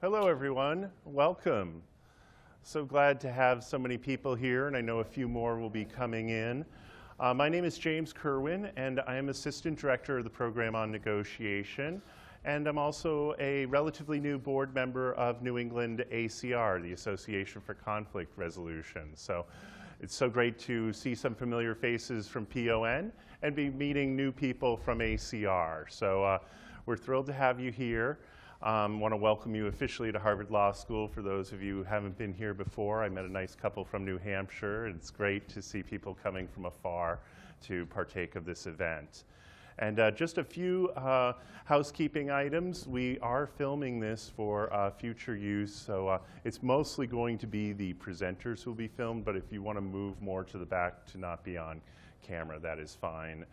Hello, everyone. Welcome. So glad to have so many people here, and I know a few more will be coming in. My name is James Kerwin, and I am Assistant Director of the Program on Negotiation, and I'm also a relatively new board member of New England ACR, the Association for Conflict Resolution. So it's so great to see some familiar faces from PON and be meeting new people from ACR. So we're thrilled to have you here. Want to welcome you officially to Harvard Law School. For those of you who haven't been here before, I met a nice couple from New Hampshire. It's great to see people coming from afar to partake of this event. And just a few housekeeping items. We are filming this for future use, so it's mostly going to be the presenters who will be filmed, but if you want to move more to the back to not be on camera, that is fine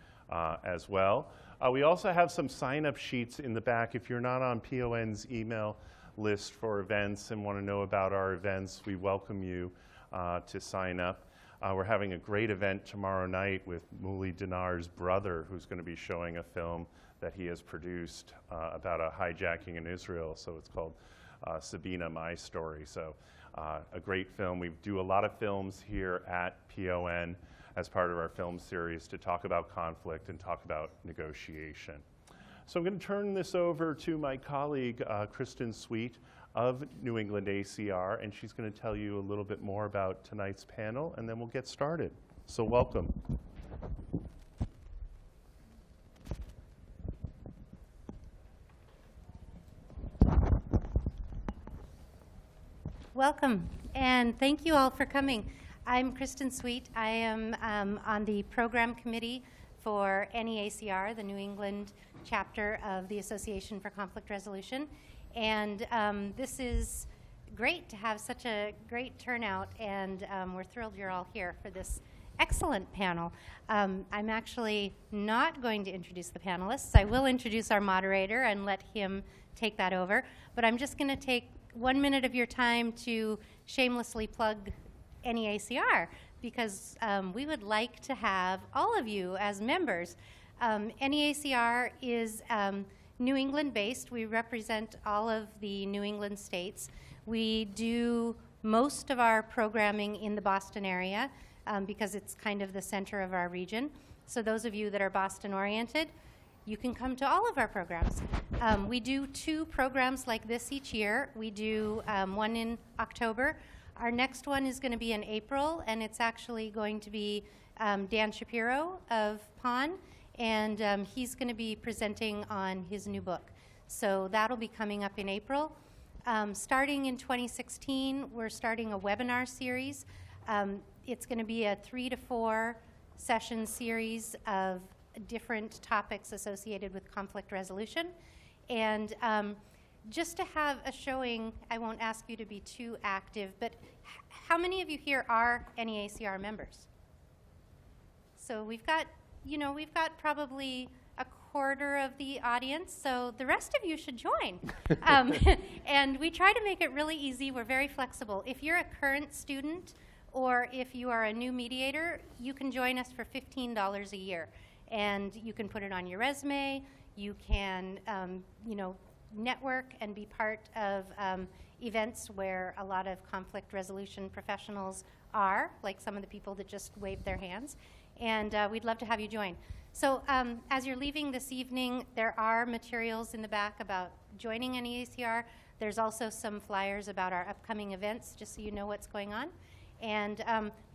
as well. We also have some sign-up sheets in the back. If you're not on PON's email list for events and want to know about our events, we welcome you to sign up. We're having a great event tomorrow night with Muli Dinar's brother, who's going to be showing a film that he has produced about a hijacking in Israel. So it's called Sabina, My Story. So a great film. We do a lot of films here at PON as part of our film series to talk about conflict and talk about negotiation. So I'm going to turn this over to my colleague, Kristen Sweet of New England ACR, and she's going to tell you a little bit more about tonight's panel, and then we'll get started. So welcome. Welcome, and thank you all for coming. I'm Kristen Sweet. I am on the program committee for NE-ACR, the New England chapter of the Association for Conflict Resolution. And this is great to have such a great turnout, and we're thrilled you're all here for this excellent panel. I'm actually not going to introduce the panelists. I will introduce our moderator and let him take that over, but I'm just going to take 1 minute of your time to shamelessly plug NE-ACR, because we would like to have all of you as members. NE-ACR is New England based. We represent all of the New England states. We do most of our programming in the Boston area because it's kind of the center of our region. So those of you that are Boston oriented, you can come to all of our programs. We do 2 programs like this each year. We do one in October. Our next one is going to be in April, and it's actually going to be Dan Shapiro of PON, and he's going to be presenting on his new book. So that'll be coming up in April. Starting in 2016, we're starting a webinar series. It's going to be a 3 to 4 session series of different topics associated with conflict resolution. And just to have a showing, I won't ask you to be too active, but how many of you here are NE-ACR members? So we've got probably a quarter of the audience, so the rest of you should join. And we try to make it really easy. We're very flexible. If you're a current student or if you are a new mediator, you can join us for $15 a year. And you can put it on your resume. You can, network and be part of events where a lot of conflict resolution professionals are, like some of the people that just waved their hands. And we'd love to have you join. So as you're leaving this evening, there are materials in the back about joining NE-ACR. There's also some flyers about our upcoming events, just so you know what's going on. And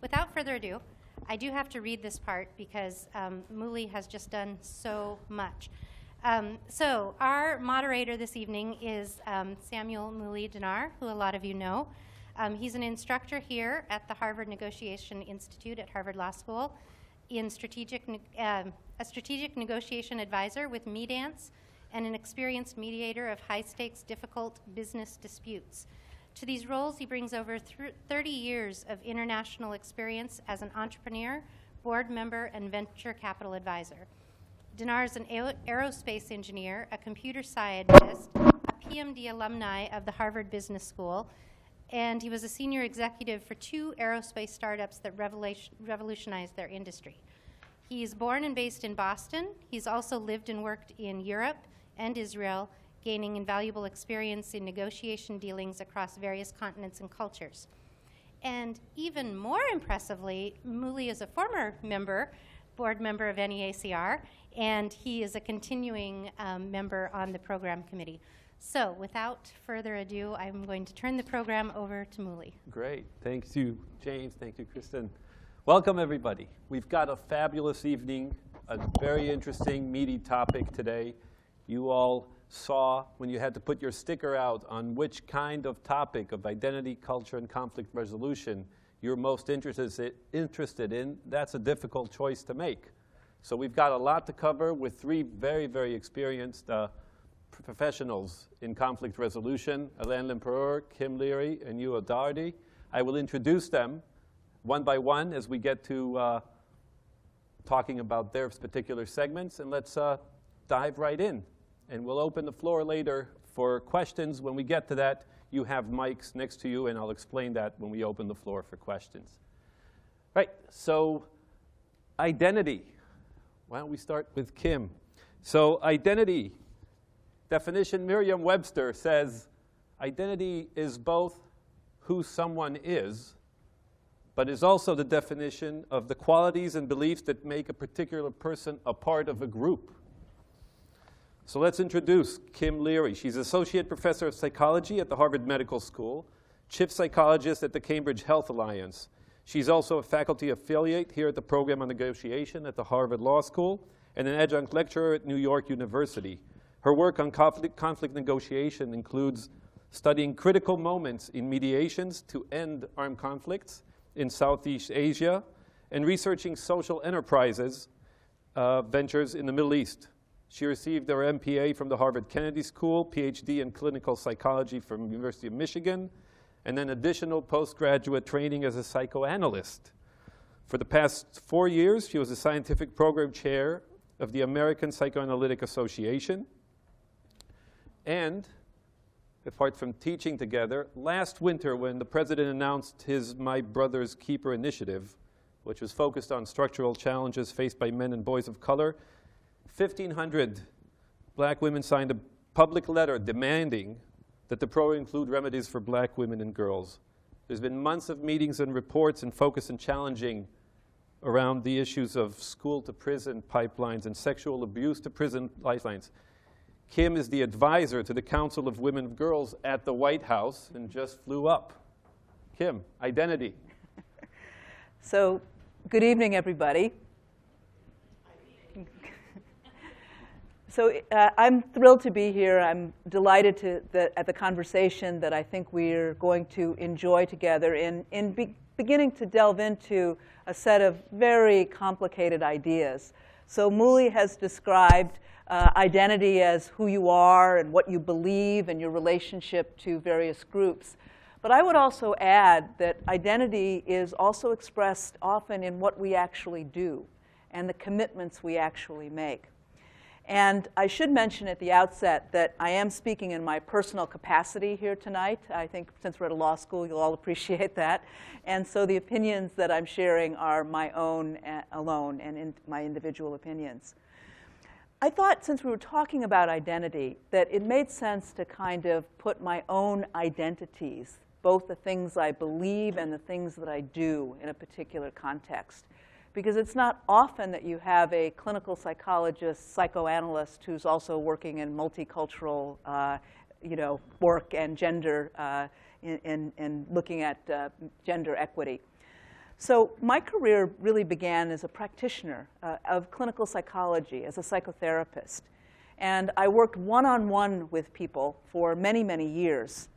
without further ado, I do have to read this part because Muli has just done so much. So our moderator this evening is Samuel Muli Dinar, who a lot of you know. He's an instructor here at the Harvard Negotiation Institute at Harvard Law School, in a strategic negotiation advisor with MEDANCE, and an experienced mediator of high-stakes, difficult business disputes. To these roles, he brings over 30 years of international experience as an entrepreneur, board member, and venture capital advisor. Dinar is an aerospace engineer, a computer scientist, a PMD alumni of the Harvard Business School, and he was a senior executive for 2 aerospace startups that revolutionized their industry. He's born and based in Boston. He's also lived and worked in Europe and Israel gaining invaluable experience in negotiation dealings across various continents and cultures. And even more impressively, Muli is a former board member of NE-ACR, and he is a continuing member on the program committee. So without further ado, I'm going to turn the program over to Muli. Great. Thank you, James. Thank you, Kristen. Welcome, everybody. We've got a fabulous evening, a very interesting, meaty topic today. You all saw when you had to put your sticker out on which kind of topic of identity, culture, and conflict resolution you're most interested in. That's a difficult choice to make. So we've got a lot to cover with three very, very experienced professionals in conflict resolution, Alain Lempereur, Kim Leary, and Ewa Doherty. I will introduce them one by one as we get to talking about their particular segments, and let's dive right in. And we'll open the floor later for questions. When we get to that, you have mics next to you, and I'll explain that when we open the floor for questions. Right, so identity. Why don't we start with Kim? So identity, definition Merriam-Webster says, identity is both who someone is, but is also the definition of the qualities and beliefs that make a particular person a part of a group. So let's introduce Kim Leary. She's Associate Professor of Psychology at the Harvard Medical School, Chief Psychologist at the Cambridge Health Alliance. She's also a faculty affiliate here at the Program on Negotiation at the Harvard Law School and an adjunct lecturer at New York University. Her work on conflict negotiation includes studying critical moments in mediations to end armed conflicts in Southeast Asia and researching social enterprises ventures in the Middle East. She received her MPA from the Harvard Kennedy School, PhD in clinical psychology from the University of Michigan, and then additional postgraduate training as a psychoanalyst. For the past 4 years, she was the scientific program chair of the American Psychoanalytic Association. And, apart from teaching together, last winter when the president announced his My Brother's Keeper initiative, which was focused on structural challenges faced by men and boys of color, 1,500 black women signed a public letter demanding that the program include remedies for black women and girls. There's been months of meetings and reports and focus and challenging around the issues of school-to-prison pipelines and sexual abuse-to-prison lifelines. Kim is the advisor to the Council of Women and Girls at the White House and just flew up. Kim, identity. So, good evening, everybody. So I'm thrilled to be here. I'm delighted at the conversation that I think we're going to enjoy together in beginning to delve into a set of very complicated ideas. So Muli has described identity as who you are and what you believe and your relationship to various groups. But I would also add that identity is also expressed often in what we actually do and the commitments we actually make. And I should mention at the outset that I am speaking in my personal capacity here tonight. I think since we're at a law school, you'll all appreciate that. And so the opinions that I'm sharing are my own alone and my individual opinions. I thought since we were talking about identity that it made sense to kind of put my own identities, both the things I believe and the things that I do in a particular context. Because it's not often that you have a clinical psychologist, psychoanalyst who's also working in multicultural work and gender, in looking at gender equity. So my career really began as a practitioner of clinical psychology, as a psychotherapist. And I worked one-on-one with people for many, many years.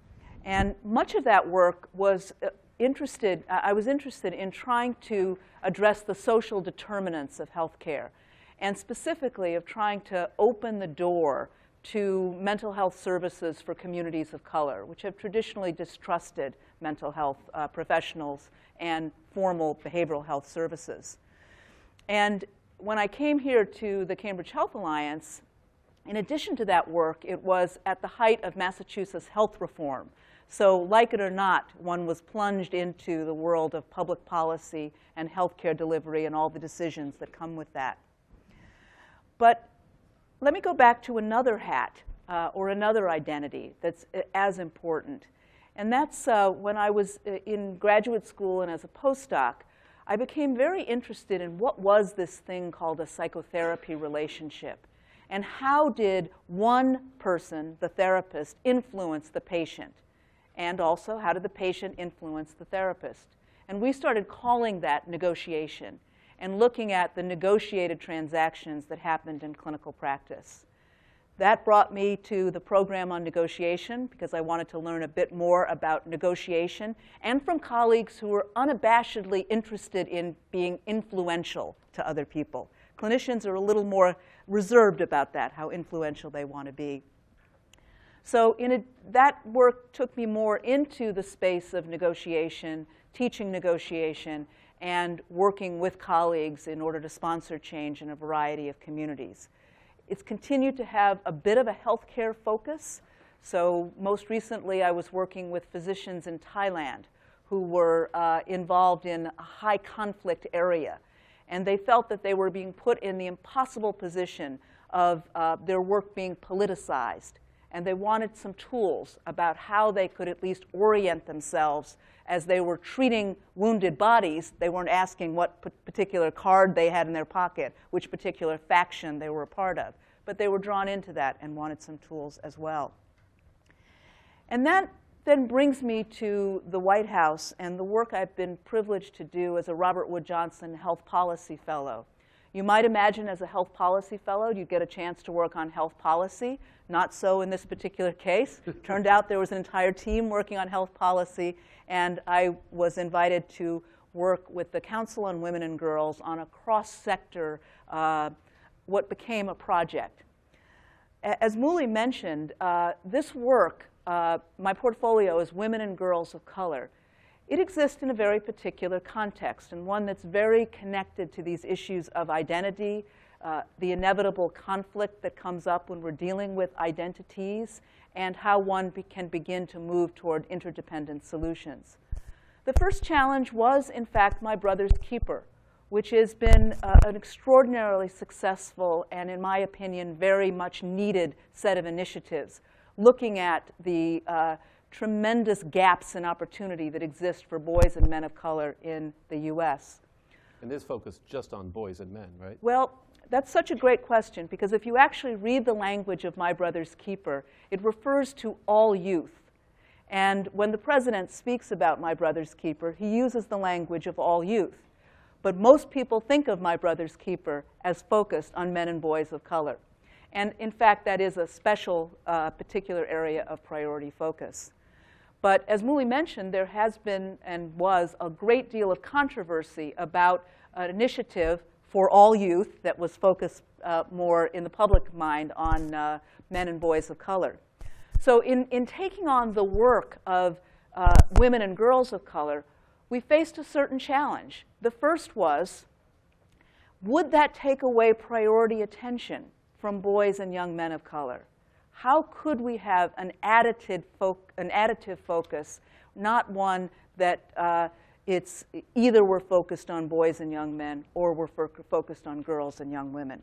And much of that work was I was interested in trying to address the social determinants of healthcare, and specifically of trying to open the door to mental health services for communities of color, which have traditionally distrusted mental health professionals and formal behavioral health services. And when I came here to the Cambridge Health Alliance, in addition to that work, it was at the height of Massachusetts health reform. So like it or not, one was plunged into the world of public policy and healthcare delivery and all the decisions that come with that. But let me go back to another hat, or another identity that's as important. And that's when I was in graduate school and as a postdoc, I became very interested in what was this thing called a psychotherapy relationship, and how did one person, the therapist, influence the patient, and also how did the patient influence the therapist. And we started calling that negotiation and looking at the negotiated transactions that happened in clinical practice. That brought me to the program on negotiation because I wanted to learn a bit more about negotiation, and from colleagues who were unabashedly interested in being influential to other people. Clinicians are a little more reserved about that, how influential they want to be. So that work took me more into the space of negotiation, teaching negotiation, and working with colleagues in order to sponsor change in a variety of communities. It's continued to have a bit of a healthcare focus. So most recently, I was working with physicians in Thailand who were involved in a high conflict area. And they felt that they were being put in the impossible position of their work being politicized. And they wanted some tools about how they could at least orient themselves as they were treating wounded bodies. They weren't asking what particular card they had in their pocket, which particular faction they were a part of. But they were drawn into that and wanted some tools as well. And that then brings me to the White House and the work I've been privileged to do as a Robert Wood Johnson Health Policy Fellow. You might imagine as a health policy fellow, you get a chance to work on health policy. Not so in this particular case. Turned out there was an entire team working on health policy, and I was invited to work with the Council on Women and Girls on a cross-sector, what became a project. As Muli mentioned, this work, my portfolio is Women and Girls of Color. It exists in a very particular context, and one that's very connected to these issues of identity, the inevitable conflict that comes up when we're dealing with identities, and how one can begin to move toward interdependent solutions. The first challenge was, in fact, My Brother's Keeper, which has been an extraordinarily successful and, in my opinion, very much needed set of initiatives, looking at the tremendous gaps in opportunity that exist for boys and men of color in the US. And this focused just on boys and men, right? Well, that's such a great question, because if you actually read the language of My Brother's Keeper, it refers to all youth. And when the president speaks about My Brother's Keeper, he uses the language of all youth. But most people think of My Brother's Keeper as focused on men and boys of color. And in fact, that is a special, particular area of priority focus. But as Muli mentioned, there has been and was a great deal of controversy about an initiative for all youth that was focused more in the public mind on men and boys of color. So in taking on the work of women and girls of color, we faced a certain challenge. The first was, would that take away priority attention from boys and young men of color? How could we have an additive focus, not one that it's either we're focused on boys and young men or we're focused on girls and young women?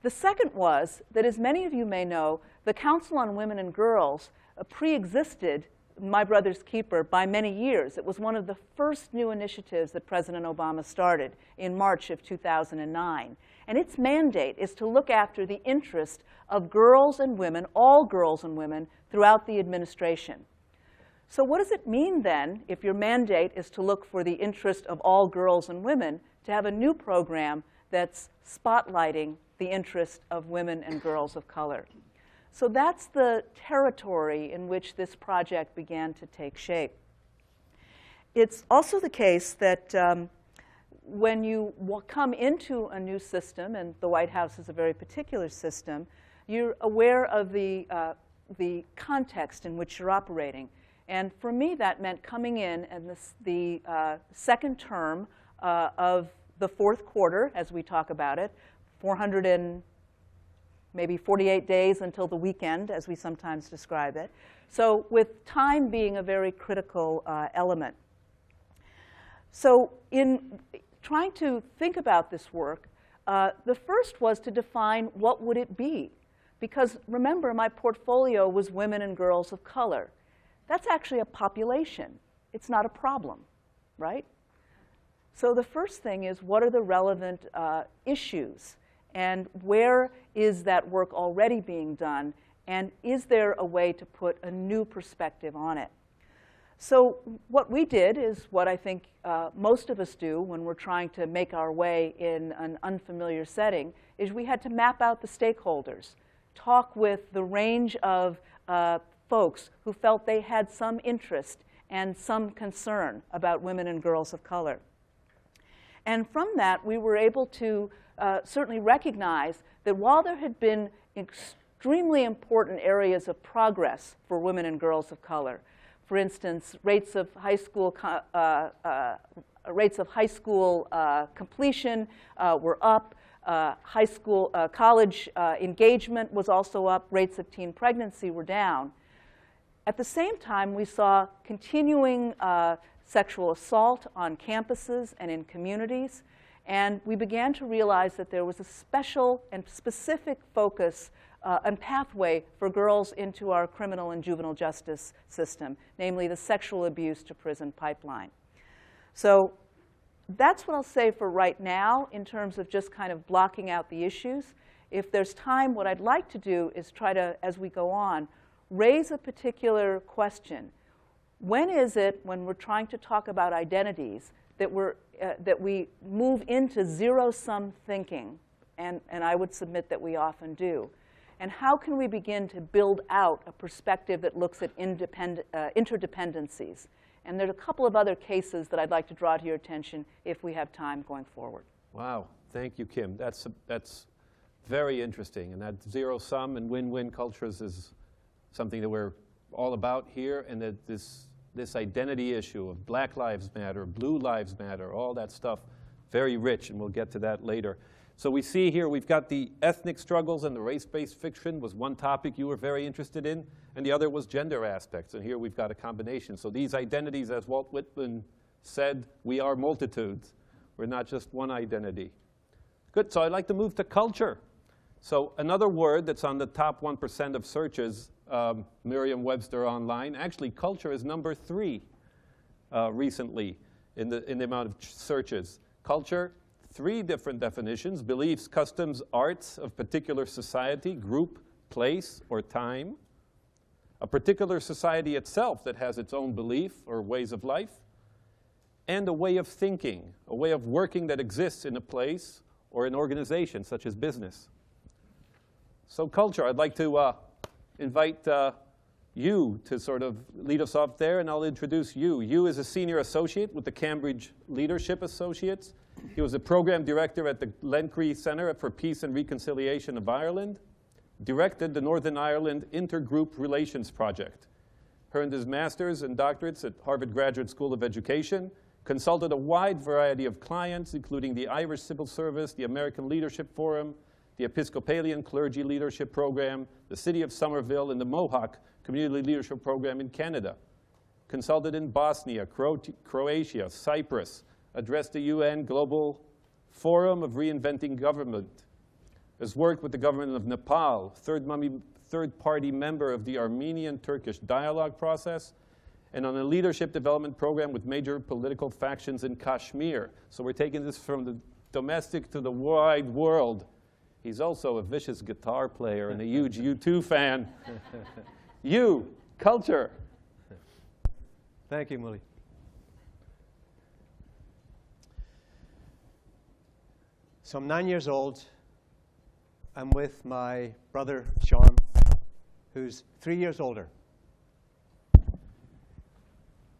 The second was that, as many of you may know, the Council on Women and Girls pre-existed My Brother's Keeper by many years. It was one of the first new initiatives that President Obama started in March of 2009. And its mandate is to look after the interest of girls and women, all girls and women, throughout the administration. So what does it mean then, if your mandate is to look for the interest of all girls and women, to have a new program that's spotlighting the interest of women and girls of color? So that's the territory in which this project began to take shape. It's also the case that when you come into a new system, and the White House is a very particular system, you're aware of the context in which you're operating. And for me, that meant coming in and the second term of the fourth quarter, as we talk about it, 448 days until the weekend, as we sometimes describe it. So with time being a very critical element. So in trying to think about this work, the first was to define what would it be. Because remember, my portfolio was women and girls of color. That's actually a population. It's not a problem, right? So the first thing is, what are the relevant issues? And where is that work already being done? And is there a way to put a new perspective on it? So what we did is what I think most of us do when we're trying to make our way in an unfamiliar setting, is we had to map out the stakeholders, talk with the range of folks who felt they had some interest and some concern about women and girls of color. And from that, we were able to certainly recognize that while there had been extremely important areas of progress for women and girls of color, for instance, rates of high school completion were up. College engagement was also up. Rates of teen pregnancy were down. At the same time, we saw continuing sexual assault on campuses and in communities. And we began to realize that there was a special and specific focus and pathway for girls into our criminal and juvenile justice system, namely the sexual abuse to prison pipeline. So that's what I'll say for right now in terms of just kind of blocking out the issues. If there's time, what I'd like to do is try to, as we go on, raise a particular question. When is it, when we're trying to talk about identities, that we move into zero-sum thinking? And I would submit that we often do. And how can we begin to build out a perspective that looks at interdependencies? And there's a couple of other cases that I'd like to draw to your attention if we have time going forward. Wow, thank you, Kim. That's very interesting. And that zero-sum and win-win cultures is something that we're all about here, and that this identity issue of Black Lives Matter, Blue Lives Matter, all that stuff, very rich, and we'll get to that later. So we see here we've got the ethnic struggles, and the race-based fiction was one topic you were very interested in, and the other was gender aspects, and here we've got a combination. So these identities, as Walt Whitman said, we are multitudes. We're not just one identity. Good, so I'd like to move to culture. So another word that's on the top 1% of searches, Merriam-Webster online, actually culture is number 3 recently in the amount of searches. Culture, 3 different definitions: beliefs, customs, arts of particular society, group, place, or time. A particular society itself that has its own belief or ways of life. And a way of thinking, a way of working that exists in a place or an organization, such as business. So culture, I'd like to invite you to sort of lead us off there, and I'll introduce you. You is a senior associate with the Cambridge Leadership Associates. He was a program director at the Lencree Center for Peace and Reconciliation of Ireland, directed the Northern Ireland Intergroup Relations Project, earned his master's and doctorates at Harvard Graduate School of Education, consulted a wide variety of clients, including the Irish Civil Service, the American Leadership Forum, the Episcopalian Clergy Leadership Program, the City of Somerville, and the Mohawk Community Leadership Program in Canada. Consulted in Bosnia, Croatia, Cyprus, addressed the UN Global Forum of Reinventing Government, has worked with the government of Nepal, third-party member of the Armenian-Turkish dialogue process, and on a leadership development program with major political factions in Kashmir. So we're taking this from the domestic to the wide world. He's also a vicious guitar player and a huge U2 fan. Culture. Thank you, Mully. So I'm 9 years old. I'm with my brother, Sean, who's 3 years older.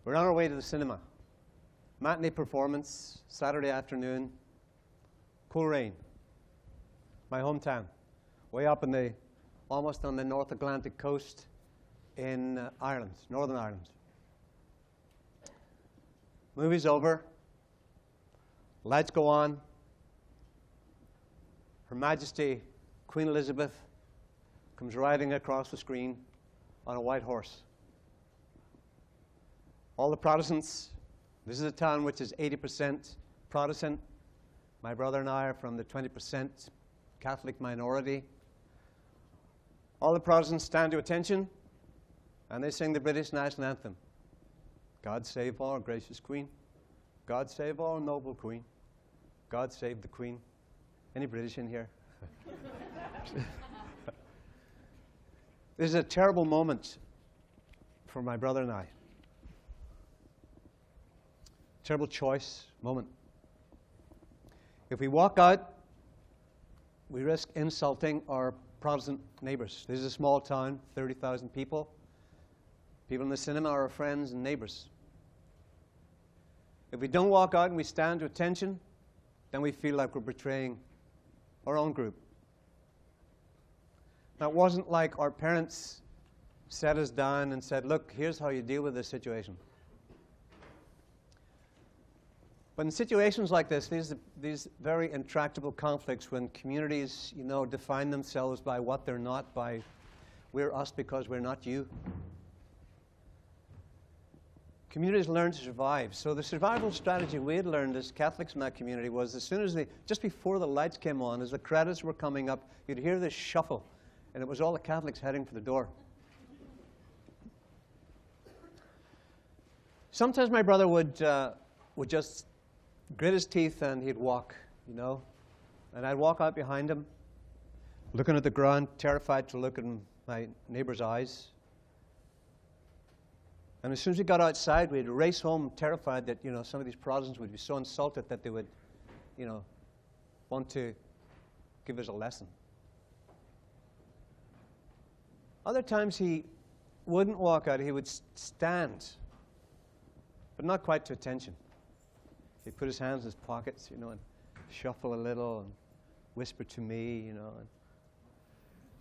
We're on our way to the cinema. Matinee performance, Saturday afternoon, cool rain. My hometown, way up in the, almost on the North Atlantic coast in Ireland, Northern Ireland. Movie's over, lights go on. Her Majesty, Queen Elizabeth, comes riding across the screen on a white horse. All the Protestants, this is a town which is 80% Protestant. My brother and I are from the 20% Catholic minority. All the Protestants, this is a town which is 80% Protestant. My brother and I are from the 20% Catholic minority. My brother and I are from the 20% Catholic minority. All the Protestants, this is a town which is 80% Protestant. My brother and I are from the 20% Catholic minority. All the Protestants stand to attention, and they sing the British national anthem. God save our gracious Queen. God save our noble Queen. God save the Queen. Any British in here? This is a terrible moment for my brother and I. Terrible choice moment. If we walk out, we risk insulting our Protestant neighbors. This is a small town, 30,000 people. People in the cinema are our friends and neighbors. If we don't walk out and we stand to attention, then we feel like we're betraying our own group. Now, it wasn't like our parents set us down and said, look, here's how you deal with this situation. But in situations like this, these very intractable conflicts, when communities, define themselves by what they're not, by we're us because we're not you, communities learn to survive. So the survival strategy we had learned as Catholics in that community was just before the lights came on, as the credits were coming up, you'd hear this shuffle, and it was all the Catholics heading for the door. Sometimes my brother would just grit his teeth and he'd walk, and I'd walk out behind him, looking at the ground, terrified to look in my neighbor's eyes. And as soon as we got outside, we'd race home, terrified that some of these Protestants would be so insulted that they would, want to give us a lesson. Other times he wouldn't walk out; he would stand, but not quite to attention. He'd put his hands in his pockets, and shuffle a little and whisper to me,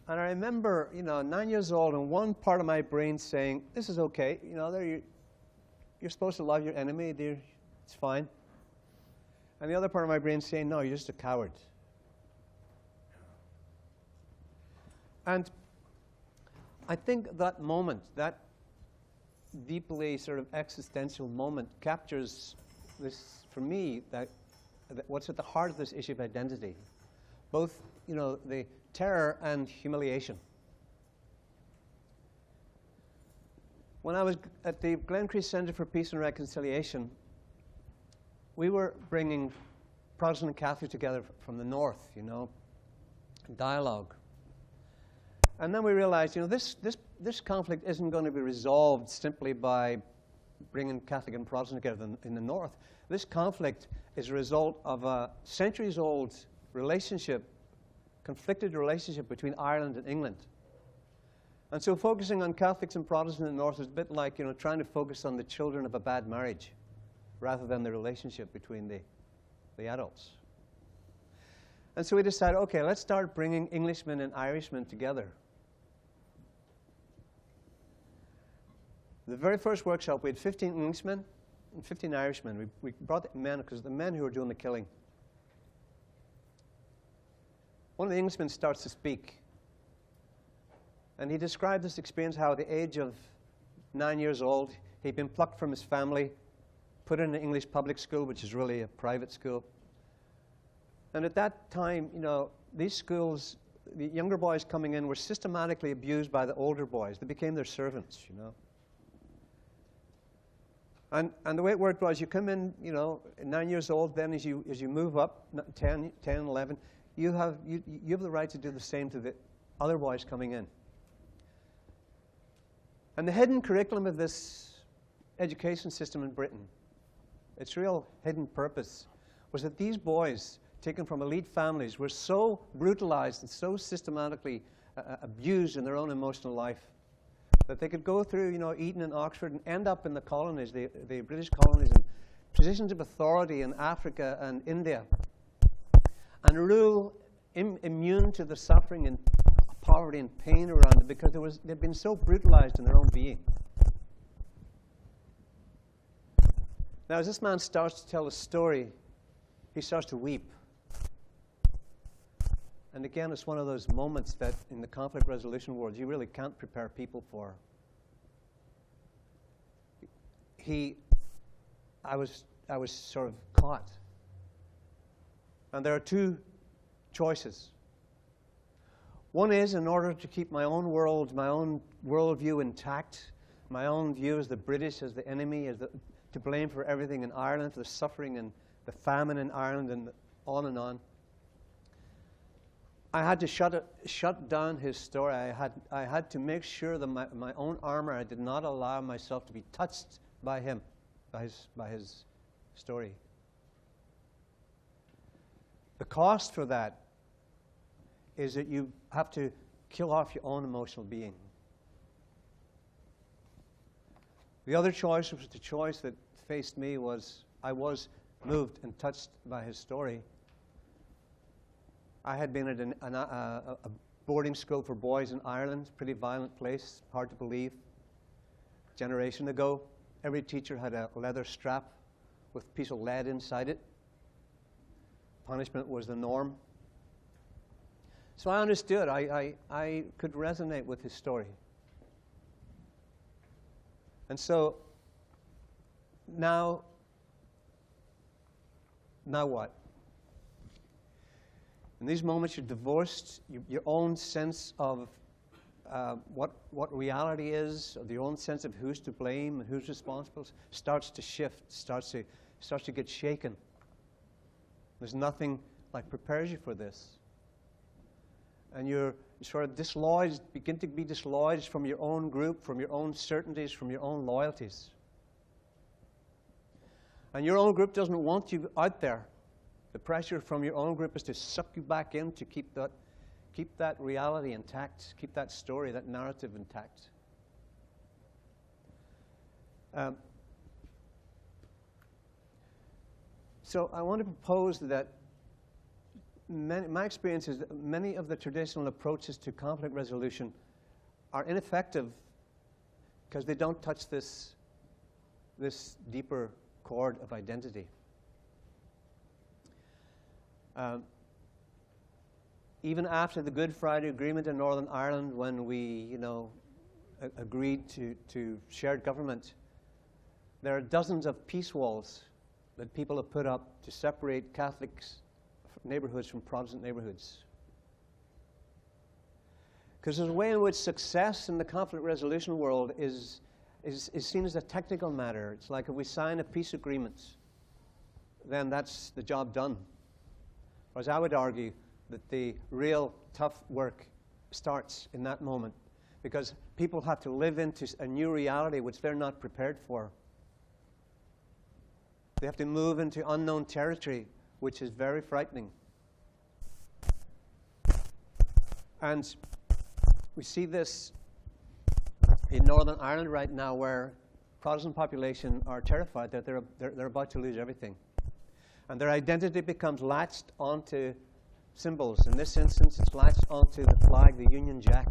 And I remember, 9 years old, and one part of my brain saying, "This is okay. You're supposed to love your enemy, dear. It's fine." And the other part of my brain saying, "No, you're just a coward." And I think that moment, that deeply sort of existential moment, captures this, for me, that what's at the heart of this issue of identity. Both, the terror and humiliation. When I was at the Glencree Center for Peace and Reconciliation, we were bringing Protestant and Catholic together from the north, dialogue. And then we realized, this conflict isn't going to be resolved simply by bringing Catholic and Protestant together in the north. This conflict is a result of a centuries-old relationship, conflicted relationship between Ireland and England. And so focusing on Catholics and Protestants in the north is a bit like, trying to focus on the children of a bad marriage rather than the relationship between the adults. And so we decided, okay, let's start bringing Englishmen and Irishmen together. The very first workshop, we had 15 Englishmen and 15 Irishmen. We brought the men because the men who were doing the killing. One of the Englishmen starts to speak. And he described this experience, how at the age of 9 years old, he'd been plucked from his family, put in an English public school, which is really a private school. And at that time, these schools, the younger boys coming in were systematically abused by the older boys. They became their servants, And the way it worked was you come in, 9 years old, then as you move up, 10, 11, you have the right to do the same to the other boys coming in. And the hidden curriculum of this education system in Britain, its real hidden purpose, was that these boys, taken from elite families, were so brutalized and so systematically abused in their own emotional life that they could go through, Eton and Oxford and end up in the colonies, the British colonies, in positions of authority in Africa and India, and rule immune to the suffering and poverty and pain around them because they'd been so brutalized in their own being. Now, as this man starts to tell a story, he starts to weep. And again, it's one of those moments that in the conflict resolution world you really can't prepare people for. I was sort of caught. And there are two choices. One is in order to keep my own world, my own worldview intact, my own view as the British, as the enemy, to blame for everything in Ireland, for the suffering and the famine in Ireland, and on and on. I had to shut down his story. I had to make sure that my own armor, I did not allow myself to be touched by him, by his story. The cost for that is that you have to kill off your own emotional being. The other choice, which was the choice that faced me, was I was moved and touched by his story. I had been at a boarding school for boys in Ireland, pretty violent place, hard to believe. A generation ago, every teacher had a leather strap with a piece of lead inside it. Punishment was the norm. So I understood. I could resonate with his story. And so now what? In these moments, you're divorced. Your own sense of what reality is, or your own sense of who's to blame and who's responsible, starts to shift, starts to get shaken. There's nothing like prepares you for this. And you're sort of dislodged, begin to be dislodged from your own group, from your own certainties, from your own loyalties. And your own group doesn't want you out there. The pressure from your own group is to suck you back in, to keep that reality intact, keep that story, that narrative intact. So I want to propose that my experience is that many of the traditional approaches to conflict resolution are ineffective because they don't touch this deeper chord of identity. Even after the Good Friday Agreement in Northern Ireland, when we, agreed to shared government, there are dozens of peace walls that people have put up to separate Catholic neighborhoods from Protestant neighborhoods. Because there's a way in which success in the conflict resolution world is seen as a technical matter. It's like if we sign a peace agreement, then that's the job done. Whereas I would argue that the real tough work starts in that moment, because people have to live into a new reality which they're not prepared for. They have to move into unknown territory, which is very frightening. And we see this in Northern Ireland right now, where Protestant population are terrified that they're about to lose everything. And their identity becomes latched onto symbols. In this instance, it's latched onto the flag, the Union Jack.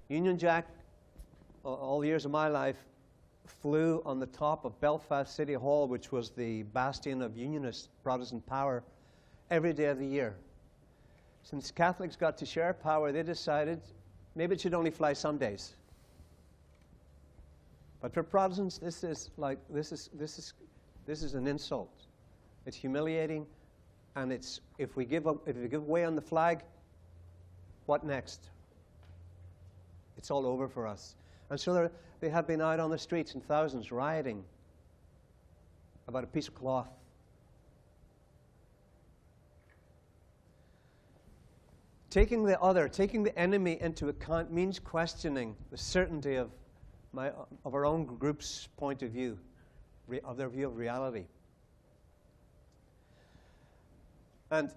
Union Jack, all the years of my life, flew on the top of Belfast City Hall, which was the bastion of Unionist Protestant power, every day of the year. Since Catholics got to share power, they decided maybe it should only fly some days. But for Protestants, this is an insult. It's humiliating, and if we give way on the flag, what next? It's all over for us. And so they have been out on the streets in thousands rioting about a piece of cloth. Taking the other, taking the enemy into account means questioning the certainty of our own group's point of view, of their view of reality. And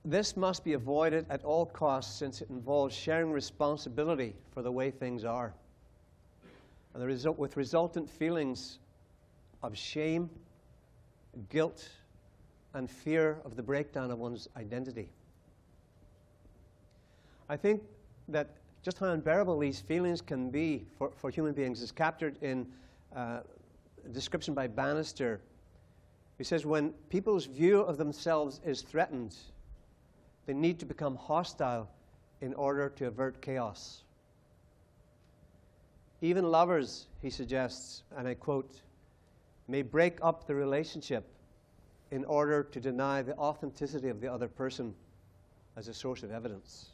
this must be avoided at all costs, since it involves sharing responsibility for the way things are. And with resultant feelings of shame, guilt, and fear of the breakdown of one's identity. I think that just how unbearable these feelings can be for human beings is captured in a description by Bannister. He says, when people's view of themselves is threatened, they need to become hostile in order to avert chaos. Even lovers, he suggests, and I quote, may break up the relationship in order to deny the authenticity of the other person as a source of evidence.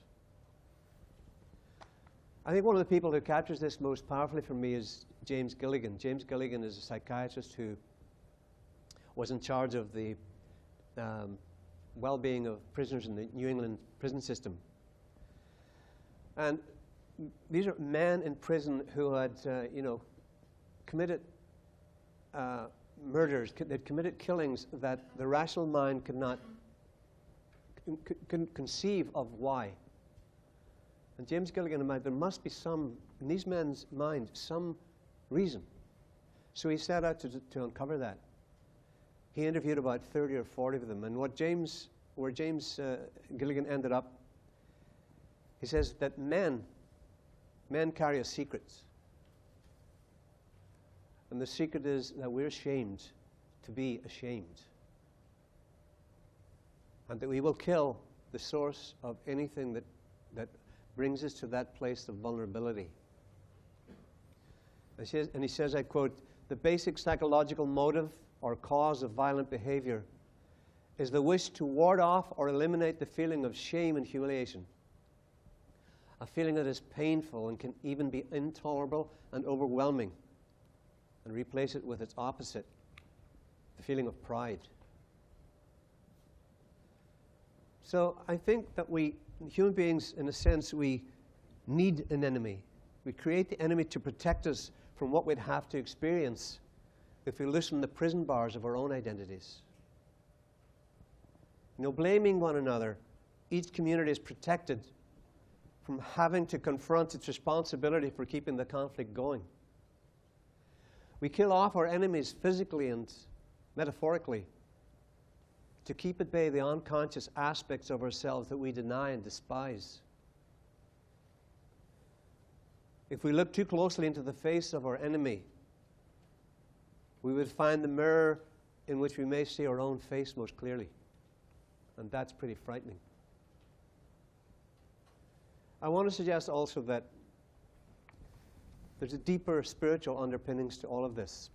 I think one of the people who captures this most powerfully for me is James Gilligan. James Gilligan is a psychiatrist who was in charge of the well-being of prisoners in the New England prison system. And these are men in prison who had, committed murders, they'd committed killings that the rational mind could not conceive of why. And James Gilligan imagined there must be some, in these men's minds, some reason. So he set out to uncover that. He interviewed about 30 or 40 of them. And where James Gilligan ended up, he says that men carry a secret. And the secret is that we're ashamed to be ashamed. And that we will kill the source of anything that brings us to that place of vulnerability. And he says, I quote, "The basic psychological motive or cause of violent behavior is the wish to ward off or eliminate the feeling of shame and humiliation, a feeling that is painful and can even be intolerable and overwhelming, and replace it with its opposite, the feeling of pride." So I think that we, human beings, in a sense, we need an enemy. We create the enemy to protect us from what we'd have to experience if we loosen the prison bars of our own identities. Blaming one another, each community is protected from having to confront its responsibility for keeping the conflict going. We kill off our enemies physically and metaphorically to keep at bay the unconscious aspects of ourselves that we deny and despise. If we look too closely into the face of our enemy, we would find the mirror in which we may see our own face most clearly. And that's pretty frightening. I want to suggest also that there's a deeper spiritual underpinnings to all of this.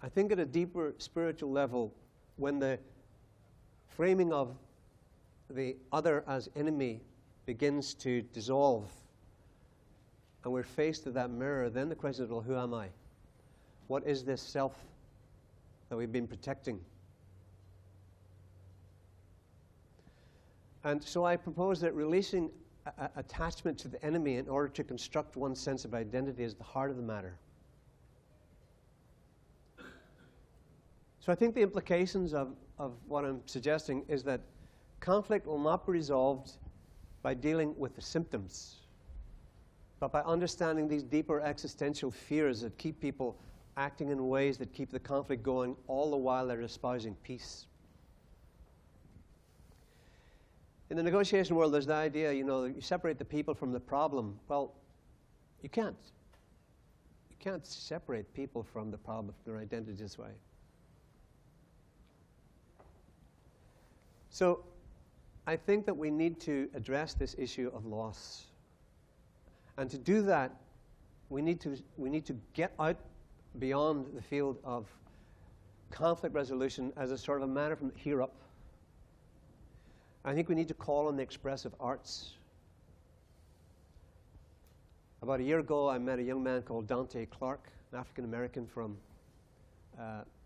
I think at a deeper spiritual level, when the framing of the other as enemy begins to dissolve, and we're faced with that mirror, then the question is, well, who am I? What is this self that we've been protecting? And so I propose that releasing attachment to the enemy in order to construct one's sense of identity is the heart of the matter. So I think the implications of what I'm suggesting is that conflict will not be resolved by dealing with the symptoms, but by understanding these deeper existential fears that keep people acting in ways that keep the conflict going all the while they're espousing peace. In the negotiation world, there's the idea, you separate the people from the problem. Well, you can't. You can't separate people from the problem of their identity this way. So I think that we need to address this issue of loss. And to do that, we need to get out beyond the field of conflict resolution as a sort of a matter from here up. I think we need to call on the expressive arts. About a year ago, I met a young man called Dante Clark, an African-American from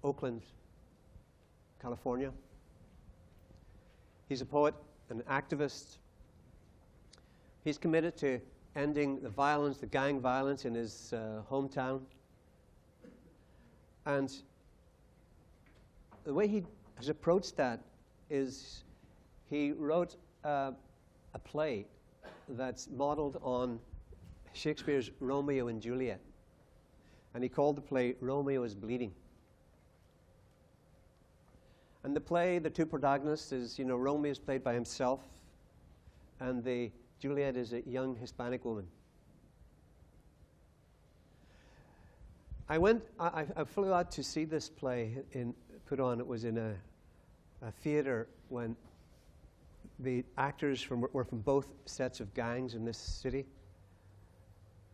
Oakland, California. He's a poet, an activist. He's committed to ending the violence, the gang violence in his hometown. And the way he has approached that is he wrote a play that's modeled on Shakespeare's Romeo and Juliet. And he called the play Romeo is Bleeding. And the play, the two protagonists is, Romeo is played by himself, and the Juliet is a young Hispanic woman. I flew out to see this play put on. It was in a theater when the actors were from both sets of gangs in this city.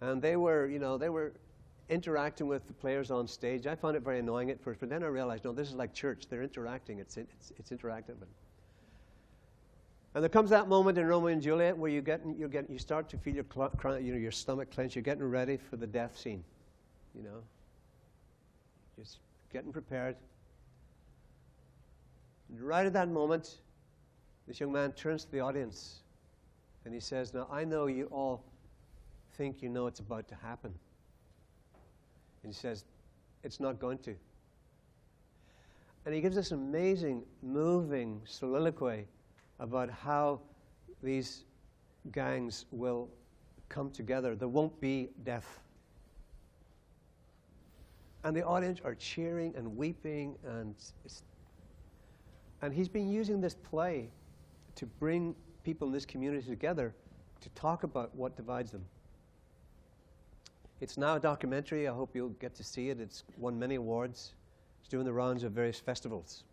And they were interacting with the players on stage. I found it very annoying at first, but then I realized, no, this is like church. They're interacting. It's interactive. And there comes that moment in Romeo and Juliet where you start to feel your stomach clench. You're getting ready for the death scene, just getting prepared. And right at that moment, this young man turns to the audience and he says, "Now I know you all think you know it's about to happen." And he says, "It's not going to." And he gives this amazing, moving soliloquy about how these gangs will come together. There won't be death. And the audience are cheering and weeping, and he's been using this play to bring people in this community together to talk about what divides them. It's now a documentary. I hope you'll get to see it. It's won many awards. It's doing the rounds of various festivals.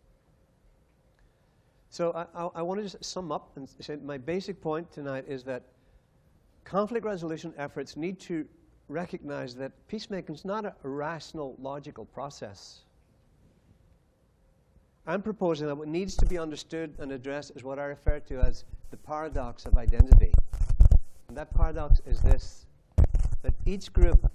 So I want to just sum up and say my basic point tonight is that conflict resolution efforts need to recognize that peacemaking is not a rational, logical process. I'm proposing that what needs to be understood and addressed is what I refer to as the paradox of identity. And that paradox is this, that each group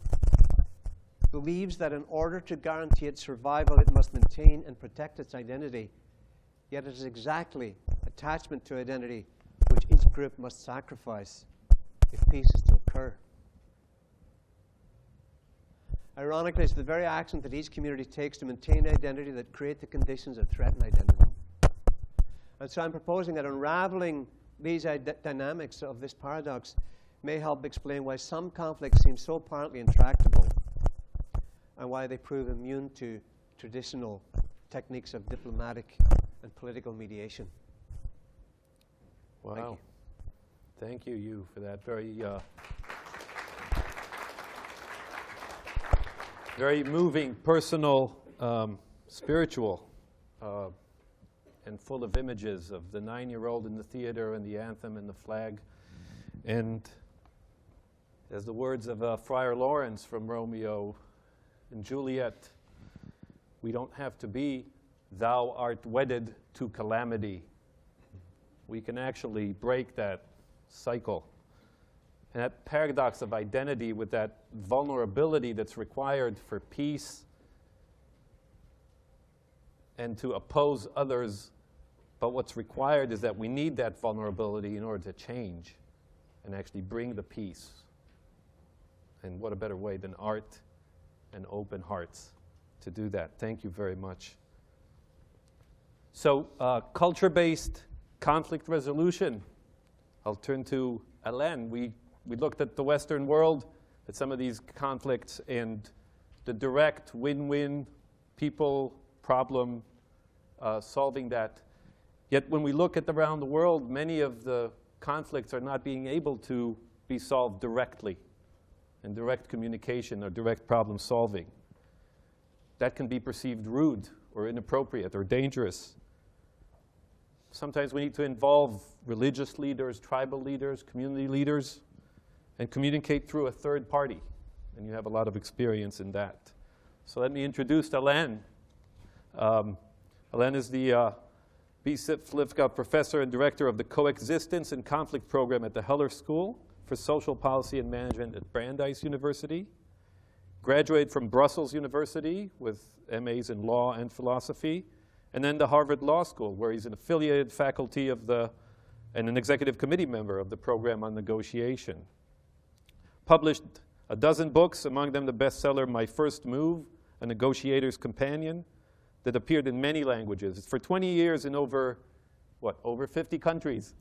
believes that in order to guarantee its survival, it must maintain and protect its identity. Yet it is exactly attachment to identity which each group must sacrifice if peace is to occur. Ironically, it's the very action that each community takes to maintain identity that create the conditions that threaten identity. And so I'm proposing that unraveling these dynamics of this paradox may help explain why some conflicts seem so apparently intractable and why they prove immune to traditional techniques of diplomatic and political mediation. Wow. Thank you for that very moving, personal, spiritual, and full of images of the 9-year-old in the theater and the anthem and the flag. And as the words of Friar Lawrence from Romeo and Juliet, we don't have to be "thou art wedded to calamity." We can actually break that cycle. And that paradox of identity with that vulnerability that's required for peace and to oppose others, but what's required is that we need that vulnerability in order to change and actually bring the peace. And what a better way than art and open hearts to do that. Thank you very much. So, culture-based conflict resolution. I'll turn to Alain. We looked at the Western world, at some of these conflicts, and the direct win-win people problem, solving that. Yet when we look at around the world, many of the conflicts are not being able to be solved directly, in direct communication or direct problem solving. That can be perceived rude or inappropriate or dangerous. Sometimes we need to involve religious leaders, tribal leaders, community leaders, and communicate through a third party. And you have a lot of experience in that. So let me introduce Alain. Alain is the B.Sip Flivka Professor and Director of the Coexistence and Conflict Program at the Heller School for Social Policy and Management at Brandeis University. Graduated from Brussels University with MAs in Law and Philosophy, and then the Harvard Law School, where he's an affiliated faculty of and an executive committee member of the program on negotiation. Published a dozen books, among them the bestseller My First Move, A Negotiator's Companion, that appeared in many languages. For 20 years in over 50 countries.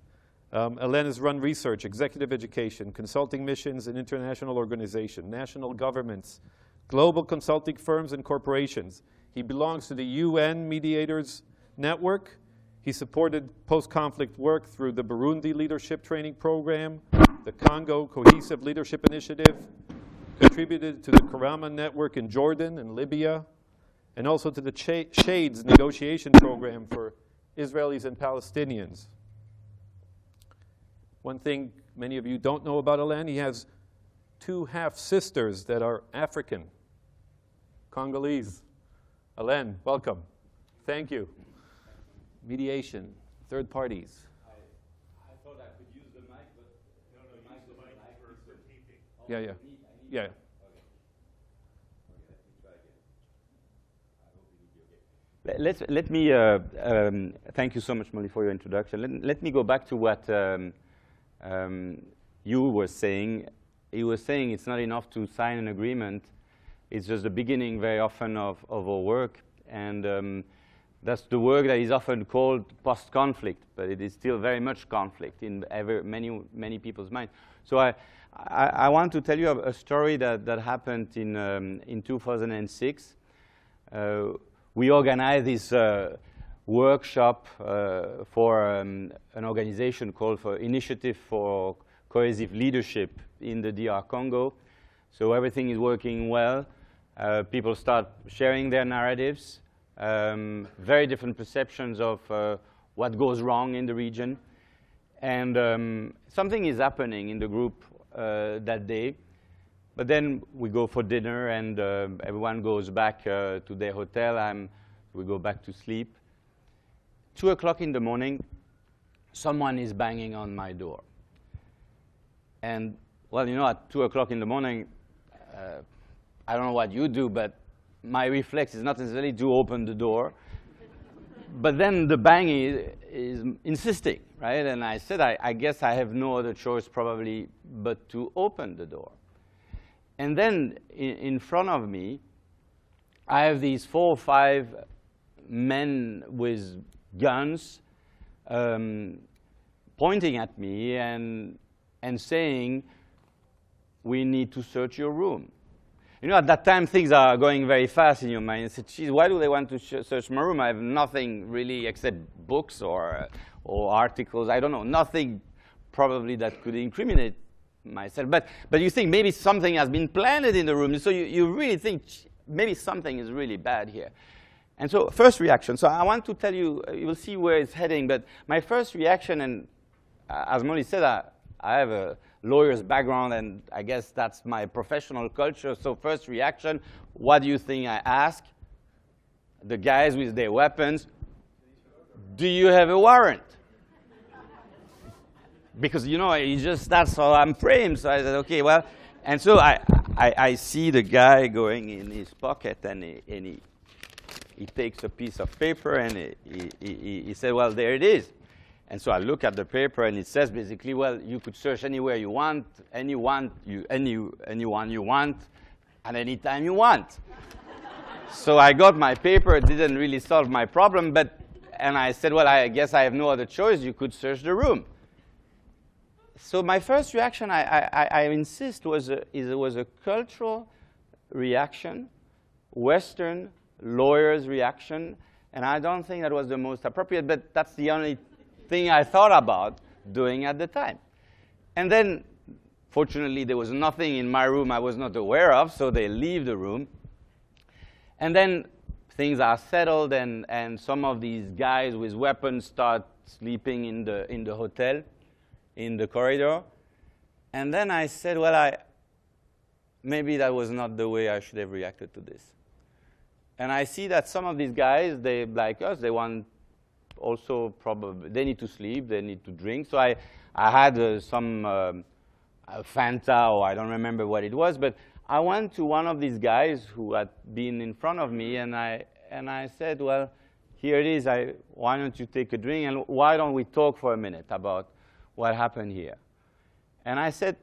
Alain has run research, executive education, consulting missions and international organization, national governments, global consulting firms and corporations. He belongs to the UN Mediators Network. He supported post-conflict work through the Burundi Leadership Training Program, the Congo Cohesive Leadership Initiative, contributed to the Karama Network in Jordan and Libya, and also to the Shades Negotiation Program for Israelis and Palestinians. One thing many of you don't know about Alain, he has 2 half-sisters that are African, Congolese. Alain, welcome. Thank you. Mediation, third parties. Yeah, yeah. Yeah. Let me, thank you so much, Molly, for your introduction. Let me go back to what you were saying. You were saying it's not enough to sign an agreement. It's just the beginning very often of our work. And that's the work that is often called post-conflict, but it is still very much conflict in many people's minds. So I want to tell you a story that happened in 2006. We organized this workshop for an organization called for Initiative for Cohesive Leadership in the DR Congo. So everything is working well. People start sharing their narratives, very different perceptions of what goes wrong in the region. And something is happening in the group that day. But then we go for dinner, and everyone goes back to their hotel. We go back to sleep. 2 o'clock in the morning, someone is banging on my door. And, well, you know, at 2 o'clock in the morning, I don't know what you do, but my reflex is not necessarily to open the door. But then the banging is insisting, right? And I said, I guess I have no other choice probably but to open the door. And then in front of me, I have these 4 or 5 men with guns pointing at me and saying, we need to search your room. You know, at that time, things are going very fast in your mind. I said, geez, why do they want to search my room? I have nothing really except books or articles. I don't know, nothing probably that could incriminate myself. But you think maybe something has been planted in the room. So you really think maybe something is really bad here. And so first reaction. So I want to tell you, you will see where it's heading. But my first reaction, and as Molly said, I have a lawyer's background, and I guess that's my professional culture. So first reaction, what do you think I ask? The guys with their weapons, do you have a warrant? Because, you know, that's how I'm framed. So I said, okay, well. And so I see the guy going in his pocket, and he takes a piece of paper, and he said, well, there it is. And so I look at the paper, and it says basically, well, you could search anywhere you want, anyone you want, at any time you want. So I got my paper. It didn't really solve my problem, and I said, well, I guess I have no other choice. You could search the room. So my first reaction, I insist, was a cultural reaction, Western lawyer's reaction, and I don't think that was the most appropriate, but that's the only thing I thought about doing at the time. And then, fortunately, there was nothing in my room I was not aware of, so they leave the room. And then things are settled, and some of these guys with weapons start sleeping in the hotel, in the corridor. And then I said, well, maybe that was not the way I should have reacted to this. And I see that some of these guys, they, like us, they want also probably, they need to sleep, they need to drink. So I had some Fanta, or I don't remember what it was, but I went to one of these guys who had been in front of me, and I said, well, here it is, why don't you take a drink, and why don't we talk for a minute about what happened here? And I said,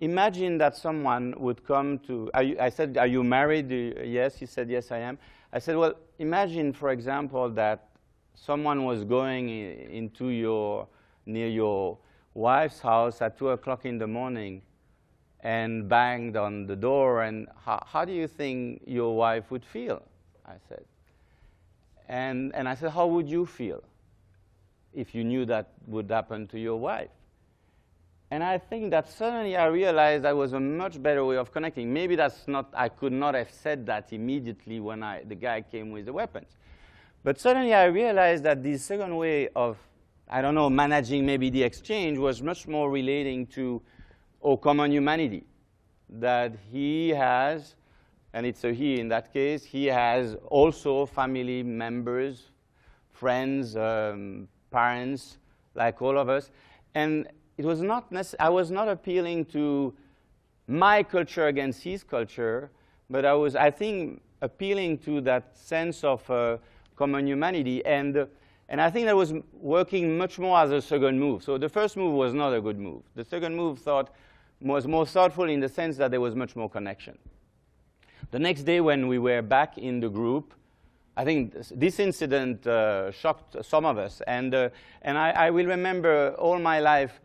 imagine that someone would come to, I said, are you married? Yes, he said, yes, I am. I said, well, imagine, for example, that someone was going near your wife's house at 2 o'clock in the morning and banged on the door, and how do you think your wife would feel? I said. And I said, how would you feel if you knew that would happen to your wife? And I think that suddenly I realized that was a much better way of connecting. Maybe that's not, I could not have said that immediately when the guy came with the weapons. But suddenly I realized that the second way of, I don't know, managing maybe the exchange was much more relating to our common humanity. That he has, and it's a he in that case, he has also family members, friends, parents, like all of us. And it was not I was not appealing to my culture against his culture, but I was, I think, appealing to that sense of common humanity. And I think that was working much more as a second move. So the first move was not a good move. The second move was more thoughtful in the sense that there was much more connection. The next day when we were back in the group, I think this incident shocked some of us. And I will remember all my life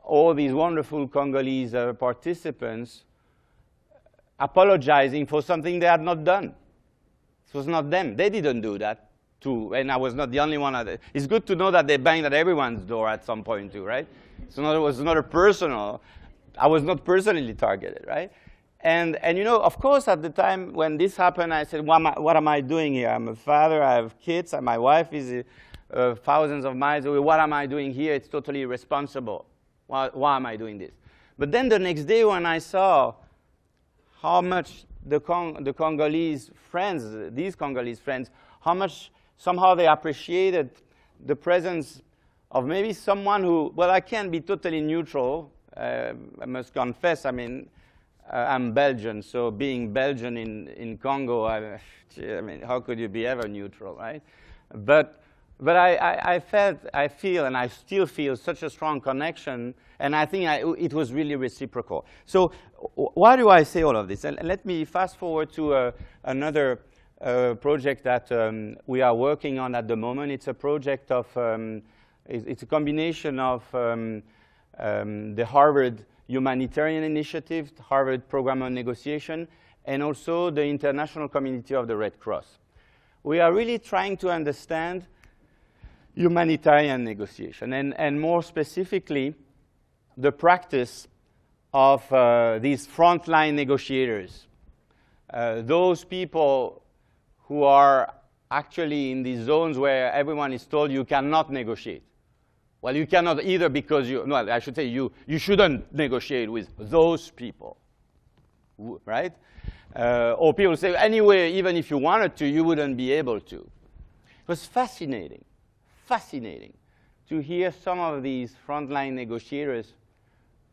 all these wonderful Congolese participants apologizing for something they had not done. It was not them. They didn't do that too, and I was not the only one. It's good to know that they banged at everyone's door at some point too, right? So it was not a personal. I was not personally targeted, right? And you know, of course, at the time when this happened, I said, what am I doing here? I'm a father, I have kids, and my wife is thousands of miles away. What am I doing here? It's totally irresponsible. Why am I doing this? But then the next day when I saw how much the Congolese friends, these Congolese friends, how much somehow they appreciated the presence of maybe someone who, well, I can't be totally neutral. I must confess, I mean, I'm Belgian, so being Belgian in Congo, I mean, how could you be ever neutral, right? But I feel, and I still feel such a strong connection, and I think it was really reciprocal. So why do I say all of this? And let me fast forward to another project that we are working on at the moment. It's a project of, it's a combination of the Harvard Humanitarian Initiative, Harvard Program on Negotiation, and also the International Community of the Red Cross. We are really trying to understand humanitarian negotiation, and more specifically, the practice of these frontline negotiators, those people who are actually in these zones where everyone is told you cannot negotiate. Well, you cannot either because no, I should say you shouldn't negotiate with those people, right? Or people say, anyway, even if you wanted to, you wouldn't be able to. It was fascinating to hear some of these frontline negotiators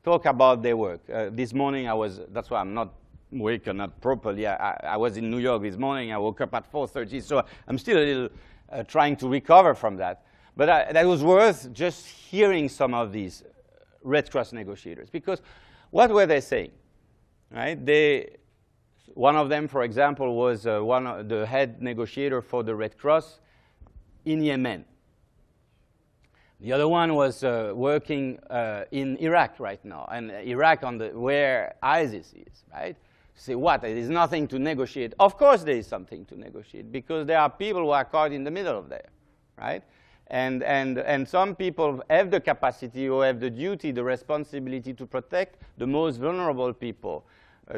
talk about their work. This morning that's why I'm not waking up properly. I was in New York this morning. I woke up at 4:30, so I'm still a little trying to recover from that. But that was worth just hearing some of these Red Cross negotiators, because what were they saying, right? One of them, for example, was the head negotiator for the Red Cross in Yemen. The other one was working in Iraq right now, and Iraq where ISIS is, right? Say what? There is nothing to negotiate. Of course there is something to negotiate, because there are people who are caught in the middle of there, right? And some people have the capacity or have the duty, the responsibility to protect the most vulnerable people,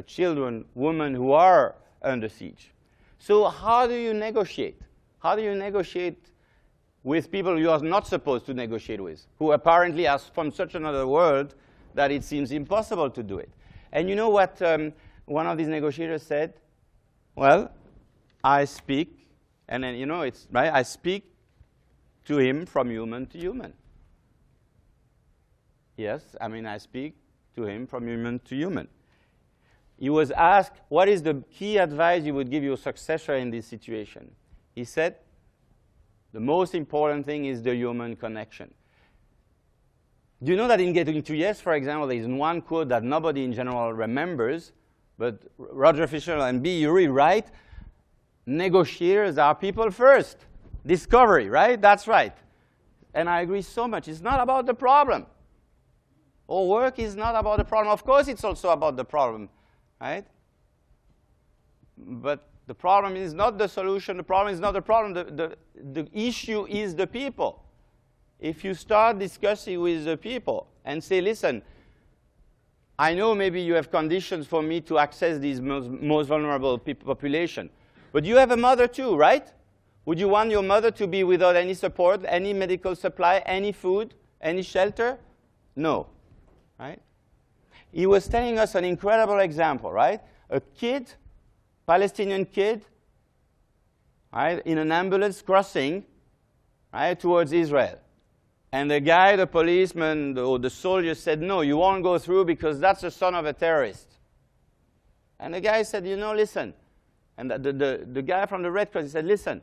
children, women who are under siege. So how do you negotiate? How do you negotiate with people you are not supposed to negotiate with, who apparently are from such another world that it seems impossible to do it? And you know what one of these negotiators said? Well, I speak, and then, you know, it's right, I speak to him from human to human. Yes, I mean, I speak to him from human to human. He was asked, what is the key advice you would give your successor in this situation? He said, the most important thing is the human connection. Do you know that in Getting to Yes, for example, there is one quote that nobody in general remembers, but Roger Fisher and B. Urey write, negotiators are people first. Discovery, right? That's right. And I agree so much. It's not about the problem. Our work is not about the problem. Of course, it's also about the problem, right? But the problem is not the solution. The problem is not the problem. The issue is the people. If you start discussing with the people and say, listen, I know maybe you have conditions for me to access these most vulnerable population, but you have a mother too, right? Would you want your mother to be without any support, any medical supply, any food, any shelter? No, right? He was telling us an incredible example, right? A kid, Palestinian kid, right, in an ambulance crossing, right, towards Israel. And the guy, the policeman, or the soldier said, no, you won't go through because that's the son of a terrorist. And the guy said, you know, listen. And the guy from the Red Cross, he said, listen,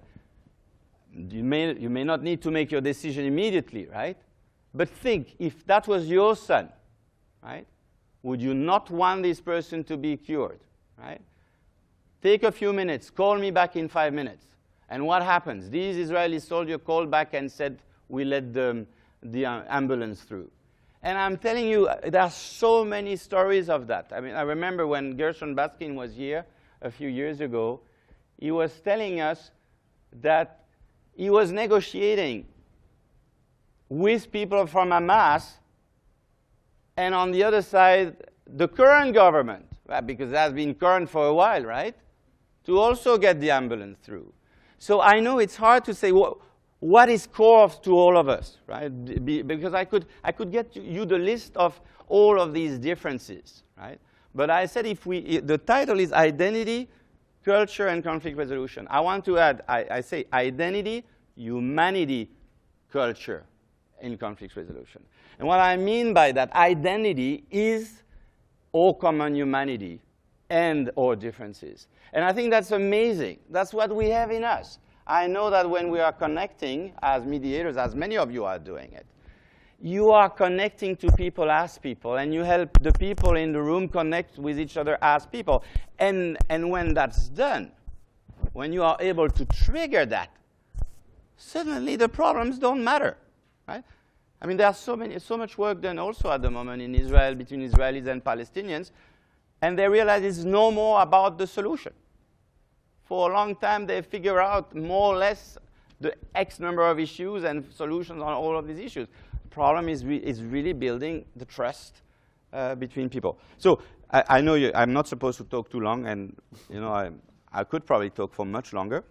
you may not need to make your decision immediately, right? But think, if that was your son, right, would you not want this person to be cured, right? Take a few minutes. Call me back in 5 minutes. And what happens? These Israeli soldiers called back and said, we let the ambulance through. And I'm telling you, there are so many stories of that. I mean, I remember when Gershon Baskin was here a few years ago, he was telling us that he was negotiating with people from Hamas, and on the other side, the current government, right, because it has been current for a while, right, to also get the ambulance through. So I know it's hard to say what is core to all of us, right? Because I could get you the list of all of these differences, right? But I said the title is Identity, Culture, and Conflict Resolution. I want to add, I say identity, humanity, culture, and conflict resolution. And what I mean by that, identity is our common humanity and our differences. And I think that's amazing. That's what we have in us. I know that when we are connecting as mediators, as many of you are doing it, you are connecting to people as people, and you help the people in the room connect with each other as people. And when that's done, when you are able to trigger that, suddenly the problems don't matter, right? I mean, there's so much work done also at the moment in Israel between Israelis and Palestinians, and they realize it's no more about the solution. For a long time, they figure out more or less the X number of issues and solutions on all of these issues. The problem is really building the trust between people. So I know I'm not supposed to talk too long, and you know I could probably talk for much longer.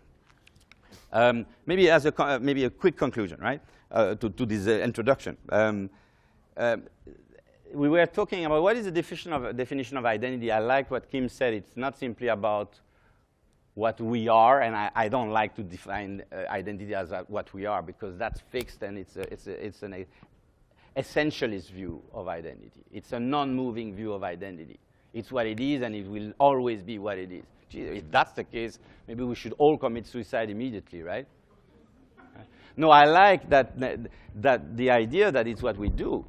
Maybe as maybe a quick conclusion, right, to this introduction. We were talking about what is the definition of identity. I like what Kim said. It's not simply about what we are, and I don't like to define identity as what we are, because that's fixed, and it's an essentialist view of identity. It's a non-moving view of identity. It's what it is, and it will always be what it is. Gee, if that's the case, maybe we should all commit suicide immediately, right? No, I like that the idea that it's what we do,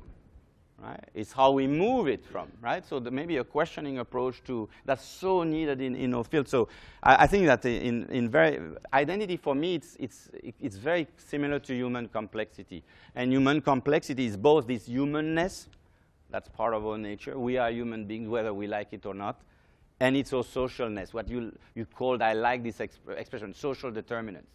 right? It's how we move it from, right? So maybe a questioning approach to that's so needed in our field. So I think that identity for me, it's very similar to human complexity. And human complexity is both this humanness, that's part of our nature. We are human beings whether we like it or not. And it's our socialness, what you called, I like this expression, social determinants,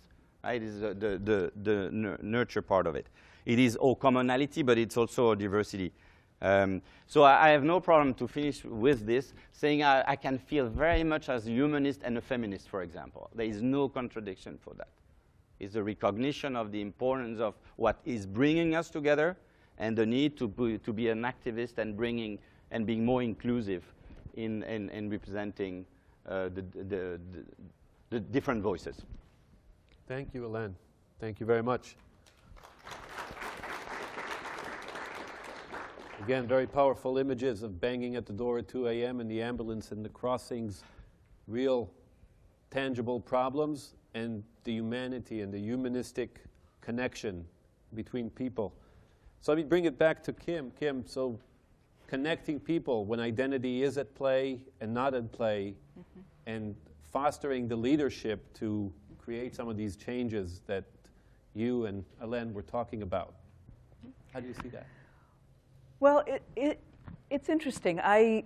right? It is the nurture part of it. It is our commonality, but it's also our diversity. So I have no problem to finish with this, saying I can feel very much as a humanist and a feminist, for example. There is no contradiction for that. It's the recognition of the importance of what is bringing us together and the need to be an activist and being more inclusive in representing the different voices. Thank you, Alain. Thank you very much. Again, very powerful images of banging at the door at 2 a.m. and the ambulance and the crossings, real tangible problems, and the humanity and the humanistic connection between people. So let me bring it back to Kim. Kim, so connecting people when identity is at play and not at play, and fostering the leadership to create some of these changes that you and Alain were talking about. How do you see that? Well, it's interesting. I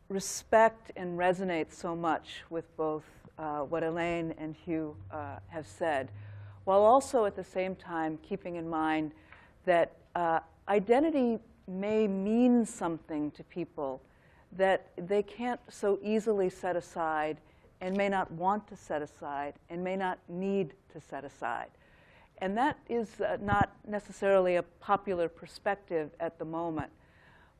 respect and resonate so much with both what Alain and Hugh have said, while also at the same time keeping in mind that identity may mean something to people that they can't so easily set aside and may not want to set aside and may not need to set aside. And that is not necessarily a popular perspective at the moment.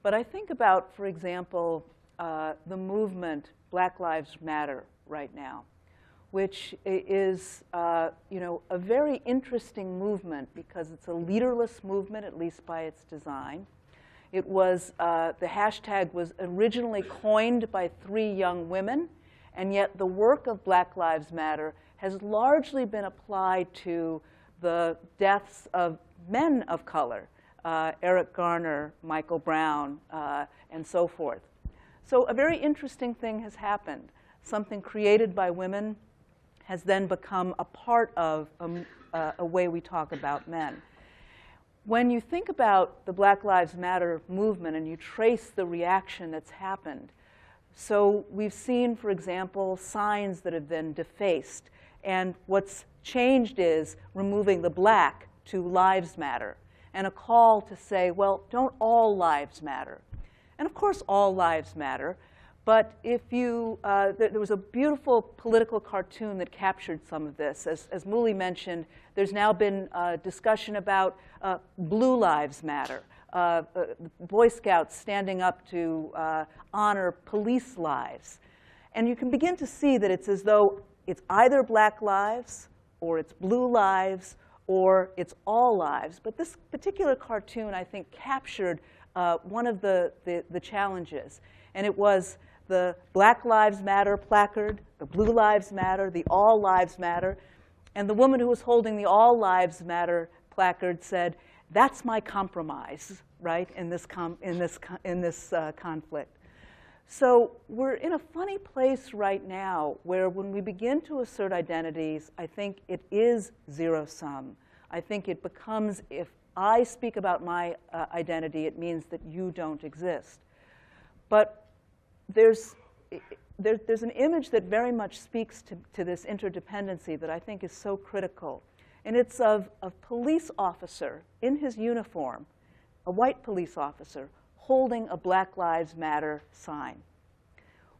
But I think about, for example, the movement Black Lives Matter right now, which is a very interesting movement because it's a leaderless movement, at least by its design. It was, the hashtag was originally coined by 3 young women, and yet the work of Black Lives Matter has largely been applied to the deaths of men of color, Eric Garner, Michael Brown, and so forth. So a very interesting thing has happened. Something created by women has then become a part of a way we talk about men. When you think about the Black Lives Matter movement and you trace the reaction that's happened, so we've seen, for example, signs that have been defaced. And what's changed is removing the black to lives matter, and a call to say, well, don't all lives matter? And of course, all lives matter. But if you, there was a beautiful political cartoon that captured some of this. As Muli mentioned, there's now been discussion about blue lives matter. Boy Scouts standing up to honor police lives. And you can begin to see that it's as though it's either black lives, or it's blue lives, or it's all lives. But this particular cartoon, I think, captured one of the challenges. And it was the Black Lives Matter placard, the Blue Lives Matter, the All Lives Matter. And the woman who was holding the All Lives Matter placard said, "That's my compromise," right, in this conflict. So we're in a funny place right now where when we begin to assert identities, I think it is zero-sum. I think it becomes, if I speak about my identity, it means that you don't exist. But there's an image that very much speaks to this interdependency that I think is so critical. And it's of a police officer in his uniform, a white police officer, holding a Black Lives Matter sign.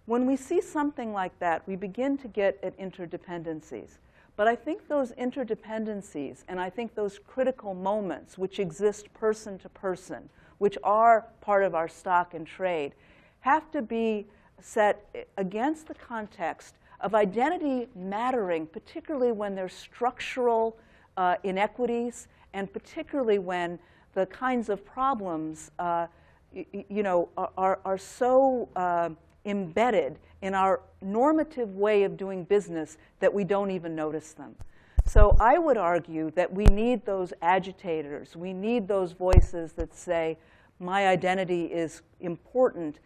When we see something like that, we begin to get at interdependencies. But I think those interdependencies, and I think those critical moments which exist person to person, which are part of our stock and trade, have to be set against the context of identity mattering, particularly when there's structural inequities, and particularly when the kinds of problems are so embedded in our normative way of doing business that we don't even notice them. So I would argue that we need those agitators. We need those voices that say, my identity is important.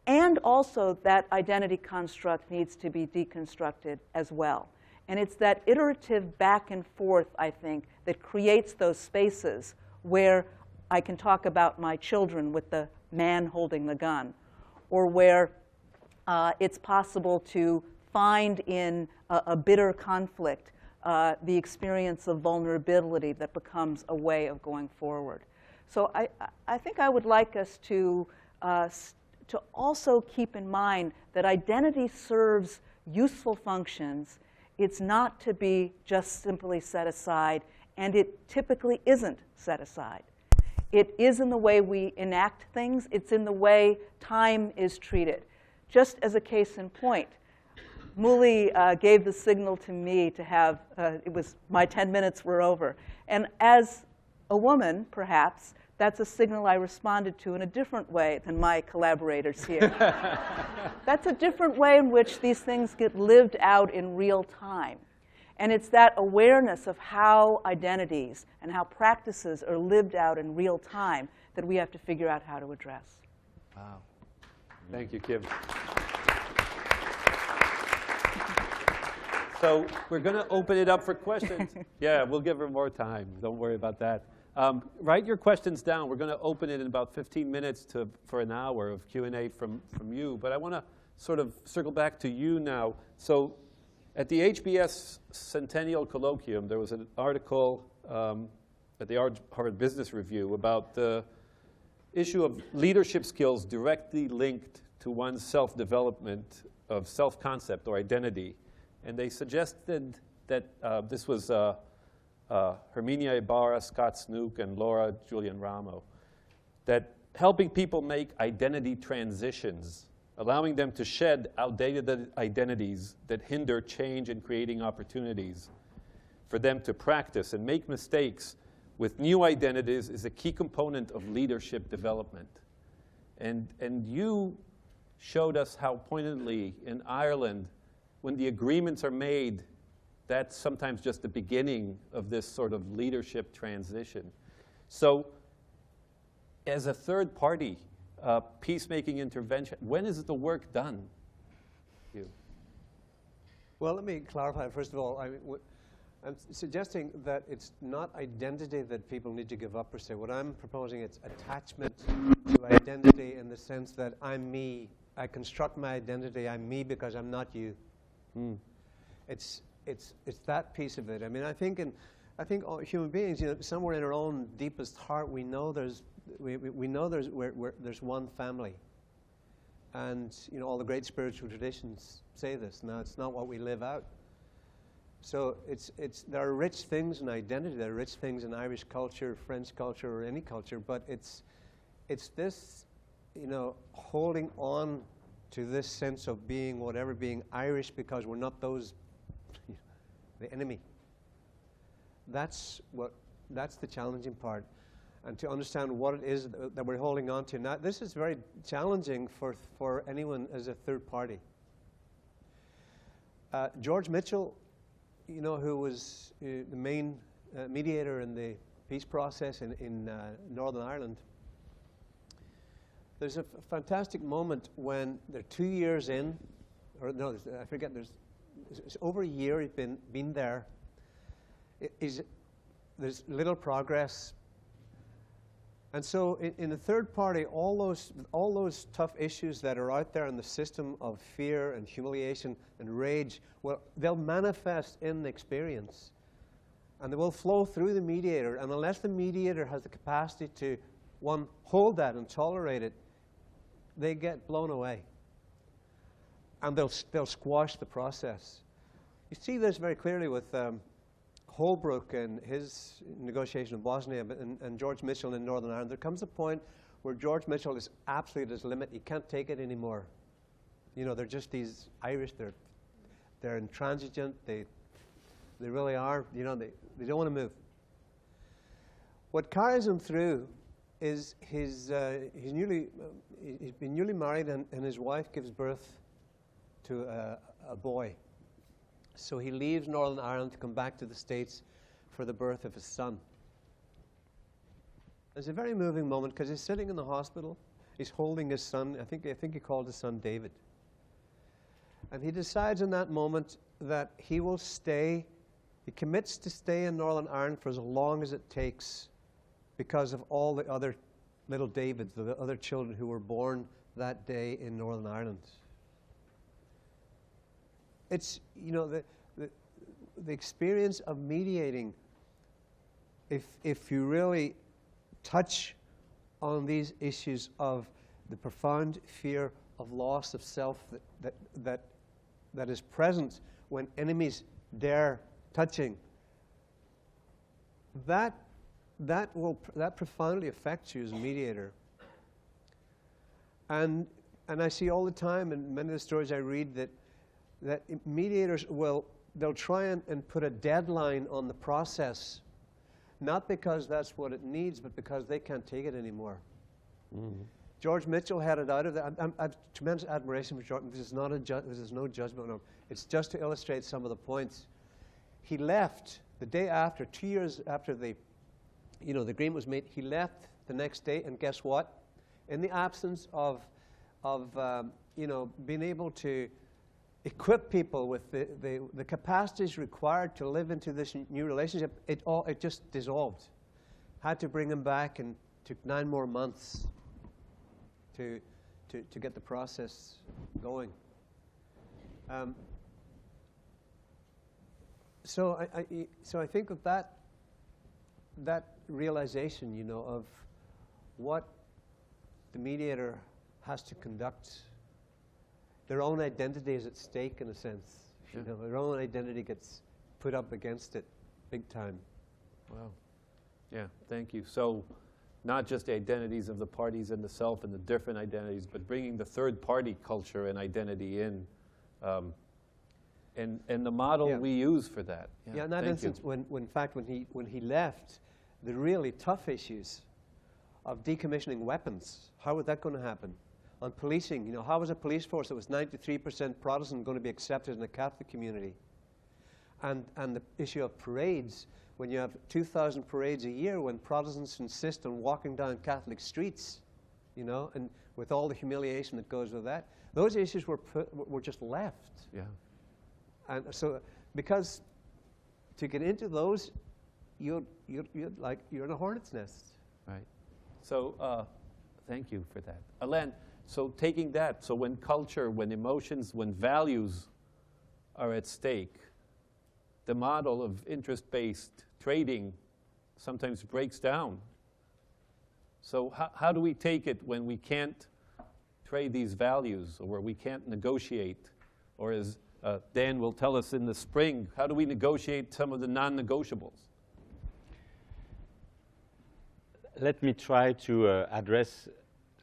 And also that identity construct needs to be deconstructed as well. And it's that iterative back and forth, I think, that creates those spaces where I can talk about my children with the man holding the gun, or where it's possible to find in a bitter conflict the experience of vulnerability that becomes a way of going forward. So I think I would like us to also keep in mind that identity serves useful functions. It's not to be just simply set aside, and it typically isn't set aside. It is in the way we enact things. It's in the way time is treated. Just as a case in point, Muli gave the signal to me to have, it was my 10 minutes were over. And as a woman, perhaps, that's a signal I responded to in a different way than my collaborators here. That's a different way in which these things get lived out in real time. And it's that awareness of how identities and how practices are lived out in real time that we have to figure out how to address. Wow. Thank you, Kim. So we're going to open it up for questions. Yeah, we'll give her more time. Don't worry about that. Write your questions down. We're going to open it in about 15 minutes for an hour of Q&A from you. But I want to sort of circle back to you now. So at the HBS Centennial Colloquium, there was an article at the Harvard Business Review about the issue of leadership skills directly linked to one's self-development of self-concept or identity. And they suggested that this was Herminia Ibarra, Scott Snook, and Laura Julian Ramo, that helping people make identity transitions allowing them to shed outdated identities that hinder change and creating opportunities for them to practice and make mistakes with new identities is a key component of leadership development. And you showed us how poignantly in Ireland, when the agreements are made, that's sometimes just the beginning of this sort of leadership transition. So as a third party, peacemaking intervention, when is the work done? You. Well, let me clarify. First of all, I'm suggesting that it's not identity that people need to give up per se. What I'm proposing is attachment to identity in the sense that I'm me. I construct my identity. I'm me because I'm not you. It's that piece of it. I mean, I think all human beings, somewhere in our own deepest heart, we know there's one family, and all the great spiritual traditions say this. Now, it's not what we live out. So there are rich things in identity. There are rich things in Irish culture, French culture, or any culture. But it's this, holding on to this sense of being whatever, being Irish because we're not those, the enemy. That's the challenging part, and to understand what it is that we're holding on to. Now, this is very challenging for anyone as a third party. George Mitchell, who was the main mediator in the peace process in Northern Ireland. There's a fantastic moment when they're 2 years in, or no, I forget. It's over a year he's been there. There's little progress, and so in the third party, all those tough issues that are out there in the system of fear and humiliation and rage, well, they'll manifest in the experience, and they will flow through the mediator. And unless the mediator has the capacity to, one, hold that and tolerate it, they get blown away, and they'll squash the process. You see this very clearly with Holbrooke and his negotiation in Bosnia, and George Mitchell in Northern Ireland. There comes a point where George Mitchell is absolutely at his limit. He can't take it anymore. They're just these Irish. They're intransigent. They really are. They don't want to move. What carries him through is he's been newly married, and his wife gives birth to a boy. So he leaves Northern Ireland to come back to the States for the birth of his son. It's a very moving moment because he's sitting in the hospital. He's holding his son. I think he called his son David. And he decides in that moment that he will stay. He commits to stay in Northern Ireland for as long as it takes because of all the other little Davids, the other children who were born that day in Northern Ireland. It's, the experience of mediating, if you really touch on these issues of the profound fear of loss of self that is present when enemies dare touching, that profoundly affects you as a mediator. And I see all the time in many of the stories I read that mediators they'll try and put a deadline on the process, not because that's what it needs, but because they can't take it anymore. Mm-hmm. George Mitchell had it out of that. I have tremendous admiration for George. This is no judgment on him. It's just to illustrate some of the points. He left the day after, 2 years after the agreement was made. He left the next day, and guess what? In the absence of being able to equip people with the capacities required to live into this new relationship, it just dissolved. Had to bring him back, and took 9 more months to get the process going. So I think of that realization, of what the mediator has to conduct. Their own identity is at stake, in a sense. Sure. Their own identity gets put up against it big time. Wow. Yeah, thank you. So not just the identities of the parties and the self and the different identities, but bringing the third-party culture and identity in, and the model we use for that. Yeah, in that instance, when in fact, when he left, the really tough issues of decommissioning weapons, how was that going to happen? On policing, you know, how was a police force that was 93% Protestant going to be accepted in the Catholic community? And the issue of parades, when you have 2,000 parades a year, when Protestants insist on walking down Catholic streets, you know, and with all the humiliation that goes with that, those issues were just left. Yeah. And so, because to get into those, you're in a hornet's nest. Right. So, thank you for that, Alain. So taking that, so when culture, when emotions, when values are at stake, the model of interest-based trading sometimes breaks down. So how do we take it when we can't trade these values, or where we can't negotiate, or as Dan will tell us in the spring, how do we negotiate some of the non-negotiables? Let me try to address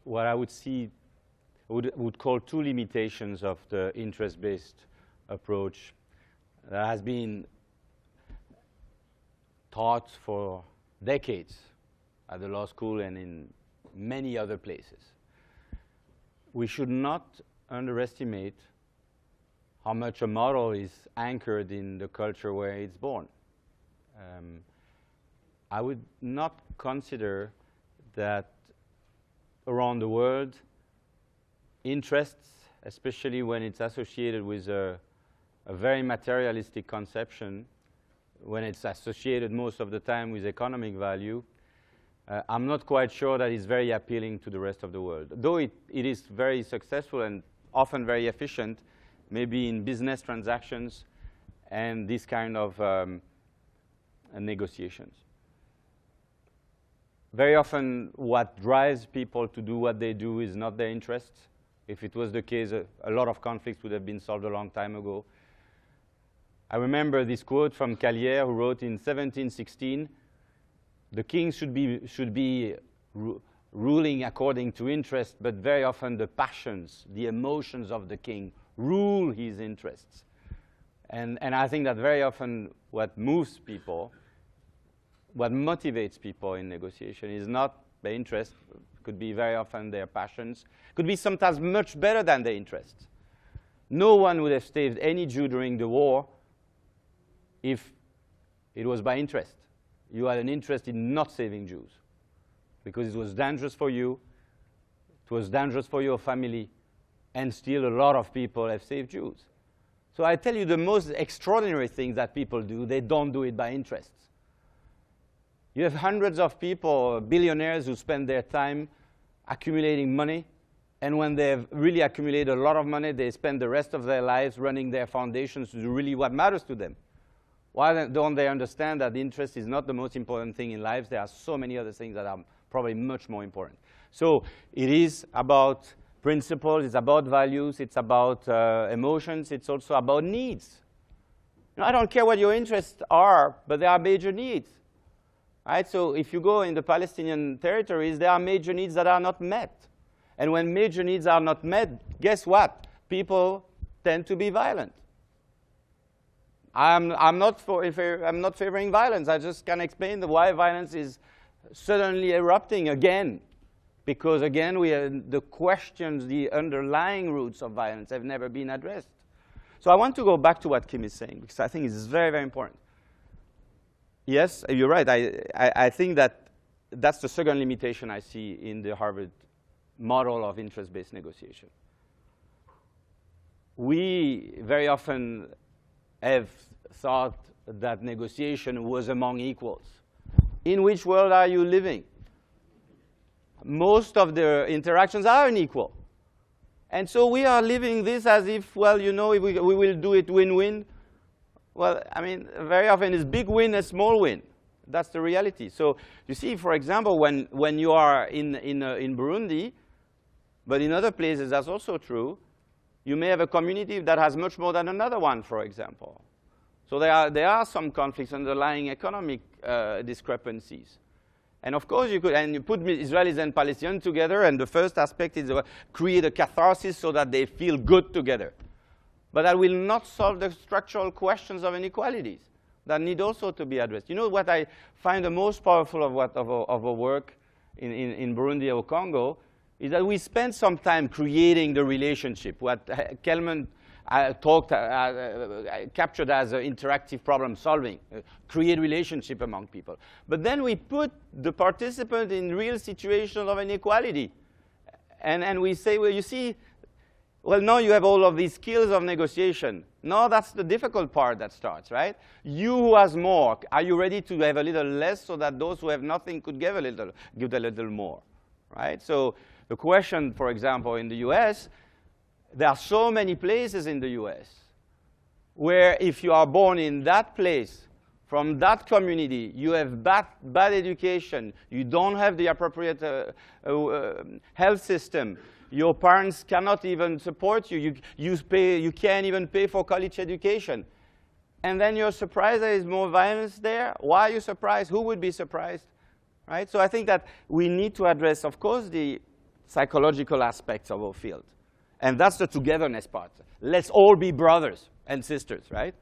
what I would call two limitations of the interest-based approach that has been taught for decades at the law school and in many other places. We should not underestimate how much a model is anchored in the culture where it's born. I would not consider that around the world, interests, especially when it's associated with a very materialistic conception, when it's associated most of the time with economic value, I'm not quite sure that it's very appealing to the rest of the world. Though it is very successful and often very efficient, maybe in business transactions and this kind of negotiations. Very often what drives people to do what they do is not their interests. If it was the case, a lot of conflicts would have been solved a long time ago. I remember this quote from Calier, who wrote in 1716, "The king should be ruling according to interest, but very often the passions, the emotions of the king rule his interests." And I think that very often what moves people, what motivates people in negotiation is not their interest, could be very often their passions, could be sometimes much better than their interests. No one would have saved any Jew during the war if it was by interest. You had an interest in not saving Jews because it was dangerous for you, it was dangerous for your family, and still a lot of people have saved Jews. So I tell you, the most extraordinary things that people do, they don't do it by interest. You have hundreds of people, billionaires, who spend their time accumulating money, and when they've really accumulated a lot of money, they spend the rest of their lives running their foundations to do really what matters to them. Why don't they understand that the interest is not the most important thing in life? There are so many other things that are probably much more important. So it is about principles, it's about values, it's about emotions, it's also about needs. I don't care what your interests are, but there are major needs. Right? So if you go in the Palestinian territories, there are major needs that are not met. And when major needs are not met, guess what? People tend to be violent. I'm not favoring violence. I just can explain why violence is suddenly erupting again. Because again, the questions, the underlying roots of violence have never been addressed. So I want to go back to what Kim is saying, because I think it's very, very important. Yes, you're right. I think that's the second limitation I see in the Harvard model of interest-based negotiation. We very often have thought that negotiation was among equals. In which world are you living? Most of the interactions are unequal. And so we are living this as if, well, you know, we will do it win-win. Well, I mean, very often it's big win, a small win. That's the reality. So you see, for example, when you are in Burundi, but in other places that's also true, you may have a community that has much more than another one, for example. So there are some conflicts, underlying economic discrepancies. And of course, you put Israelis and Palestinians together, and the first aspect is create a catharsis so that they feel good together. But that will not solve the structural questions of inequalities that need also to be addressed. You know what I find the most powerful of our work in Burundi or Congo is that we spend some time creating the relationship, what Kelman captured as interactive problem solving, create relationship among people. But then we put the participant in real situations of inequality. And we say, well, you see, well, now you have all of these skills of negotiation. No, that's the difficult part that starts, right? You who has more, are you ready to have a little less so that those who have nothing could give a little more, right? So the question, for example, in the US, there are so many places in the US where if you are born in that place, from that community, you have bad education, you don't have the appropriate health system, your parents cannot even support you, you can't even pay for college education. And then you're surprised there is more violence there? Why are you surprised? Who would be surprised? Right? So I think that we need to address, of course, the psychological aspects of our field. And that's the togetherness part. Let's all be brothers and sisters, right?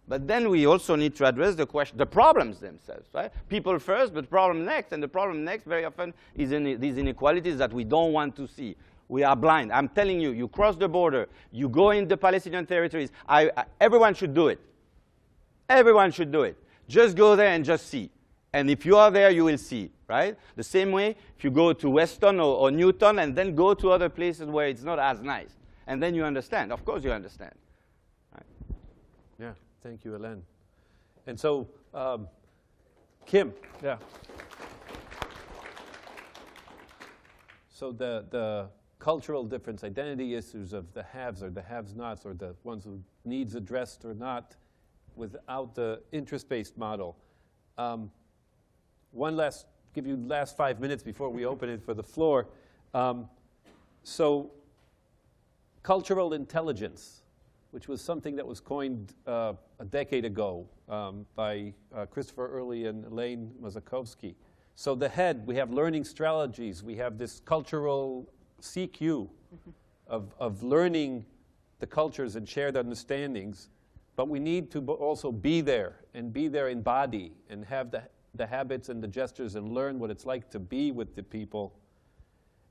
But then we also need to address the question, the problems themselves, right? People first, but problem next. And the problem next very often is in these inequalities that we don't want to see. We are blind. I'm telling you, you cross the border, you go in the Palestinian territories, everyone should do it. Everyone should do it. Just go there and just see. And if you are there, you will see, right? The same way, if you go to Weston or Newton and then go to other places where it's not as nice. And then you understand. Of course you understand. Right? Yeah, thank you, Hélène. And so, Kim. Yeah. So the cultural difference, identity issues of the haves or the have-nots or the ones who needs addressed or not without the interest-based model. Give you last 5 minutes before we open it for the floor. So cultural intelligence, which was something that was coined a decade ago by Christopher Early and Elaine Mazakowski. So the head, we have learning strategies. We have this cultural CQ of learning the cultures and shared understandings. But we need to also be there and be there in body and have the habits and the gestures and learn what it's like to be with the people.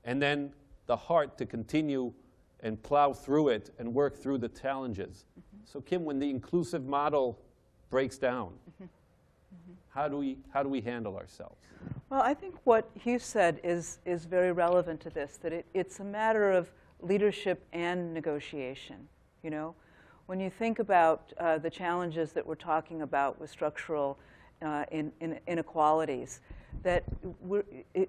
And then the heart to continue and plow through it and work through the challenges. So Kim, when the inclusive model breaks down, how do we handle ourselves? Well, I think what Hugh said is very relevant to this, that it's a matter of leadership and negotiation, you know? When you think about the challenges that we're talking about with structural inequalities, that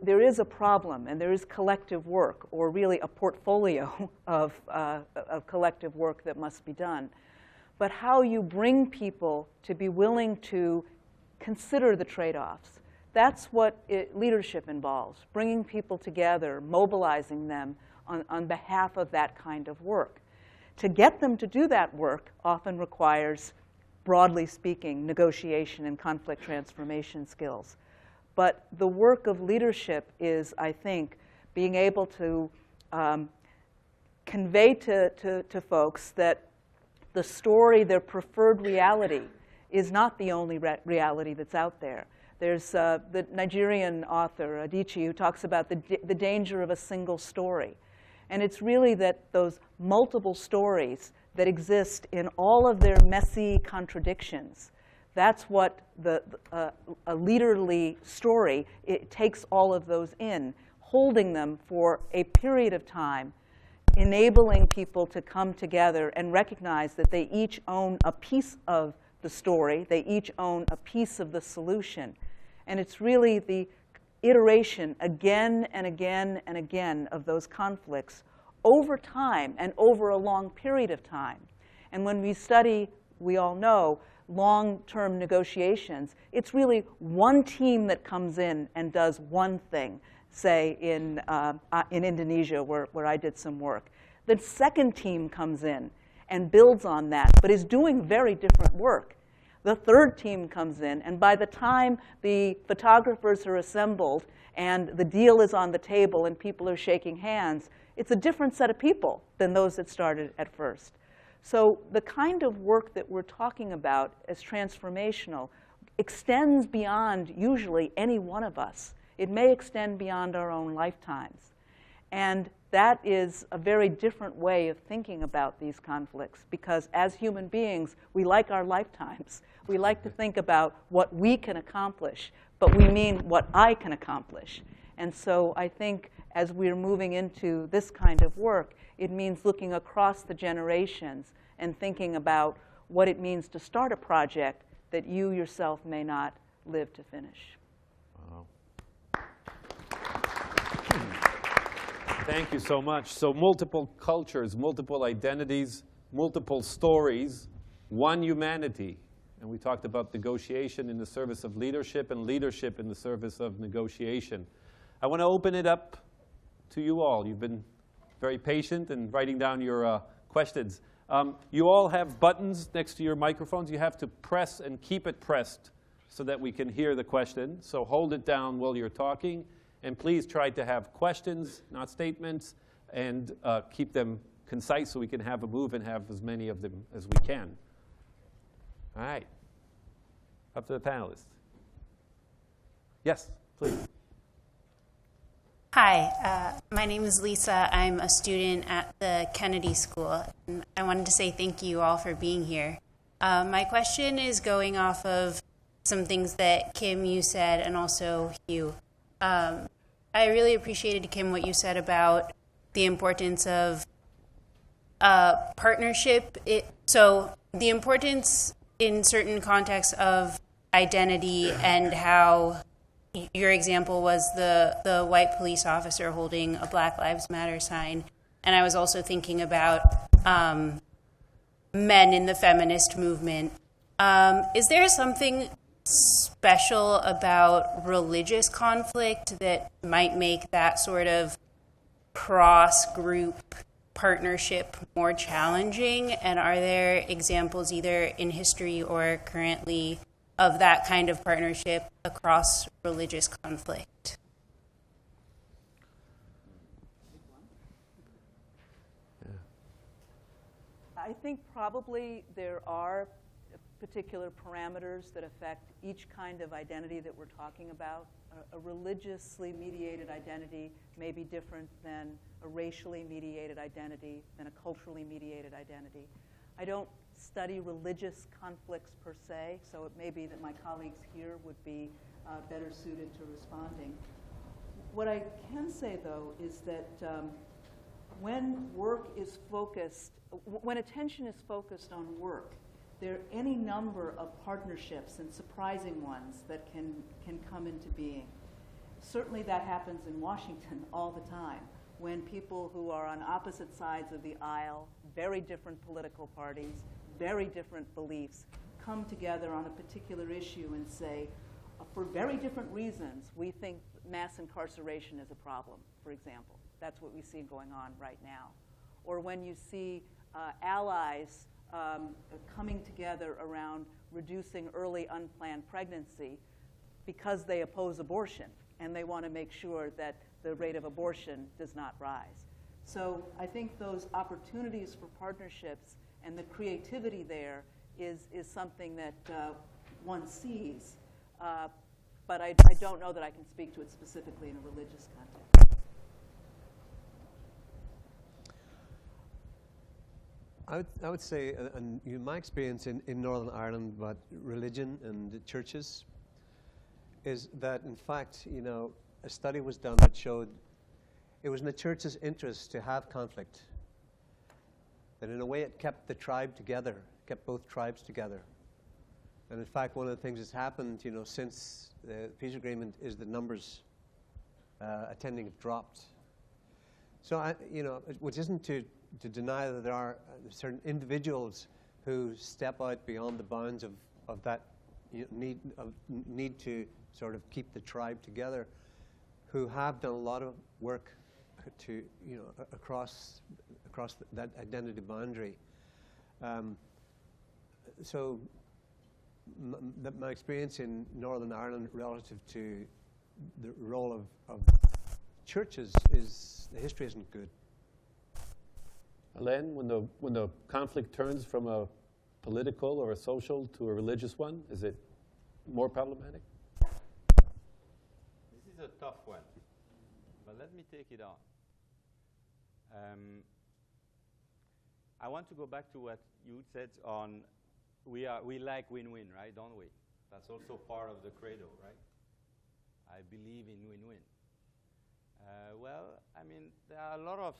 there is a problem and there is collective work, or really a portfolio of collective work that must be done. But how you bring people to be willing to consider the trade-offs, that's what leadership involves, bringing people together, mobilizing them on behalf of that kind of work. To get them to do that work often requires, broadly speaking, negotiation and conflict transformation skills. But the work of leadership is, I think, being able to convey to folks that the story, their preferred reality, is not the only reality that's out there. There's the Nigerian author, Adichie, who talks about the danger of a single story. And it's really that those multiple stories that exist in all of their messy contradictions, that's what a leaderly story, it takes all of those in, holding them for a period of time, enabling people to come together and recognize that they each own a piece of the story, they each own a piece of the solution. And it's really the iteration again and again and again of those conflicts over time and over a long period of time. And when we study, we all know, long-term negotiations, it's really one team that comes in and does one thing, say in Indonesia where I did some work. The second team comes in and builds on that, but is doing very different work. the third team comes in, and by the time the photographers are assembled and the deal is on the table and people are shaking hands, it's a different set of people than those that started at first. So the kind of work that we're talking about as transformational extends beyond usually any one of us. It may extend beyond our own lifetimes. And that is a very different way of thinking about these conflicts, because as human beings, we like our lifetimes. We like to think about what we can accomplish, but we mean what I can accomplish. And so I think as we're moving into this kind of work, it means looking across the generations and thinking about what it means to start a project that you yourself may not live to finish. Wow. Thank you so much. So multiple cultures, multiple identities, multiple stories, one humanity. And we talked about negotiation in the service of leadership and leadership in the service of negotiation. I want to open it up to you all. You've been very patient in writing down your questions. You all have buttons next to your microphones. You have to press and keep it pressed so that we can hear the question. So hold it down while you're talking. And please try to have questions, not statements, and keep them concise so we can have a move and have as many of them as we can. All right. Up to the panelists. Yes, please. Hi, my name is Lisa. I'm a student at the Kennedy School, and I wanted to say thank you all for being here. My question is going off of some things that Kim, you said, and also Hugh. I really appreciated, Kim, what you said about the importance of partnership. So the importance in certain contexts of identity, and how your example was the white police officer holding a Black Lives Matter sign. And I was also thinking about men in the feminist movement. Is there something special about religious conflict that might make that sort of cross-group partnership more challenging? And are there examples either in history or currently of that kind of partnership across religious conflict? I think probably there are particular parameters that affect each kind of identity that we're talking about. A religiously mediated identity may be different than a racially mediated identity, than a culturally mediated identity. I don't study religious conflicts per se, so it may be that my colleagues here would be better suited to responding. What I can say, though, is that when work is focused, when attention is focused on work, there are any number of partnerships, and surprising ones, that can come into being. Certainly that happens in Washington all the time, when people who are on opposite sides of the aisle, very different political parties, very different beliefs, come together on a particular issue and say, for very different reasons, we think mass incarceration is a problem, for example. That's what we see going on right now. Or when you see allies coming together around reducing early unplanned pregnancy because they oppose abortion, and they want to make sure that the rate of abortion does not rise. So I think those opportunities for partnerships and the creativity there is something that one sees, but I don't know that I can speak to it specifically in a religious context. I would say, in my experience in Northern Ireland about religion and the churches, is that in fact, a study was done that showed it was in the church's interest to have conflict. That in a way it kept the tribe together, kept both tribes together. And in fact, one of the things that's happened, since the peace agreement is the numbers attending have dropped. So, which isn't to deny that there are certain individuals who step out beyond the bounds of that need to sort of keep the tribe together, who have done a lot of work to, across that identity boundary. So my experience in Northern Ireland relative to the role of churches is the history isn't good. Alain, when the conflict turns from a political or a social to a religious one, is it more problematic? This is a tough one, but let me take it on. I want to go back to what you said on we like win-win, right? Don't we? That's also part of the credo, right? I believe in win-win. Well, I mean, there are a lot of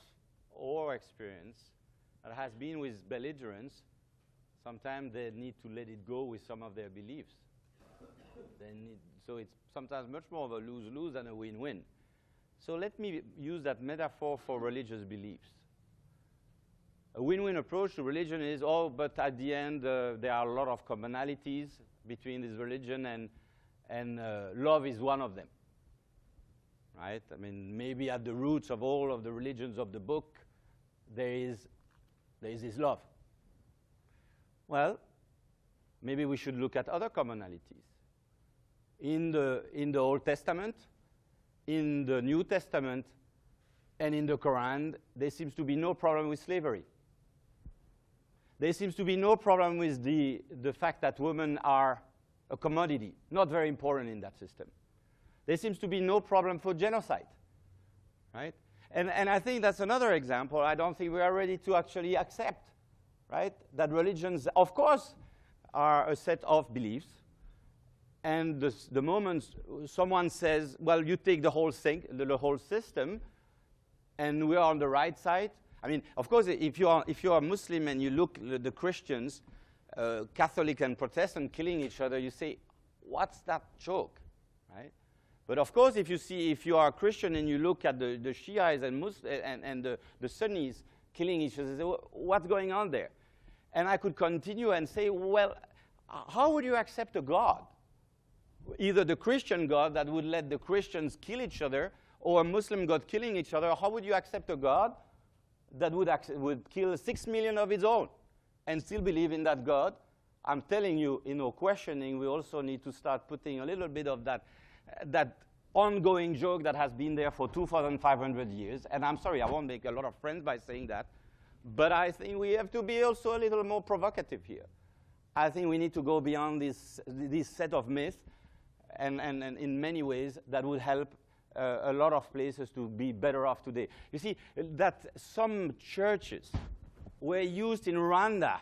our experience that has been with belligerents. Sometimes they need to let it go with some of their beliefs. So it's sometimes much more of a lose-lose than a win-win. So let me use that metaphor for religious beliefs. A win-win approach to religion is, but at the end, there are a lot of commonalities between this religion, and love is one of them, right? I mean, maybe at the roots of all of the religions of the book, there is this love. Well, maybe we should look at other commonalities. In the Old Testament, in the New Testament, and in the Quran, there seems to be no problem with slavery. There seems to be no problem with the fact that women are a commodity, not very important in that system. There seems to be no problem for genocide, right? And I think that's another example I don't think we are ready to actually accept, right? That religions, of course, are a set of beliefs. And the moment someone says, well, you take the whole thing, the whole system, and we are on the right side. I mean, of course, if you are Muslim and you look at the Christians, Catholic and Protestant killing each other, you say, what's that joke, right? But of course, if you are a Christian and you look at the Shiites and the Sunnis killing each other, you say, what's going on there? And I could continue and say, well, how would you accept a God? Either the Christian God that would let the Christians kill each other, or a Muslim God killing each other. How would you accept a God that would kill 6 million of its own and still believe in that God? I'm telling you, questioning, we also need to start putting a little bit of that ongoing joke that has been there for 2,500 years. And I'm sorry, I won't make a lot of friends by saying that, but I think we have to be also a little more provocative here. I think we need to go beyond this set of myths, and in many ways that would help a lot of places to be better off today. You see, that some churches were used in Rwanda,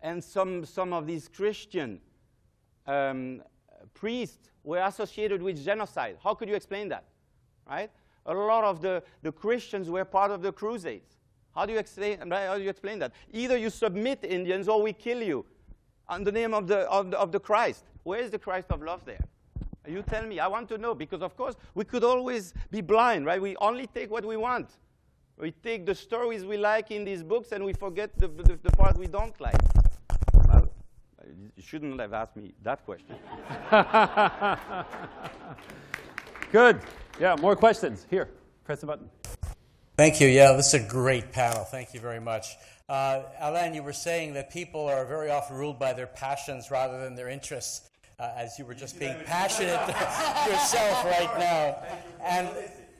and some of these Christian priests were associated with genocide. How could you explain that, right? A lot of the Christians were part of the Crusades. How do you explain that? Either you submit Indians or we kill you in the name of the Christ. Where is the Christ of love there? You tell me. I want to know, because of course we could always be blind, right? We only take what we want. We take the stories we like in these books and we forget the part we don't like. Well, you shouldn't have asked me that question. Good. Yeah, more questions. Here, press the button. Thank you. Yeah, this is a great panel. Thank you very much. Alain, you were saying that people are very often ruled by their passions rather than their interests, as you were just being passionate yourself right now.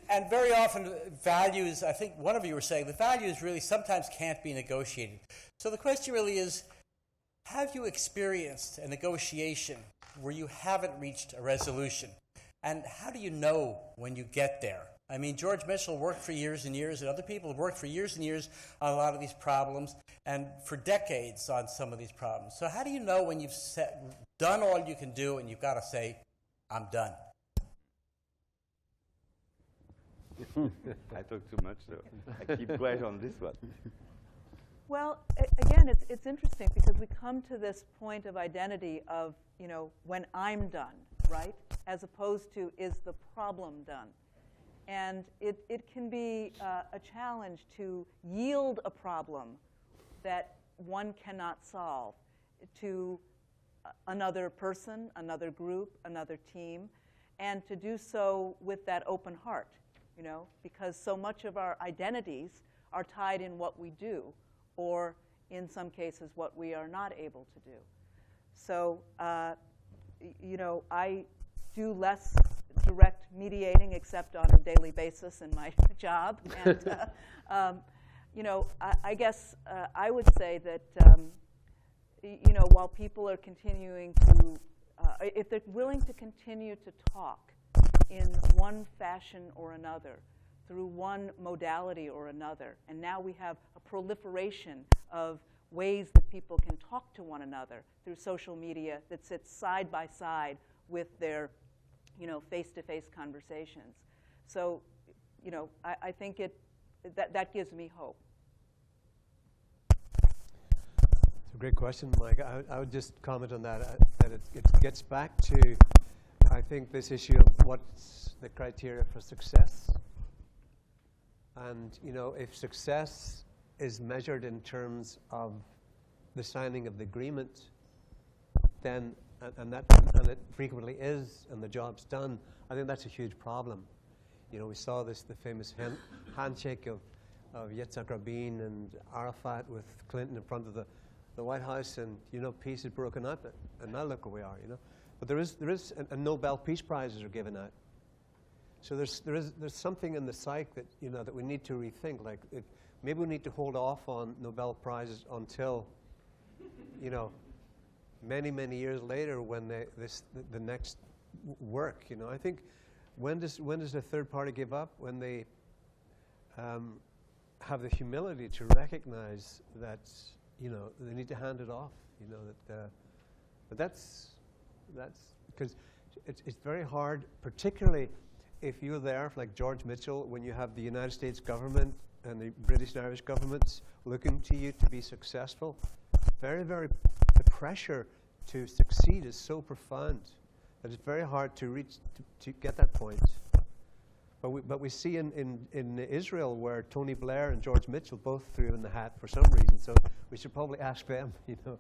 And very often values, I think one of you were saying, the values really sometimes can't be negotiated. So the question really is, have you experienced a negotiation where you haven't reached a resolution? And how do you know when you get there? I mean, George Mitchell worked for years and years, and other people have worked for years and years on a lot of these problems, and for decades on some of these problems. So how do you know when you've done all you can do and you've got to say, I'm done? I talk too much, so I keep quiet on this one. Well, again, it's interesting because we come to this point of identity of, when I'm done, right? As opposed to, is the problem done? And it can be a challenge to yield a problem that one cannot solve to another person, another group, another team, and to do so with that open heart, because so much of our identities are tied in what we do, or in some cases what we are not able to do. So, you know, I do less direct mediating, except on a daily basis in my job. And, you know, I guess I would say that, you know, while people are continuing to, if they're willing to continue to talk in one fashion or another, through one modality or another, and now we have a proliferation of ways that people can talk to one another through social media that sits side by side with their, you know, face-to-face conversations. So, you know, I think that gives me hope. It's a great question, Mike. I would just comment on that, that it gets back to, I think, this issue of what's the criteria for success. And, you know, if success is measured in terms of the signing of the agreement, then, and it frequently is, and the job's done, I think that's a huge problem. You know, we saw the famous handshake of Yitzhak Rabin and Arafat with Clinton in front of the White House, and, you know, peace is broken up, and now look where we are, you know. But there is a Nobel Peace Prizes are given out. So there's something in the psyche that, you know, that we need to rethink. Like, maybe we need to hold off on Nobel Prizes until, you know, many, many years later when the next work, you know. I think, when does the third party give up? When they have the humility to recognize that, you know, they need to hand it off, you know, that, but that's because it's very hard, particularly if you're there, like George Mitchell, when you have the United States government and the British and Irish governments looking to you to be successful. The pressure to succeed is so profound that it's very hard to reach, to get that point. But we see in Israel where Tony Blair and George Mitchell both threw in the hat for some reason, so we should probably ask them, you know.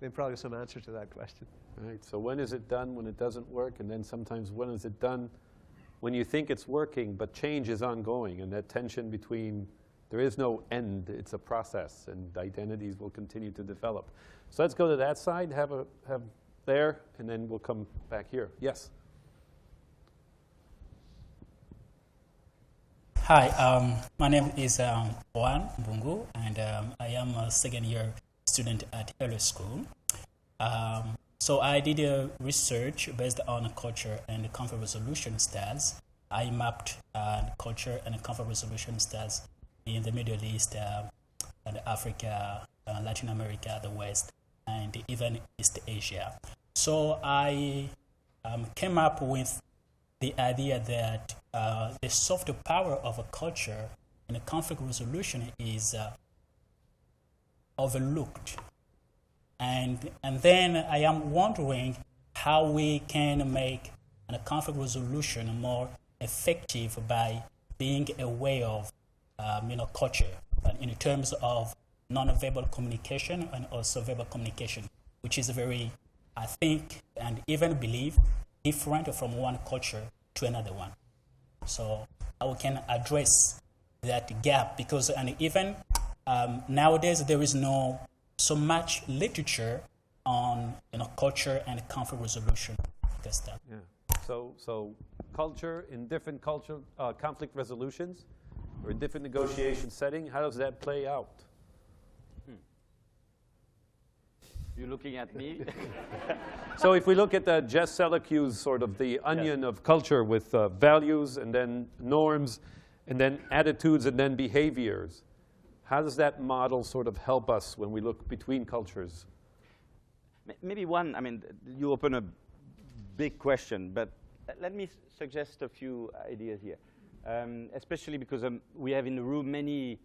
They probably have some answer to that question. Right, so when is it done when it doesn't work? And then sometimes when is it done when you think it's working, but change is ongoing, and that tension between, there is no end, it's a process, and identities will continue to develop. So let's go to that side, have there, and then we'll come back here. Yes? Hi, my name is Juan Bungu, and I am a second-year student at Early School. So I did a research based on culture and conflict resolution styles. I mapped culture and conflict resolution styles in the Middle East, and Africa, Latin America, the West, and even East Asia. So I came up with the idea that the soft power of a culture in a conflict resolution is overlooked. And then I am wondering how we can make a conflict resolution more effective by being aware of culture in terms of non-verbal communication and also verbal communication, which is very, I think, and even believe, different from one culture to another one. So how we can address that gap, because and even nowadays there is no so much literature on culture and conflict resolution. Yeah. So culture in different conflict resolutions or in different negotiation setting, how does that play out? You're looking at me? So if we look at Jess Selicu's sort of the onion of culture with values and then norms and then attitudes and then behaviors, how does that model sort of help us when we look between cultures? Maybe one, I mean, you open a big question, but let me suggest a few ideas here, especially because we have in the room many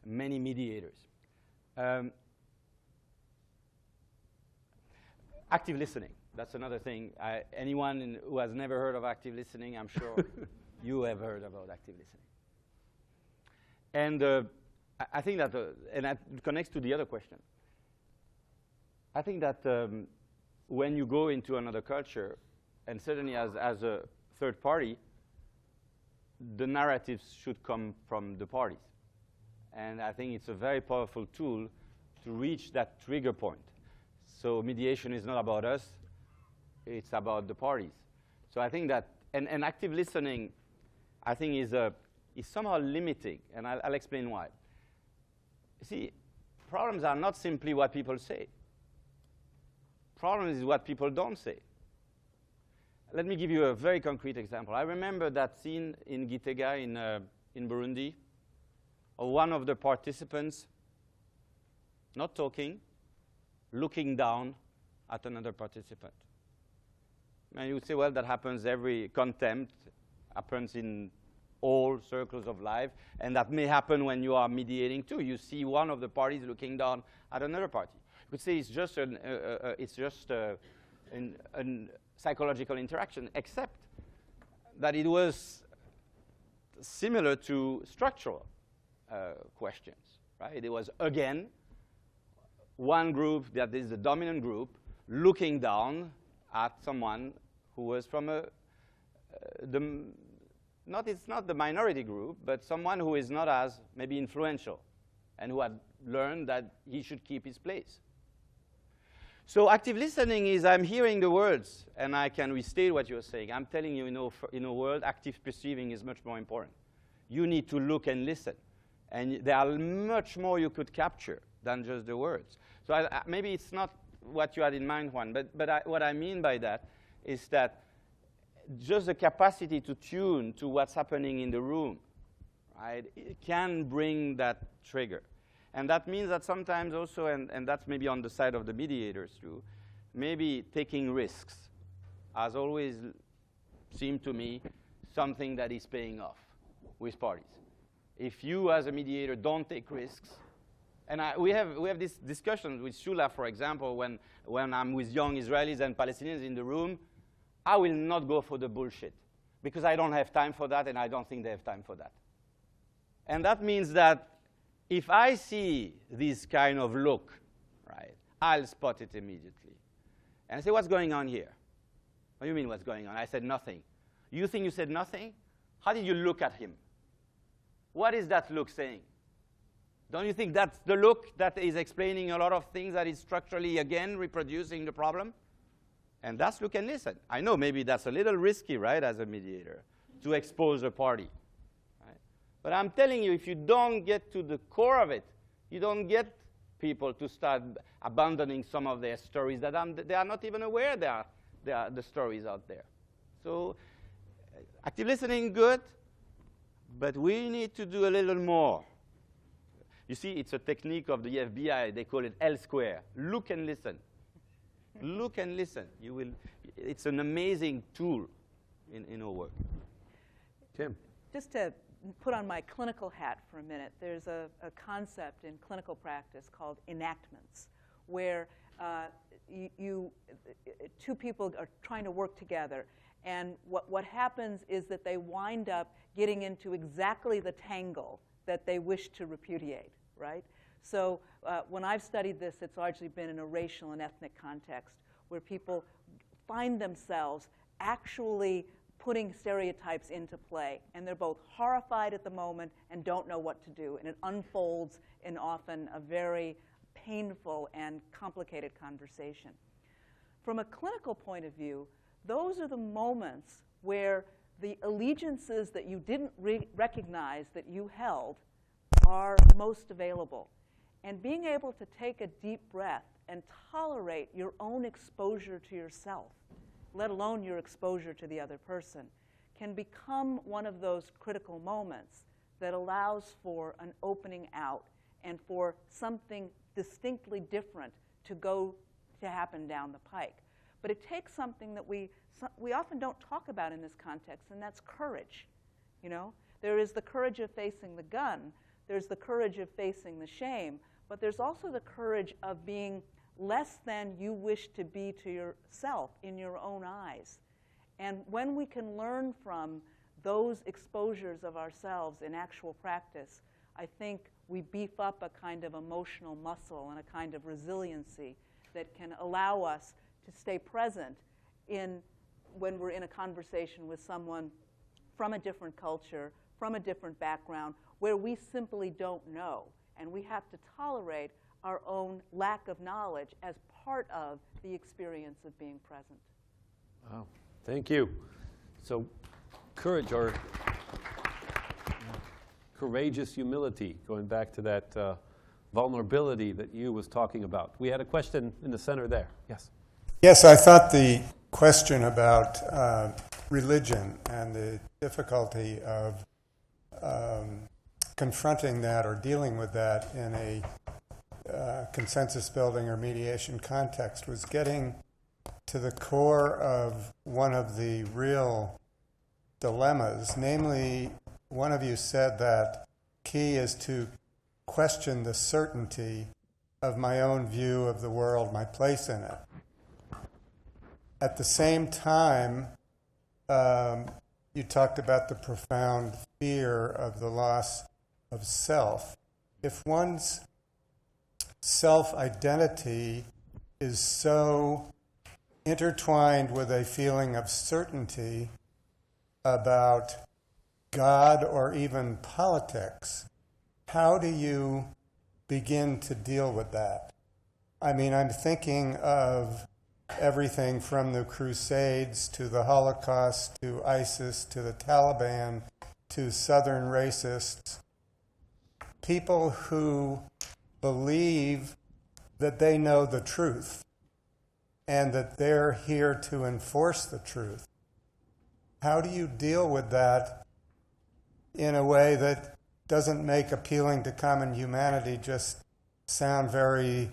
mediators. Active listening, that's another thing. Anyone who has never heard of active listening, I'm sure you have heard about active listening. And I think that, and that connects to the other question. I think that when you go into another culture, and certainly as a third party, the narratives should come from the parties. And I think it's a very powerful tool to reach that trigger point. So mediation is not about us, it's about the parties. So I think that, and active listening, I think is somehow limiting, and I'll explain why. See, problems are not simply what people say. Problems is what people don't say. Let me give you a very concrete example. I remember that scene in Gitega in Burundi, of one of the participants not talking, looking down at another participant. And you would say, well, that happens every contempt, happens in all circles of life, and that may happen when you are mediating too. You see one of the parties looking down at another party. You could say it's just a psychological interaction, except that it was similar to structural questions, right? It was, again, one group that is the dominant group looking down at someone who was from it's not the minority group, but someone who is not as maybe influential and who had learned that he should keep his place. So active listening is I'm hearing the words and I can restate what you're saying. I'm telling you, in a world, active perceiving is much more important. You need to look and listen. And there are much more you could capture than just the words. So maybe it's not what you had in mind, Juan, but what I mean by that is that just the capacity to tune to what's happening in the room, right, it can bring that trigger. And that means that sometimes also, and that's maybe on the side of the mediators too, maybe taking risks has always seemed to me something that is paying off with parties. If you as a mediator don't take risks, and we have this discussion with Shula, for example, when I'm with young Israelis and Palestinians in the room, I will not go for the bullshit because I don't have time for that and I don't think they have time for that. And that means that if I see this kind of look, right, I'll spot it immediately. And I say, what's going on here? What do you mean what's going on? I said nothing. You think you said nothing? How did you look at him? What is that look saying? Don't you think that's the look that is explaining a lot of things that is structurally, again, reproducing the problem? And that's look and listen. I know maybe that's a little risky, right, as a mediator, to expose a party. Right? But I'm telling you, if you don't get to the core of it, you don't get people to start abandoning some of their stories that they are not even aware there are the stories out there. So active listening, good, but we need to do a little more. You see, it's a technique of the FBI. They call it L square. Look and listen. Look and listen. It's an amazing tool in our work. Tim. Just to put on my clinical hat for a minute, there's a concept in clinical practice called enactments, where two people are trying to work together. And what happens is that they wind up getting into exactly the tangle that they wish to repudiate, right? So when I've studied this, it's largely been in a racial and ethnic context where people find themselves actually putting stereotypes into play. And they're both horrified at the moment and don't know what to do. And it unfolds in often a very painful and complicated conversation. From a clinical point of view, those are the moments where the allegiances that you didn't recognize that you held are most available. And being able to take a deep breath and tolerate your own exposure to yourself, let alone your exposure to the other person, can become one of those critical moments that allows for an opening out and for something distinctly different to happen down the pike. But it takes something that we often don't talk about in this context, and that's courage. You know, there is the courage of facing the gun, there's the courage of facing the shame, but there's also the courage of being less than you wish to be to yourself in your own eyes. And when we can learn from those exposures of ourselves in actual practice, I think we beef up a kind of emotional muscle and a kind of resiliency that can allow us to stay present when we're in a conversation with someone from a different culture, from a different background, where we simply don't know. And we have to tolerate our own lack of knowledge as part of the experience of being present. Wow, thank you. So courage, or courageous humility, going back to that vulnerability that you was talking about. We had a question in the center there. Yes. Yes, I thought the question about religion and the difficulty of confronting that or dealing with that in a consensus building or mediation context was getting to the core of one of the real dilemmas. Namely, one of you said that key is to question the certainty of my own view of the world, my place in it. At the same time, you talked about the profound fear of the loss of self. If one's self-identity is so intertwined with a feeling of certainty about God or even politics, how do you begin to deal with that? I mean, I'm thinking of everything from the Crusades to the Holocaust to ISIS to the Taliban to Southern racists. People who believe that they know the truth and that they're here to enforce the truth. How do you deal with that in a way that doesn't make appealing to common humanity just sound very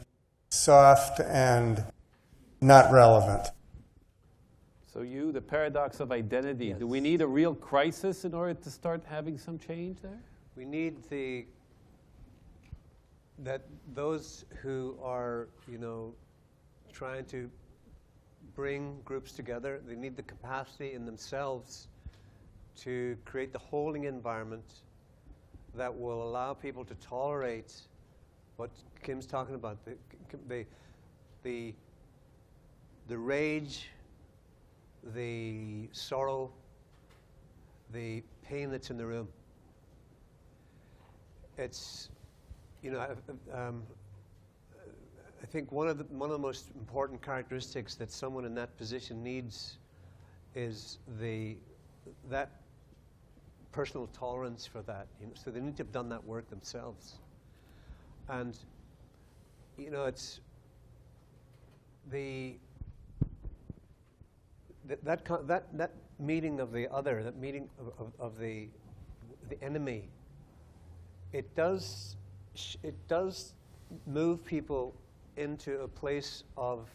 soft and not relevant? So the paradox of identity. Yes. Do we need a real crisis in order to start having some change there? We need that those who are, trying to bring groups together, they need the capacity in themselves to create the holding environment that will allow people to tolerate what Kim's talking about, the rage, the sorrow, the pain that's in the room. It's, I think one of the most important characteristics that someone in that position needs is that personal tolerance for that. So they need to have done that work themselves. And it's that meeting of the other, that meeting of the enemy. It does move people into a place of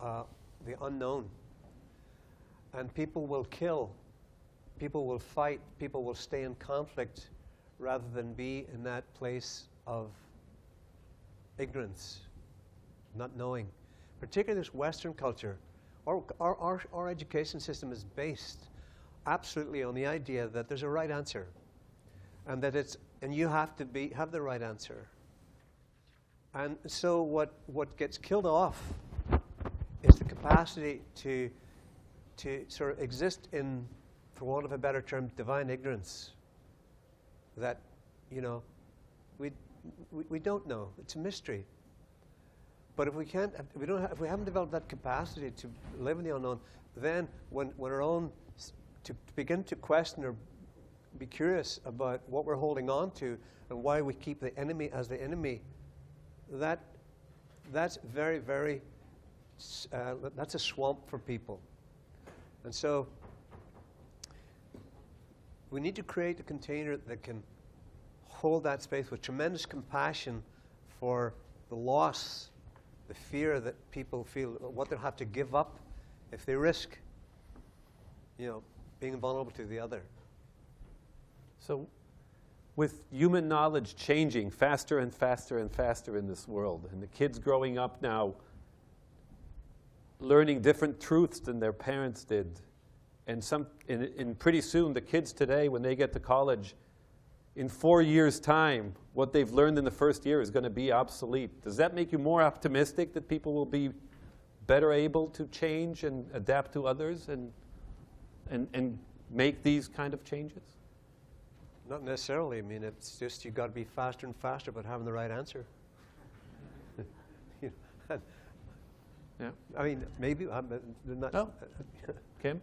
the unknown, and people will kill, people will fight, people will stay in conflict rather than be in that place of ignorance, not knowing. Particularly this Western culture, our education system is based absolutely on the idea that there's a right answer, and that you have to have the right answer. And so what gets killed off is the capacity to sort of exist in, for want of a better term, divine ignorance. That, we don't know. It's a mystery. But if we haven't developed that capacity to live in the unknown, then when our own, to begin to question or be curious about what we're holding on to and why we keep the enemy as the enemy, that's very, very, that's a swamp for people. And so we need to create a container that can hold that space with tremendous compassion for the loss, the fear that people feel, what they'll have to give up if they risk, being vulnerable to the other. So with human knowledge changing faster and faster and faster in this world, and the kids growing up now learning different truths than their parents did, and pretty soon the kids today, when they get to college, in 4 years' time, what they've learned in the first year is going to be obsolete. Does that make you more optimistic that people will be better able to change and adapt to others and make these kind of changes? Not necessarily. I mean, it's just you've got to be faster and faster about having the right answer. Yeah. I mean, maybe I'm not. No. Kim?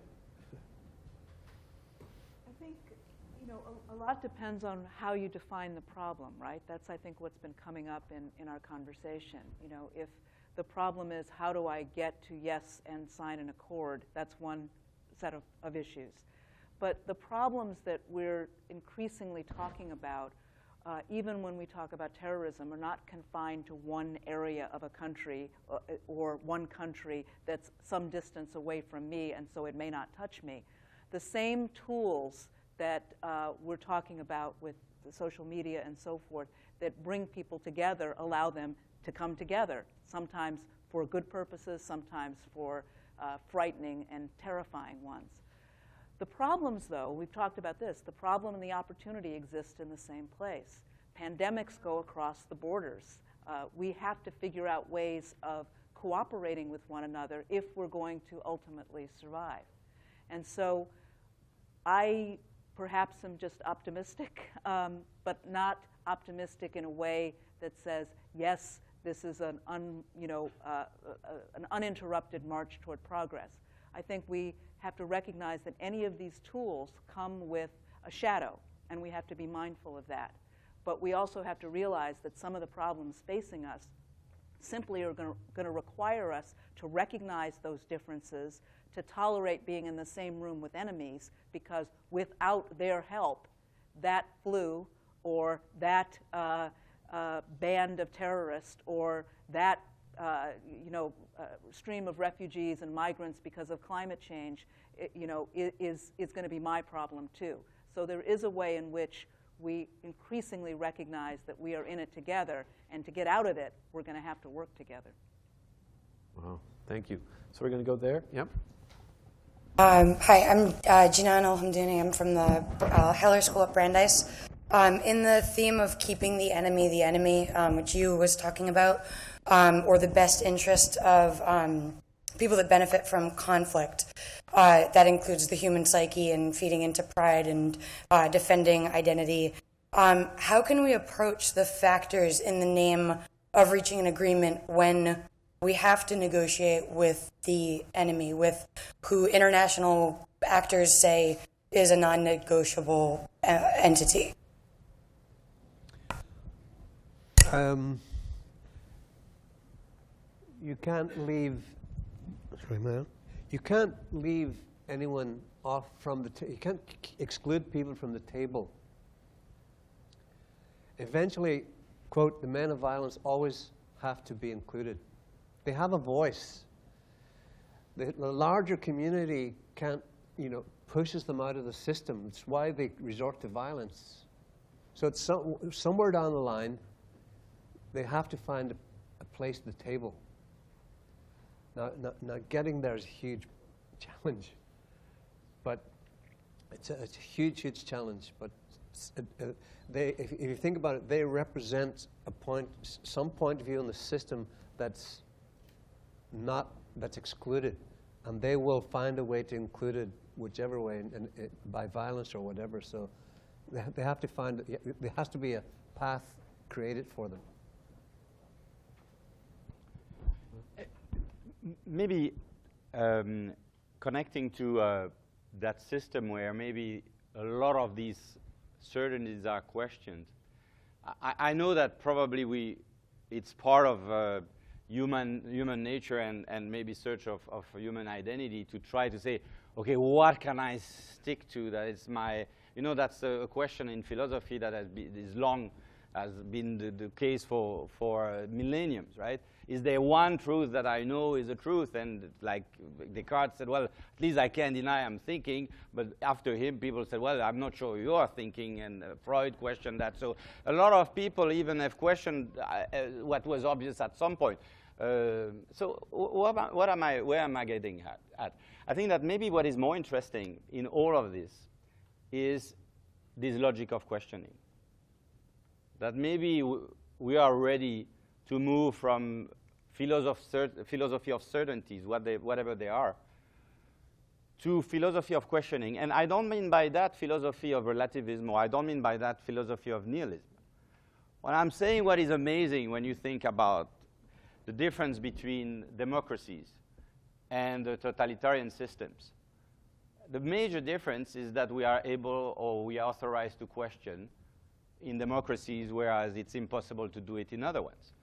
I think, a lot depends on how you define the problem, right? That's, I think, what's been coming up in our conversation. If the problem is how do I get to yes and sign an accord, that's one set of issues. But the problems that we're increasingly talking about, even when we talk about terrorism, are not confined to one area of a country or one country that's some distance away from me, and so it may not touch me. The same tools that we're talking about with the social media and so forth that bring people together allow them to come together, sometimes for good purposes, sometimes for frightening and terrifying ones. The problems, though, we've talked about this, the problem and the opportunity exist in the same place. Pandemics go across the borders. We have to figure out ways of cooperating with one another if we're going to ultimately survive. And so I perhaps am just optimistic, but not optimistic in a way that says, yes, this is an uninterrupted march toward progress. I think we have to recognize that any of these tools come with a shadow, and we have to be mindful of that. But we also have to realize that some of the problems facing us simply are going to require us to recognize those differences, to tolerate being in the same room with enemies, because without their help, that flu or that band of terrorists or that stream of refugees and migrants because of climate change, is going to be my problem too. So there is a way in which we increasingly recognize that we are in it together, and to get out of it, we're going to have to work together. Wow, thank you. So we're going to go there. Yep. Hi, I'm Jinan Alhamdouni. I'm from the Heller School at Brandeis. In the theme of keeping the enemy, which you was talking about, or the best interest of people that benefit from conflict, that includes the human psyche and feeding into pride and defending identity. How can we approach the factors in the name of reaching an agreement when we have to negotiate with the enemy, with who international actors say is a non-negotiable entity? You can't leave. You can't leave anyone off from the. You can't exclude people from the table. Eventually, quote, the men of violence always have to be included. They have a voice. The larger community can't, pushes them out of the system. It's why they resort to violence. So it's somewhere down the line, they have to find a place at the table. Now getting there is a huge challenge, but it's a huge challenge. But if you think about it, they represent some point of view in the system that's excluded, and they will find a way to include it whichever way, and by violence or whatever. So they have to find. There has to be a path created for them. Maybe connecting to that system where maybe a lot of these certainties are questioned. I know that probably it's part of human nature and maybe search of human identity to try to say, okay, what can I stick to that is my, that's a question in philosophy that has been the case for millenniums, right? Is there one truth that I know is a truth? And like Descartes said, well, at least I can't deny I'm thinking. But after him, people said, well, I'm not sure you are thinking. And Freud questioned that. So a lot of people even have questioned what was obvious at some point. So where am I getting at? I think that maybe what is more interesting in all of this is this logic of questioning. That maybe we are ready to move from philosophy of certainties, whatever they are, to philosophy of questioning. And I don't mean by that philosophy of relativism, or I don't mean by that philosophy of nihilism. What I'm saying, what is amazing when you think about the difference between democracies and totalitarian systems. The major difference is that we are able, or we are authorized to question in democracies, whereas it's impossible to do it in other ones.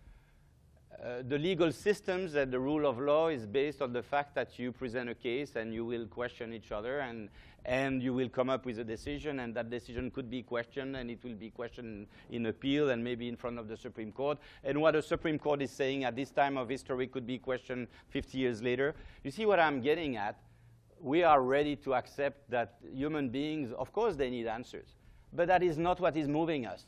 The legal systems and the rule of law is based on the fact that you present a case and you will question each other, and you will come up with a decision, and that decision could be questioned, and it will be questioned in appeal and maybe in front of the Supreme Court. And what the Supreme Court is saying at this time of history could be questioned 50 years later. You see what I'm getting at? We are ready to accept that human beings, of course, they need answers, but that is not what is moving us.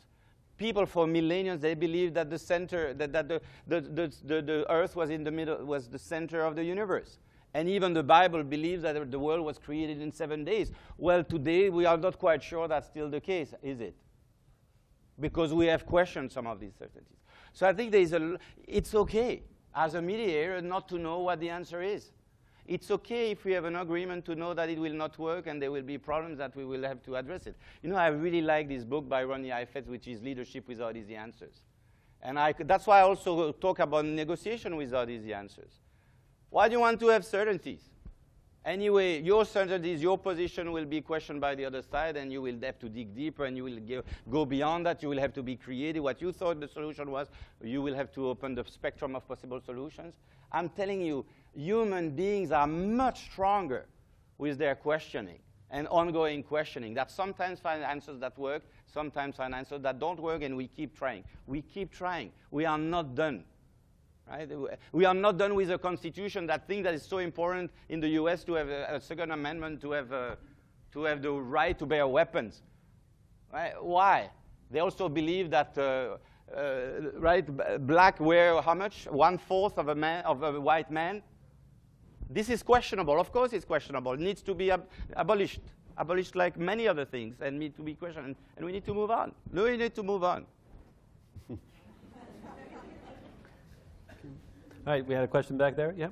People for millennia, they believed that the center, that the earth was in the middle, was the center of the universe. And even the Bible believes that the world was created in 7 days. Well, today we are not quite sure that's still the case, is it? Because we have questioned some of these certainties. So I think it's okay as a mediator not to know what the answer is. It's okay if we have an agreement to know that it will not work and there will be problems that we will have to address it. You know, I really like this book by Ronnie Heifetz, which is Leadership Without Easy Answers. And that's why I also talk about negotiation without easy answers. Why do you want to have certainties? Anyway, your certainties, your position will be questioned by the other side, and you will have to dig deeper, and you will go beyond that. You will have to be creative. What you thought the solution was, you will have to open the spectrum of possible solutions. I'm telling you, human beings are much stronger with their questioning and ongoing questioning. That sometimes find answers that work, sometimes find answers that don't work, and we keep trying. We keep trying. We are not done. Right? We are not done with a constitution, that thing that is so important in the US to have a Second Amendment, to have the right to bear weapons. Right? Why? They also believe that black wear how much? 1/4 of a white man. This is questionable. Of course it's questionable. It needs to be abolished. Abolished like many other things, and need to be questioned. And we need to move on. No, we need to move on. All right, we had a question back there. Yeah.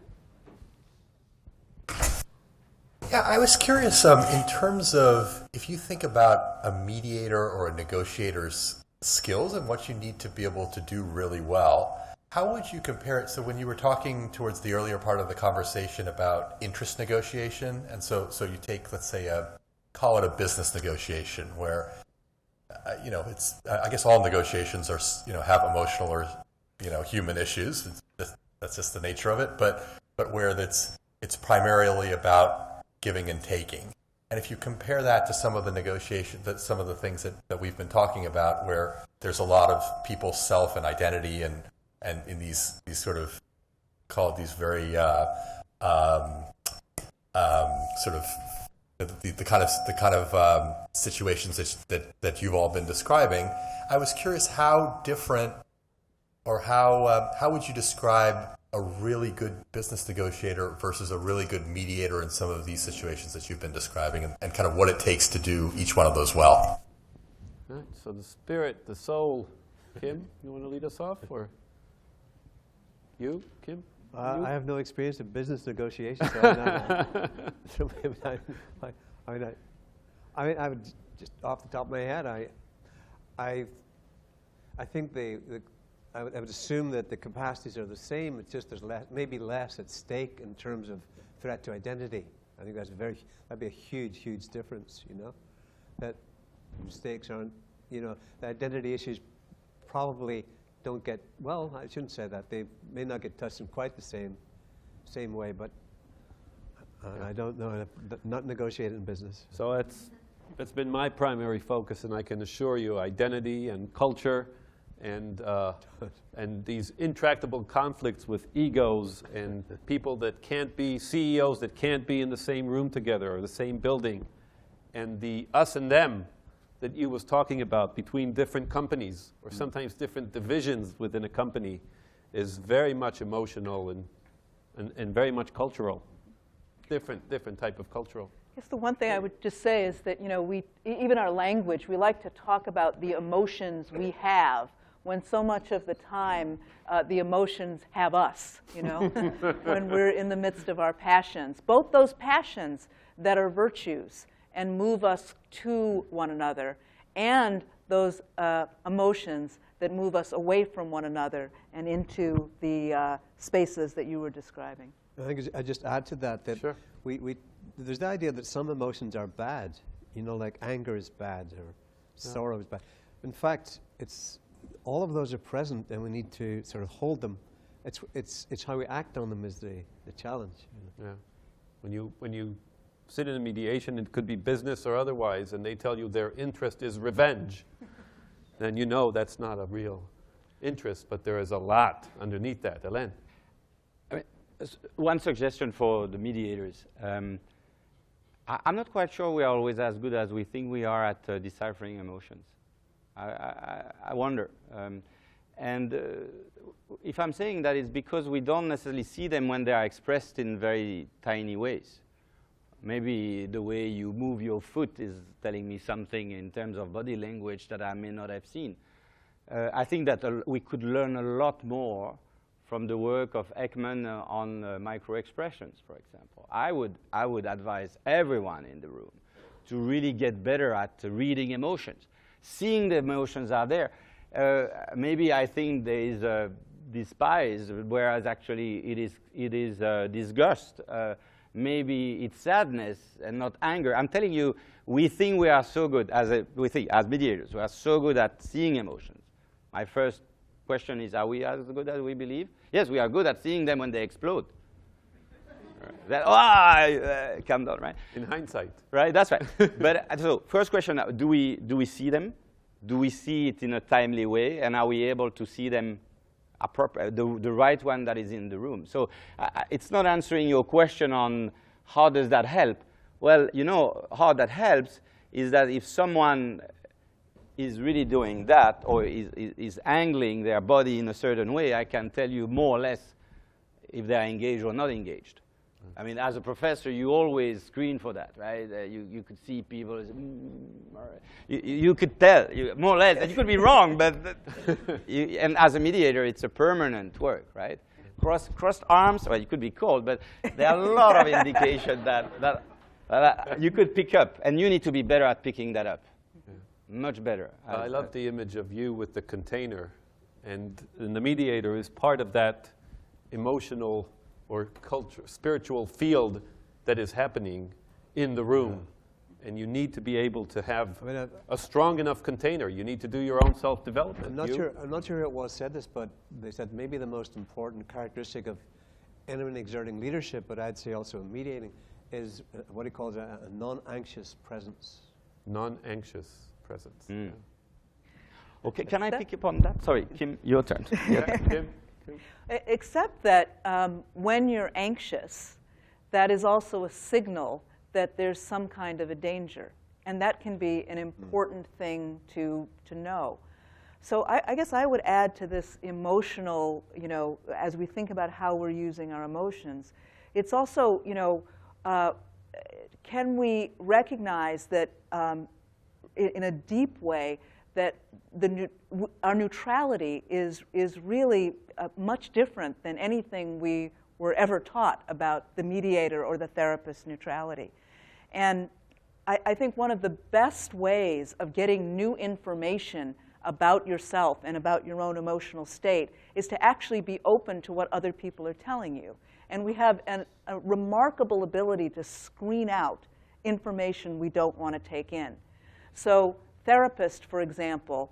Yeah, I was curious, in terms of if you think about a mediator or a negotiator's skills and what you need to be able to do really well, how would you compare it? So when you were talking towards the earlier part of the conversation about interest negotiation, and so you take, let's say, call it a business negotiation where, it's, I guess all negotiations are, have emotional or, human issues. That's just the nature of it, but where it's primarily about giving and taking. And if you compare that to some of the negotiations, some of the things that we've been talking about, where there's a lot of people's self and identity and in these sort of, call it these very sort of the kind of situations that you've all been describing, I was curious how different, or how would you describe a really good business negotiator versus a really good mediator in some of these situations that you've been describing, and kind of what it takes to do each one of those well? All right, so the spirit, the soul. Kim, you want to lead us off, or you, Kim? I have no experience in business negotiations. So I would just off the top of my head, I think I would assume that the capacities are the same. It's just there's maybe less at stake in terms of threat to identity. I think that'd be a huge difference. That stakes aren't. The identity issues probably don't get. Well, I shouldn't say that. They may not get touched in quite the same way. But I don't know. Not negotiated in business. So that's been my primary focus, and I can assure you, identity and culture. And these intractable conflicts with egos and people that can't be CEOs that can't be in the same room together or the same building, and the us and them that you was talking about between different companies or sometimes different divisions within a company is very much emotional and very much cultural, different type of cultural. I guess the one thing I would just say is that even our language, we like to talk about the emotions we have, when so much of the time the emotions have us, when we're in the midst of our passions. Both those passions that are virtues and move us to one another, and those emotions that move us away from one another and into the spaces that you were describing. I think I just add to that Sure. there's the idea that some emotions are bad, like anger is bad or sorrow is bad. In fact, all of those are present, and we need to sort of hold them. It's how we act on them is the challenge. Yeah. When you sit in a mediation, it could be business or otherwise, and they tell you their interest is revenge, then you know that's not a real interest, but there is a lot underneath that. Alain? I mean, one suggestion for the mediators. I'm not quite sure we are always as good as we think we are at deciphering emotions. I wonder. If I'm saying that, it's because we don't necessarily see them when they are expressed in very tiny ways. Maybe the way you move your foot is telling me something in terms of body language that I may not have seen. I think that we could learn a lot more from the work of Ekman on micro-expressions, for example. I would advise everyone in the room to really get better at reading emotions. Seeing the emotions are there. Maybe I think there is despise, whereas actually it is disgust. Maybe it's sadness and not anger. I'm telling you, we think we are so good as mediators. We are so good at seeing emotions. My first question is: are we as good as we believe? Yes, we are good at seeing them when they explode. Calm down, right? In hindsight, right? That's right. But so, first question: do we see them? Do we see it in a timely way? And are we able to see them appropriate, the right one that is in the room? So it's not answering your question on how does that help. Well, how that helps is that if someone is really doing that or is angling their body in a certain way, I can tell you more or less if they are engaged or not engaged. I mean, as a professor, you always screen for that, right? You could see people, you could tell, more or less, and you could be wrong, but and as a mediator, it's a permanent work, right? Crossed arms, well, you could be cold, but there are a lot of indications that you could pick up, and you need to be better at picking that up. Much better. I love the image of you with the container, and the mediator is part of that emotional or culture, spiritual field that is happening in the room. And you need to be able to have a strong enough container. You need to do your own self-development. I'm not sure who it was said this, but they said maybe the most important characteristic of anyone exerting leadership, but I'd say also mediating, is what he calls a non-anxious presence. Non-anxious presence. Mm. Yeah. Okay, can I pick up on that? Sorry, Kim, your turn. Yeah, Kim. Except that when you're anxious, that is also a signal that there's some kind of a danger. And that can be an important thing to know. So I guess I would add to this emotional, as we think about how we're using our emotions, it's also, can we recognize that in a deep way that our neutrality is really much different than anything we were ever taught about the mediator or the therapist's neutrality. And I think one of the best ways of getting new information about yourself and about your own emotional state is to actually be open to what other people are telling you. And we have a remarkable ability to screen out information we don't want to take in. So therapists, for example,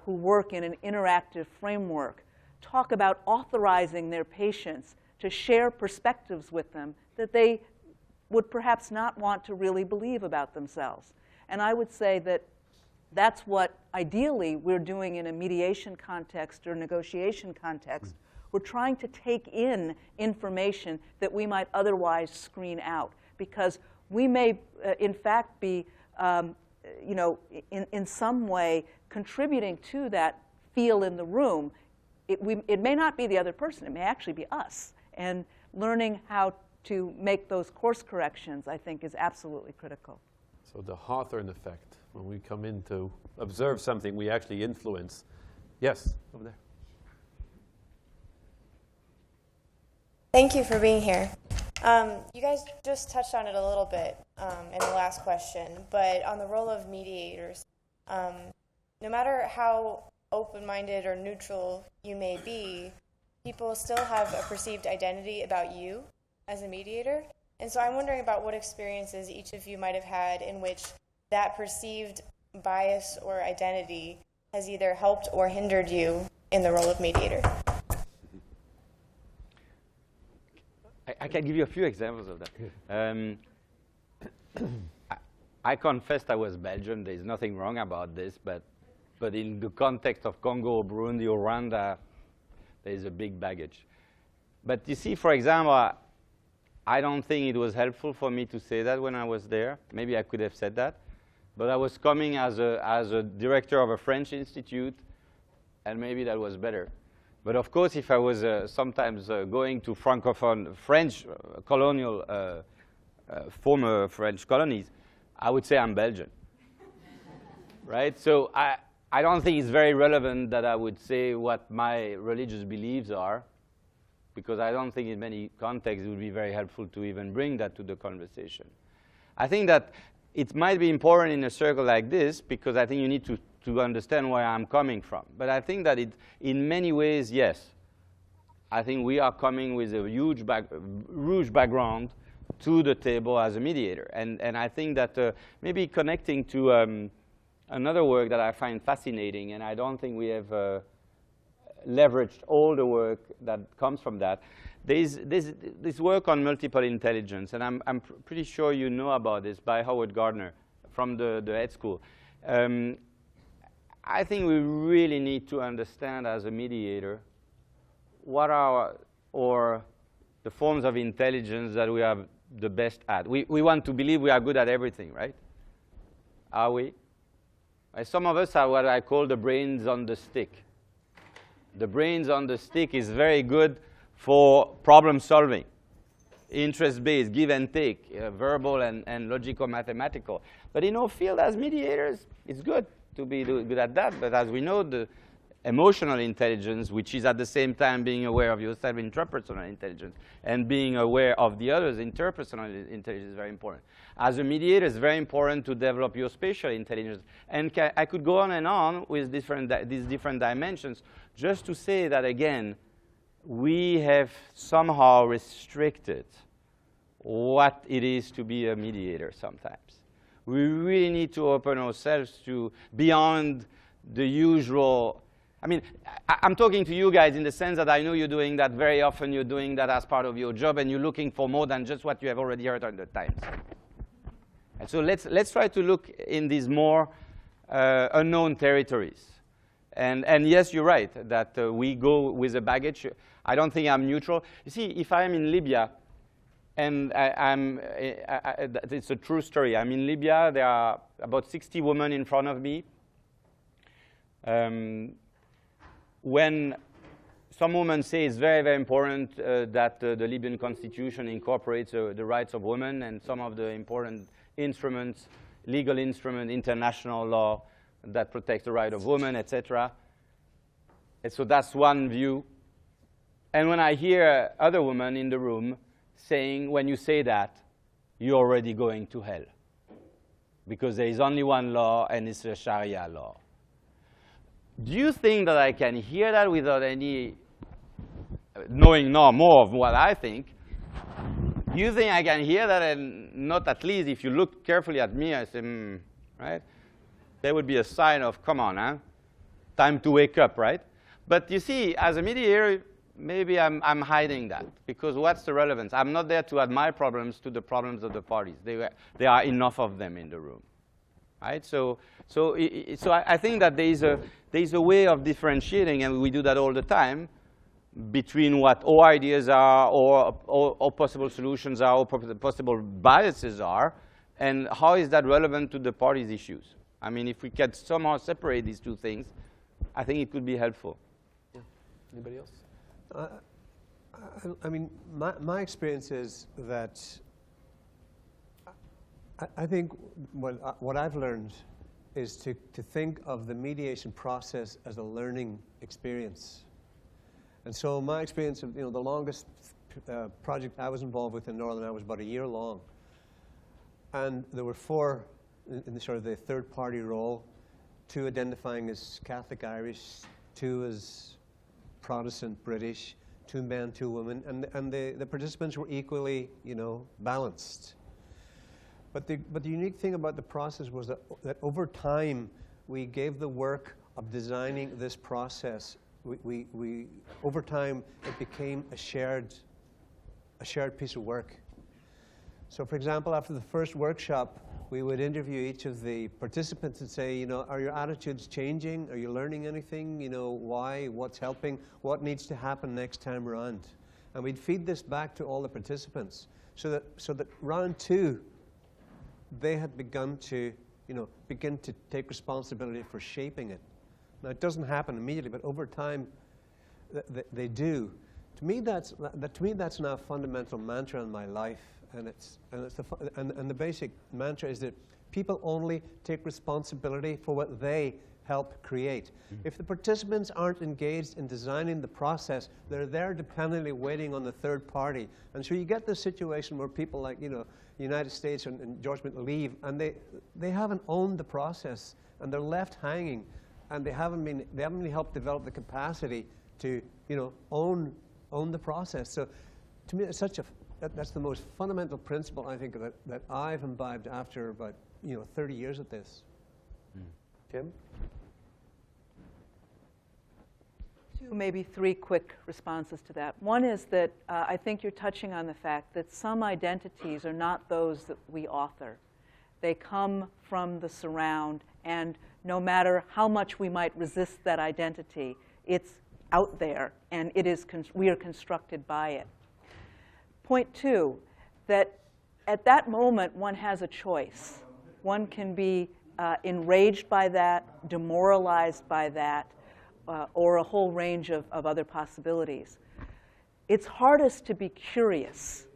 who work in an interactive framework, talk about authorizing their patients to share perspectives with them that they would perhaps not want to really believe about themselves. And I would say that that's what ideally we're doing in a mediation context or negotiation context. We're trying to take in information that we might otherwise screen out, because we may, in fact, be in some way contributing to that feel in the room. It may not be the other person. It may actually be us. And learning how to make those course corrections, I think, is absolutely critical. So the Hawthorne effect, when we come in to observe something, we actually influence. Yes, over there. Thank you for being here. You guys just touched on it a little bit in the last question, but on the role of mediators, no matter how open-minded or neutral you may be, people still have a perceived identity about you as a mediator. And so I'm wondering about what experiences each of you might have had in which that perceived bias or identity has either helped or hindered you in the role of mediator. I can give you a few examples of that. I confessed I was Belgian. There's nothing wrong about this, but in the context of Congo, Burundi, or Rwanda, there's a big baggage. But you see, for example, I don't think it was helpful for me to say that when I was there. Maybe I could have said that. But I was coming as a director of a French institute, and maybe that was better. But of course, if I was sometimes going to Francophone, French colonial, former French colonies, I would say I'm Belgian. Right? So I don't think it's very relevant that I would say what my religious beliefs are, because I don't think in many contexts it would be very helpful to even bring that to the conversation. I think that it might be important in a circle like this, because I think you need to understand where I'm coming from. But I think that in many ways, yes, I think we are coming with a huge background to the table as a mediator. And I think that maybe connecting to another work that I find fascinating, and I don't think we have leveraged all the work that comes from that. There's this work on multiple intelligence, and I'm pretty sure you know about this, by Howard Gardner from the Ed School. I think we really need to understand as a mediator what are the forms of intelligence that we are the best at. We want to believe we are good at everything, right? Are we? Some of us are what I call the brains on the stick. The brains on the stick is very good for problem solving, interest-based, give and take, verbal and logical mathematical. But in our field as mediators, it's good to be good at that. But as we know, the emotional intelligence, which is at the same time being aware of yourself, intrapersonal intelligence, and being aware of the others, interpersonal intelligence, is very important. As a mediator, it's very important to develop your spatial intelligence. And I could go on and on with these different dimensions, just to say that, again, we have somehow restricted what it is to be a mediator sometimes. We really need to open ourselves to beyond the usual. I mean, I'm talking to you guys in the sense that I know you're doing that very often. You're doing that as part of your job, and you're looking for more than just what you have already heard 100 times. And so let's try to look in these more unknown territories. And yes, you're right, that we go with a baggage. I don't think I'm neutral. You see, if I'm in Libya, and it's a true story. I'm in Libya. There are about 60 women in front of me. When some women say it's very, very important that the Libyan constitution incorporates the rights of women and some of the important instruments, legal instruments, international law that protects the right of women, etc. And so that's one view. And when I hear other women in the room saying, when you say that, you're already going to hell, because there is only one law, and it's the Sharia law. Do you think that I can hear that without any knowing more of what I think? Do you think I can hear that and not at least, if you look carefully at me, I say, right? There would be a sign of, come on, huh? Time to wake up, right? But you see, as a mediator, maybe I'm hiding that, because what's the relevance? I'm not there to add my problems to the problems of the parties. There are enough of them in the room, right? So I think that there's a way of differentiating, and we do that all the time, between what our ideas are, or possible solutions are, or possible biases are, and how is that relevant to the parties' issues. I mean, if we can somehow separate these two things, I think it could be helpful. Yeah. Anybody else? I mean, my experience is that I think what I've learned is to think of the mediation process as a learning experience. And so my experience of, the longest project I was involved with in Northern Ireland was about a year long. And there were 4 in the sort of the third party role. two identifying as Catholic Irish, two as Protestant British, 2 men, 2 women, and the participants were equally, balanced. But the unique thing about the process was that over time, we gave the work of designing this process. Over time, it became a shared piece of work. So, for example, after the first workshop, we would interview each of the participants and say, are your attitudes changing? Are you learning anything? Why? What's helping? What needs to happen next time around? And we'd feed this back to all the participants so that round 2, they had begun to, begin to take responsibility for shaping it. Now, it doesn't happen immediately, but over time, they do. To me, that's now a fundamental mantra in my life. And the basic mantra is that people only take responsibility for what they help create. If the participants aren't engaged in designing the process, they're there dependently waiting on the third party. And so you get this situation where people like, the United States and George Mill leave, and they haven't owned the process, and they're left hanging, and they haven't really helped develop the capacity to, own the process. So to me, that's the most fundamental principle, I think, that I've imbibed after about 30 years at this. Tim? 2, maybe 3 quick responses to that. One is that I think you're touching on the fact that some identities are not those that we author. They come from the surround, and no matter how much we might resist that identity, it's out there, and we are constructed by it. Point 2, that at that moment, one has a choice. One can be enraged by that, demoralized by that, or a whole range of other possibilities. It's hardest to be curious,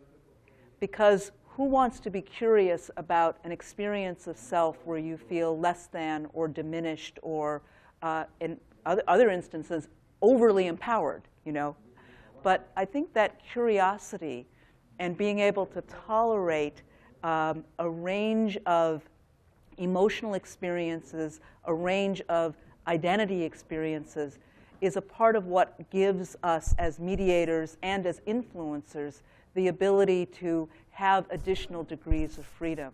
because who wants to be curious about an experience of self where you feel less than or diminished or, in other instances, overly empowered, But I think that curiosity and being able to tolerate a range of emotional experiences, a range of identity experiences, is a part of what gives us as mediators and as influencers the ability to have additional degrees of freedom.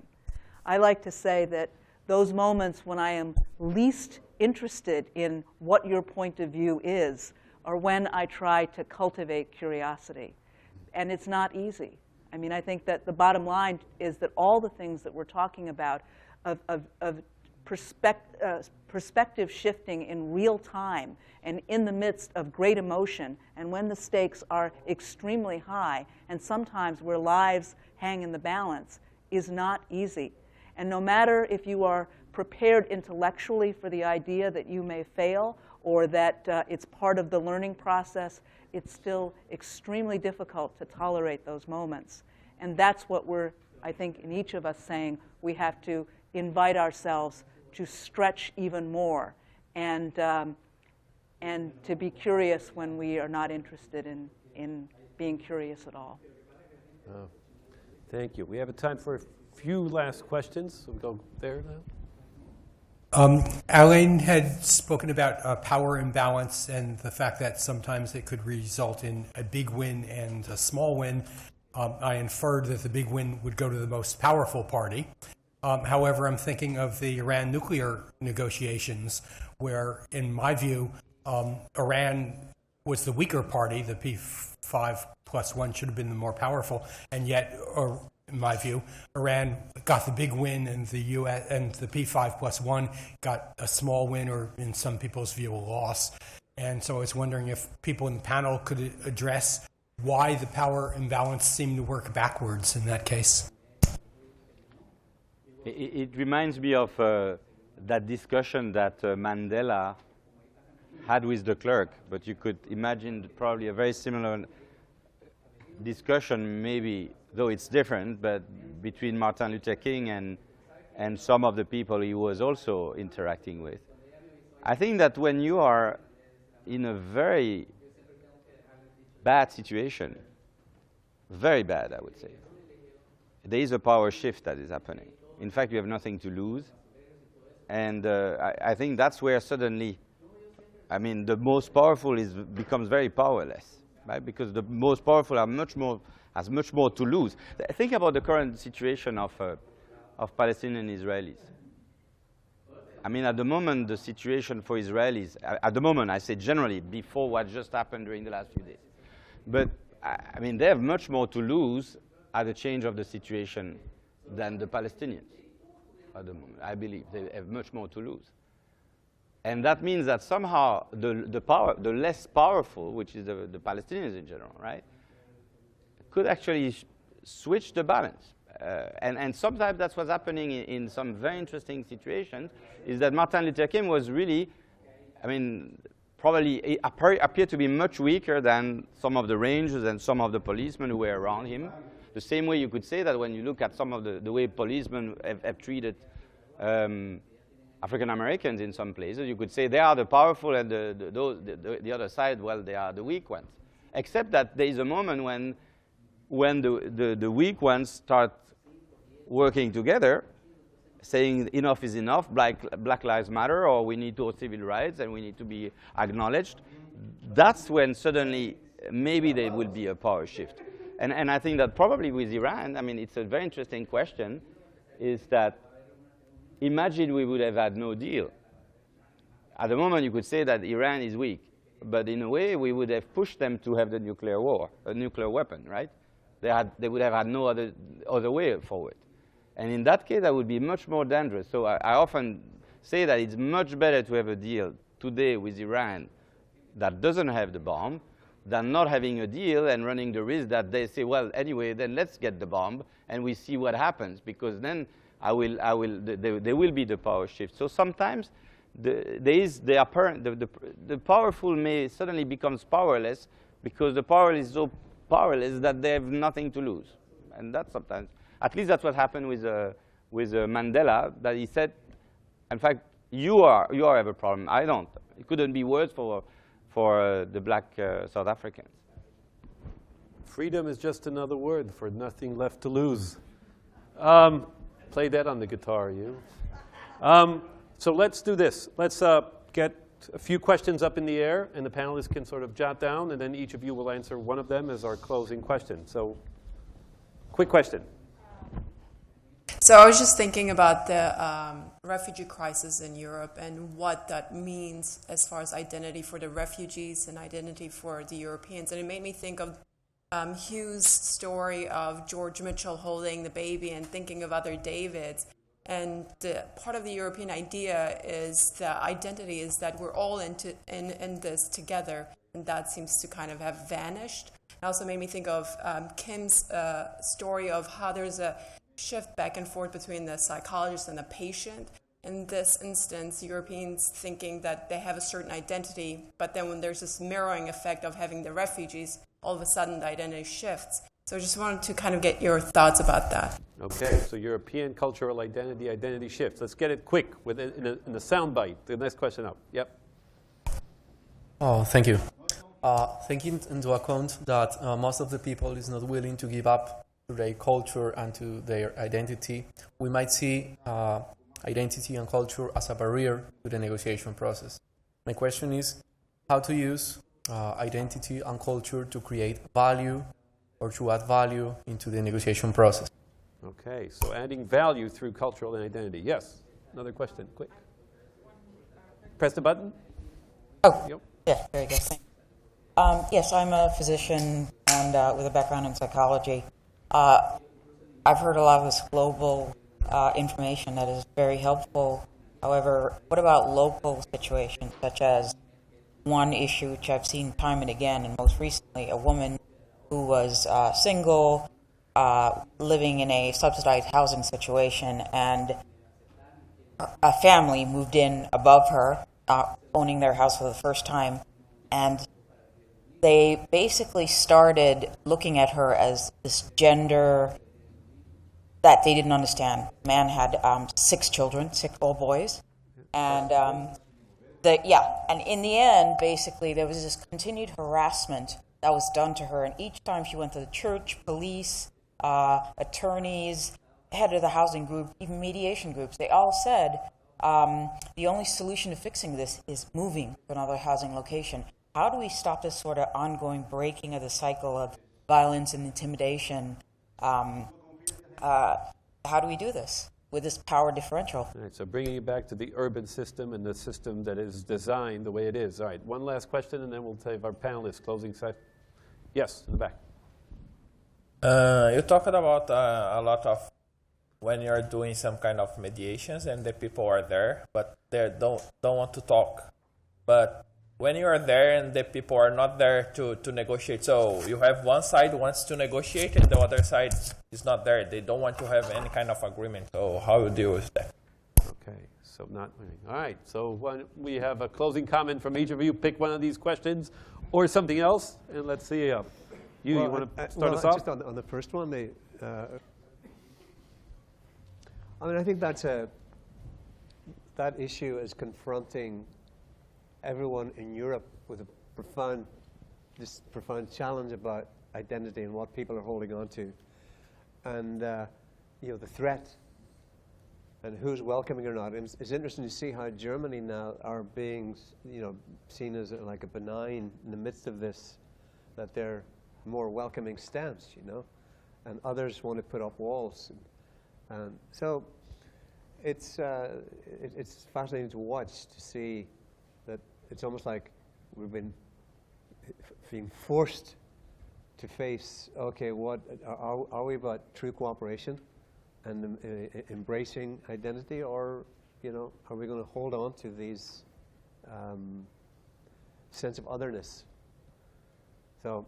I like to say that those moments when I am least interested in what your point of view is are when I try to cultivate curiosity. And it's not easy. I mean, I think that the bottom line is that all the things that we're talking about of perspective shifting in real time and in the midst of great emotion, and when the stakes are extremely high, and sometimes where lives hang in the balance, is not easy. And no matter if you are prepared intellectually for the idea that you may fail or that it's part of the learning process, it's still extremely difficult to tolerate those moments. And that's what we're, I think, in each of us saying we have to invite ourselves to stretch even more and to be curious when we are not interested in being curious at all. Oh, thank you. We have time for a few last questions. So we'll go there now. Alain had spoken about power imbalance and the fact that sometimes it could result in a big win and a small win. I inferred that the big win would go to the most powerful party. However, I'm thinking of the Iran nuclear negotiations where, in my view, Iran was the weaker party. The P5+1 should have been the more powerful, and yet, in my view, Iran got the big win, and the U.S. and the P5+1 got a small win, or in some people's view, a loss. And so I was wondering if people in the panel could address why the power imbalance seemed to work backwards in that case. It reminds me of that discussion that Mandela had with the clerk, but you could imagine probably a very similar discussion, maybe, though it's different, but between Martin Luther King and some of the people he was also interacting with. I think that when you are in a very bad situation, very bad, I would say, there is a power shift that is happening. In fact, you have nothing to lose. And I think that's where suddenly, I mean, the most powerful becomes very powerless, right? Because the most powerful has much more to lose. Think about the current situation of Palestinians and Israelis. I mean, at the moment, the situation for Israelis, at the moment, I say generally, before what just happened during the last few days. But, I mean, they have much more to lose at the change of the situation than the Palestinians at the moment. I believe they have much more to lose. And that means that somehow the less powerful, which is the Palestinians in general, right, could actually switch the balance. And sometimes that's what's happening in some very interesting situations, is that Martin Luther King was really, I mean, probably appeared to be much weaker than some of the rangers and some of the policemen who were around him. The same way you could say that when you look at some of the way policemen have treated African Americans in some places, you could say they are the powerful and the other side, well, they are the weak ones. Except that there is a moment when the weak ones start working together, saying enough is enough, Black Lives Matter, or we need to have civil rights and we need to be acknowledged. That's when suddenly maybe there will be a power shift. And I think that probably with Iran, I mean, it's a very interesting question, is that imagine we would have had no deal. At the moment, you could say that Iran is weak, but in a way, we would have pushed them to have the nuclear war, a nuclear weapon, right? They would have had no other way forward. And in that case, that would be much more dangerous. So I often say that it's much better to have a deal today with Iran that doesn't have the bomb than not having a deal and running the risk that they say, well, anyway, then let's get the bomb and we see what happens, because then there will be the power shift. So sometimes the powerful may suddenly becomes powerless because the power is so powerless that they have nothing to lose. And that's sometimes, at least that's what happened with Mandela, that he said, in fact, you have a problem, I don't. It couldn't be worse for the black South Africans. Freedom is just another word for nothing left to lose. Play that on the guitar, you. So let's do this. Let's get a few questions up in the air, and the panelists can sort of jot down, and then each of you will answer one of them as our closing question. So, quick question. So I was just thinking about the refugee crisis in Europe and what that means as far as identity for the refugees and identity for the Europeans. And it made me think of Hugh's story of George Mitchell holding the baby and thinking of other Davids. And part of the European idea is the identity is that we're all in this together, and that seems to kind of have vanished. It also made me think of Kim's story of how there's a shift back and forth between the psychologist and the patient. In this instance, Europeans thinking that they have a certain identity, but then when there's this mirroring effect of having the refugees, all of a sudden the identity shifts. So I just wanted to kind of get your thoughts about that. Okay, so European cultural identity shifts. Let's get it quick in a sound bite. The next question up. Yep. Oh, thank you. Taking into account that most of the people is not willing to give up to their culture and to their identity, we might see identity and culture as a barrier to the negotiation process. My question is how to use identity and culture to create value or to add value into the negotiation process. Okay, so adding value through cultural and identity. Yes, another question, quick. Press the button. Oh, yep. Yeah, very good. Yes, I'm a physician and with a background in psychology. I've heard a lot of this global information that is very helpful. However, what about local situations, such as one issue which I've seen time and again, and most recently, a woman who was single, living in a subsidized housing situation, and a family moved in above her, owning their house for the first time, and they basically started looking at her as this gender that they didn't understand. Man had 6 children, 6 little boys, and and in the end, basically, there was this continued harassment that was done to her, and each time she went to the church, police, attorneys, head of the housing group, even mediation groups, they all said The only solution to fixing this is moving to another housing location. How do we stop this sort of ongoing breaking of the cycle of violence and intimidation? How do we do this with this power differential? All right, so bringing it back to the urban system and the system that is designed the way it is. All right, one last question, and then we'll take our panelists closing session. Yes, in the back. You talked about a lot of when you're doing some kind of mediations and the people are there, but they don't want to talk. But when you are there and the people are not there to negotiate, so you have one side wants to negotiate and the other side is not there. They don't want to have any kind of agreement. So how do you deal with that? Okay, so not winning. All right, so we have a closing comment from each of you. Pick one of these questions or something else, and let's see. You want to start us off? Just on the first one, I mean, I think that issue is confronting everyone in Europe with this profound challenge about identity and what people are holding on to, and the threat and who's welcoming or not. And it's interesting to see how Germany now are being, seen as like a benign in the midst of this, that they're more welcoming stance, and others want to put up walls. And so it's fascinating to watch, to see that it's almost like we've been being forced to face, okay, what are we about true cooperation and embracing identity, or are we going to hold on to these sense of otherness? So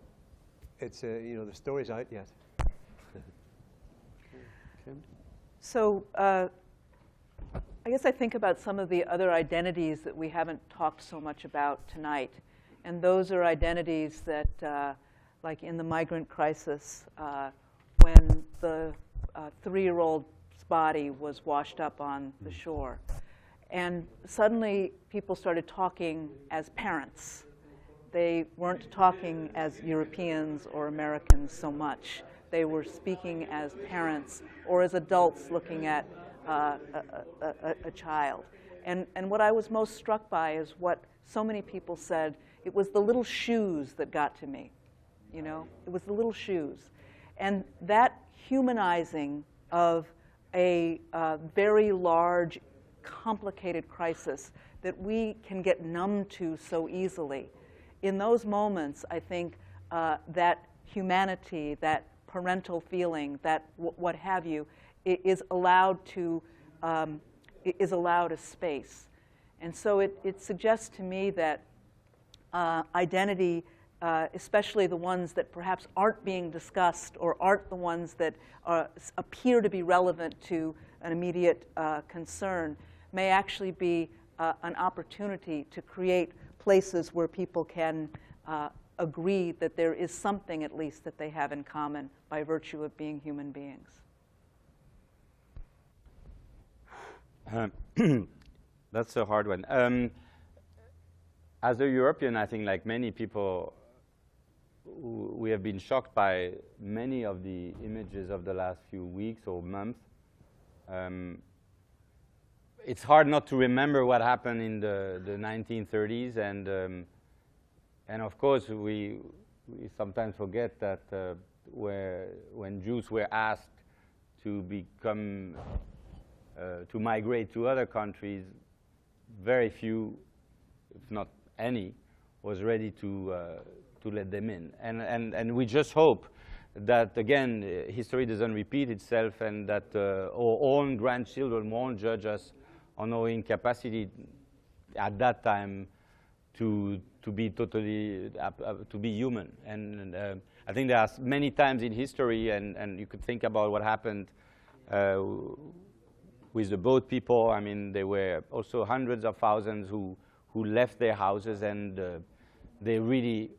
it's the story's out yet. So I guess I think about some of the other identities that we haven't talked so much about tonight. And those are identities that, like in the migrant crisis, when the 3-year-old's body was washed up on the shore. And suddenly people started talking as parents. They weren't talking as Europeans or Americans so much. They were speaking as parents or as adults looking at a child. And what I was most struck by is what so many people said, it was the little shoes that got to me. It was the little shoes. And that humanizing of a very large, complicated crisis that we can get numb to so easily. In those moments, I think that humanity, that parental feeling, that what have you, is allowed a space. And so it suggests to me that identity, especially the ones that perhaps aren't being discussed or aren't the ones that appear to be relevant to an immediate concern, may actually be an opportunity to create places where people can agree that there is something, at least, that they have in common by virtue of being human beings. That's a hard one. As a European, I think, like many people, we have been shocked by many of the images of the last few weeks or months. It's hard not to remember what happened in the 1930s, and of course we sometimes forget that when Jews were asked to become to migrate to other countries, very few, if not any, was ready to let them in, and we just hope that, again, history doesn't repeat itself, and that our own grandchildren won't judge us on our incapacity at that time to be totally to be human. And I think there are many times in history, and you could think about what happened with the boat people. I mean, there were also hundreds of thousands who left their houses, and they really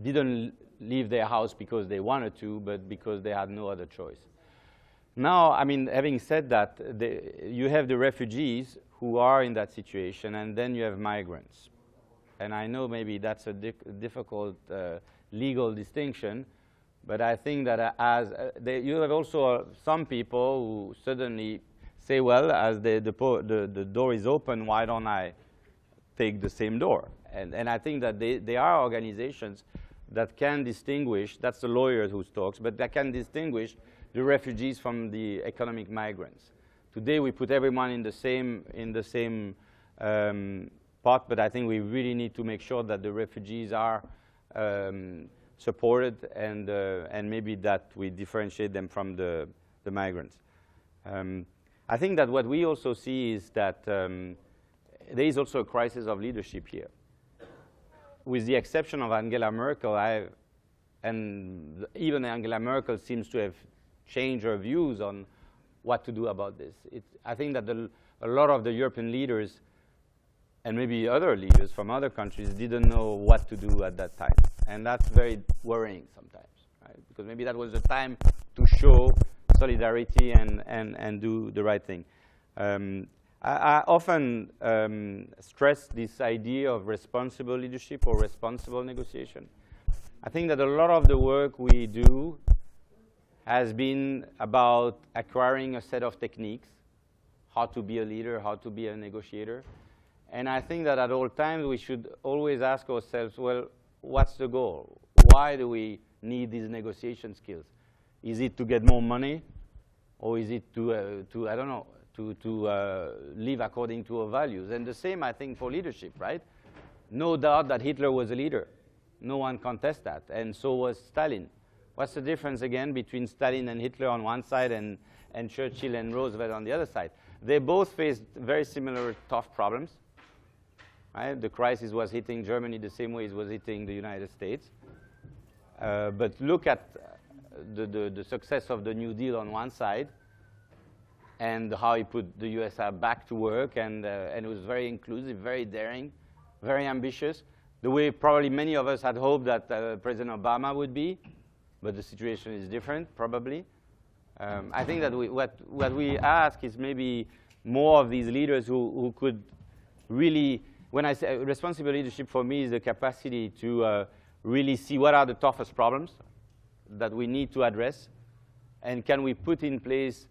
didn't leave their house because they wanted to, but because they had no other choice. Now, I mean, having said that, you have the refugees who are in that situation, and then you have migrants. And I know maybe that's a difficult legal distinction, but I think that you have also some people who suddenly say, well, as the door is open, why don't I take the same door? And I think that there are organizations that can distinguish, that's the lawyer who talks, but that can distinguish the refugees from the economic migrants. Today we put everyone in the same pot, but I think we really need to make sure that the refugees are supported and maybe that we differentiate them from the migrants. I think that what we also see is that there is also a crisis of leadership here. With the exception of Angela Merkel, and even Angela Merkel seems to have changed her views on what to do about this. I think that a lot of the European leaders and maybe other leaders from other countries didn't know what to do at that time. And that's very worrying sometimes, right? Because maybe that was the time to show solidarity and do the right thing. I often stress this idea of responsible leadership or responsible negotiation. I think that a lot of the work we do has been about acquiring a set of techniques, how to be a leader, how to be a negotiator. And I think that at all times we should always ask ourselves, well, what's the goal? Why do we need these negotiation skills? Is it to get more money? Or is it to I don't know, to live according to our values? And the same, I think, for leadership, right? No doubt that Hitler was a leader. No one contests that. And so was Stalin. What's the difference, again, between Stalin and Hitler on one side and Churchill and Roosevelt on the other side? They both faced very similar tough problems. Right? The crisis was hitting Germany the same way it was hitting the United States. But look at the success of the New Deal on one side and how he put the USSR back to work, and it was very inclusive, very daring, very ambitious, the way probably many of us had hoped that President Obama would be, but the situation is different, probably. I think that what we ask is maybe more of these leaders who could really, when I say responsible leadership for me is the capacity to really see what are the toughest problems that we need to address, and can we put in place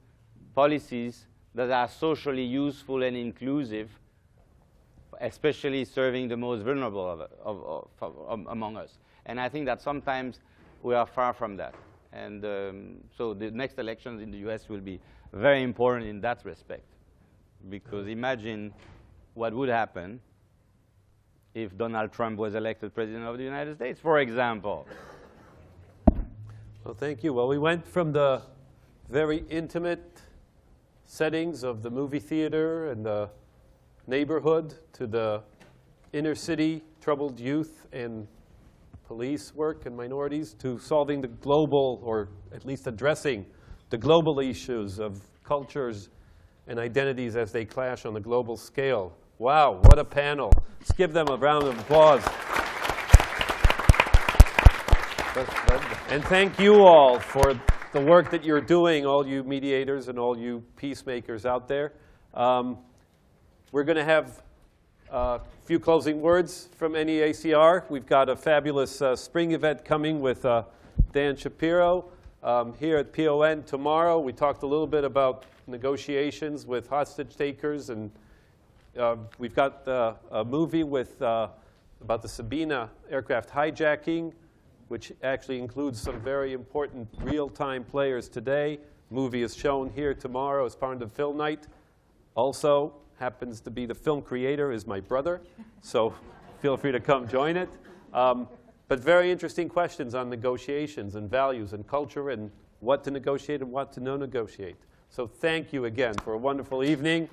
policies that are socially useful and inclusive, especially serving the most vulnerable among us. And I think that sometimes we are far from that. And so the next elections in the US will be very important in that respect, because imagine what would happen if Donald Trump was elected President of the United States, for example. Well, thank you. Well, we went from the very intimate settings of the movie theater and the neighborhood to the inner city, troubled youth and police work and minorities, to solving the global, or at least addressing the global issues of cultures and identities as they clash on the global scale. Wow, what a panel. Let's give them a round of applause. And thank you all for the work that you're doing, all you mediators and all you peacemakers out there. We're going to have a few closing words from NE-ACR. We've got a fabulous spring event coming with Dan Shapiro here at PON tomorrow. We talked a little bit about negotiations with hostage takers, and we've got a movie with about the Sabina aircraft hijacking, which actually includes some very important real-time players today. Movie is shown here tomorrow as part of the film night. Also happens to be the film creator is my brother, so feel free to come join it. But very interesting questions on negotiations and values and culture and what to negotiate and what to no negotiate. So thank you again for a wonderful evening.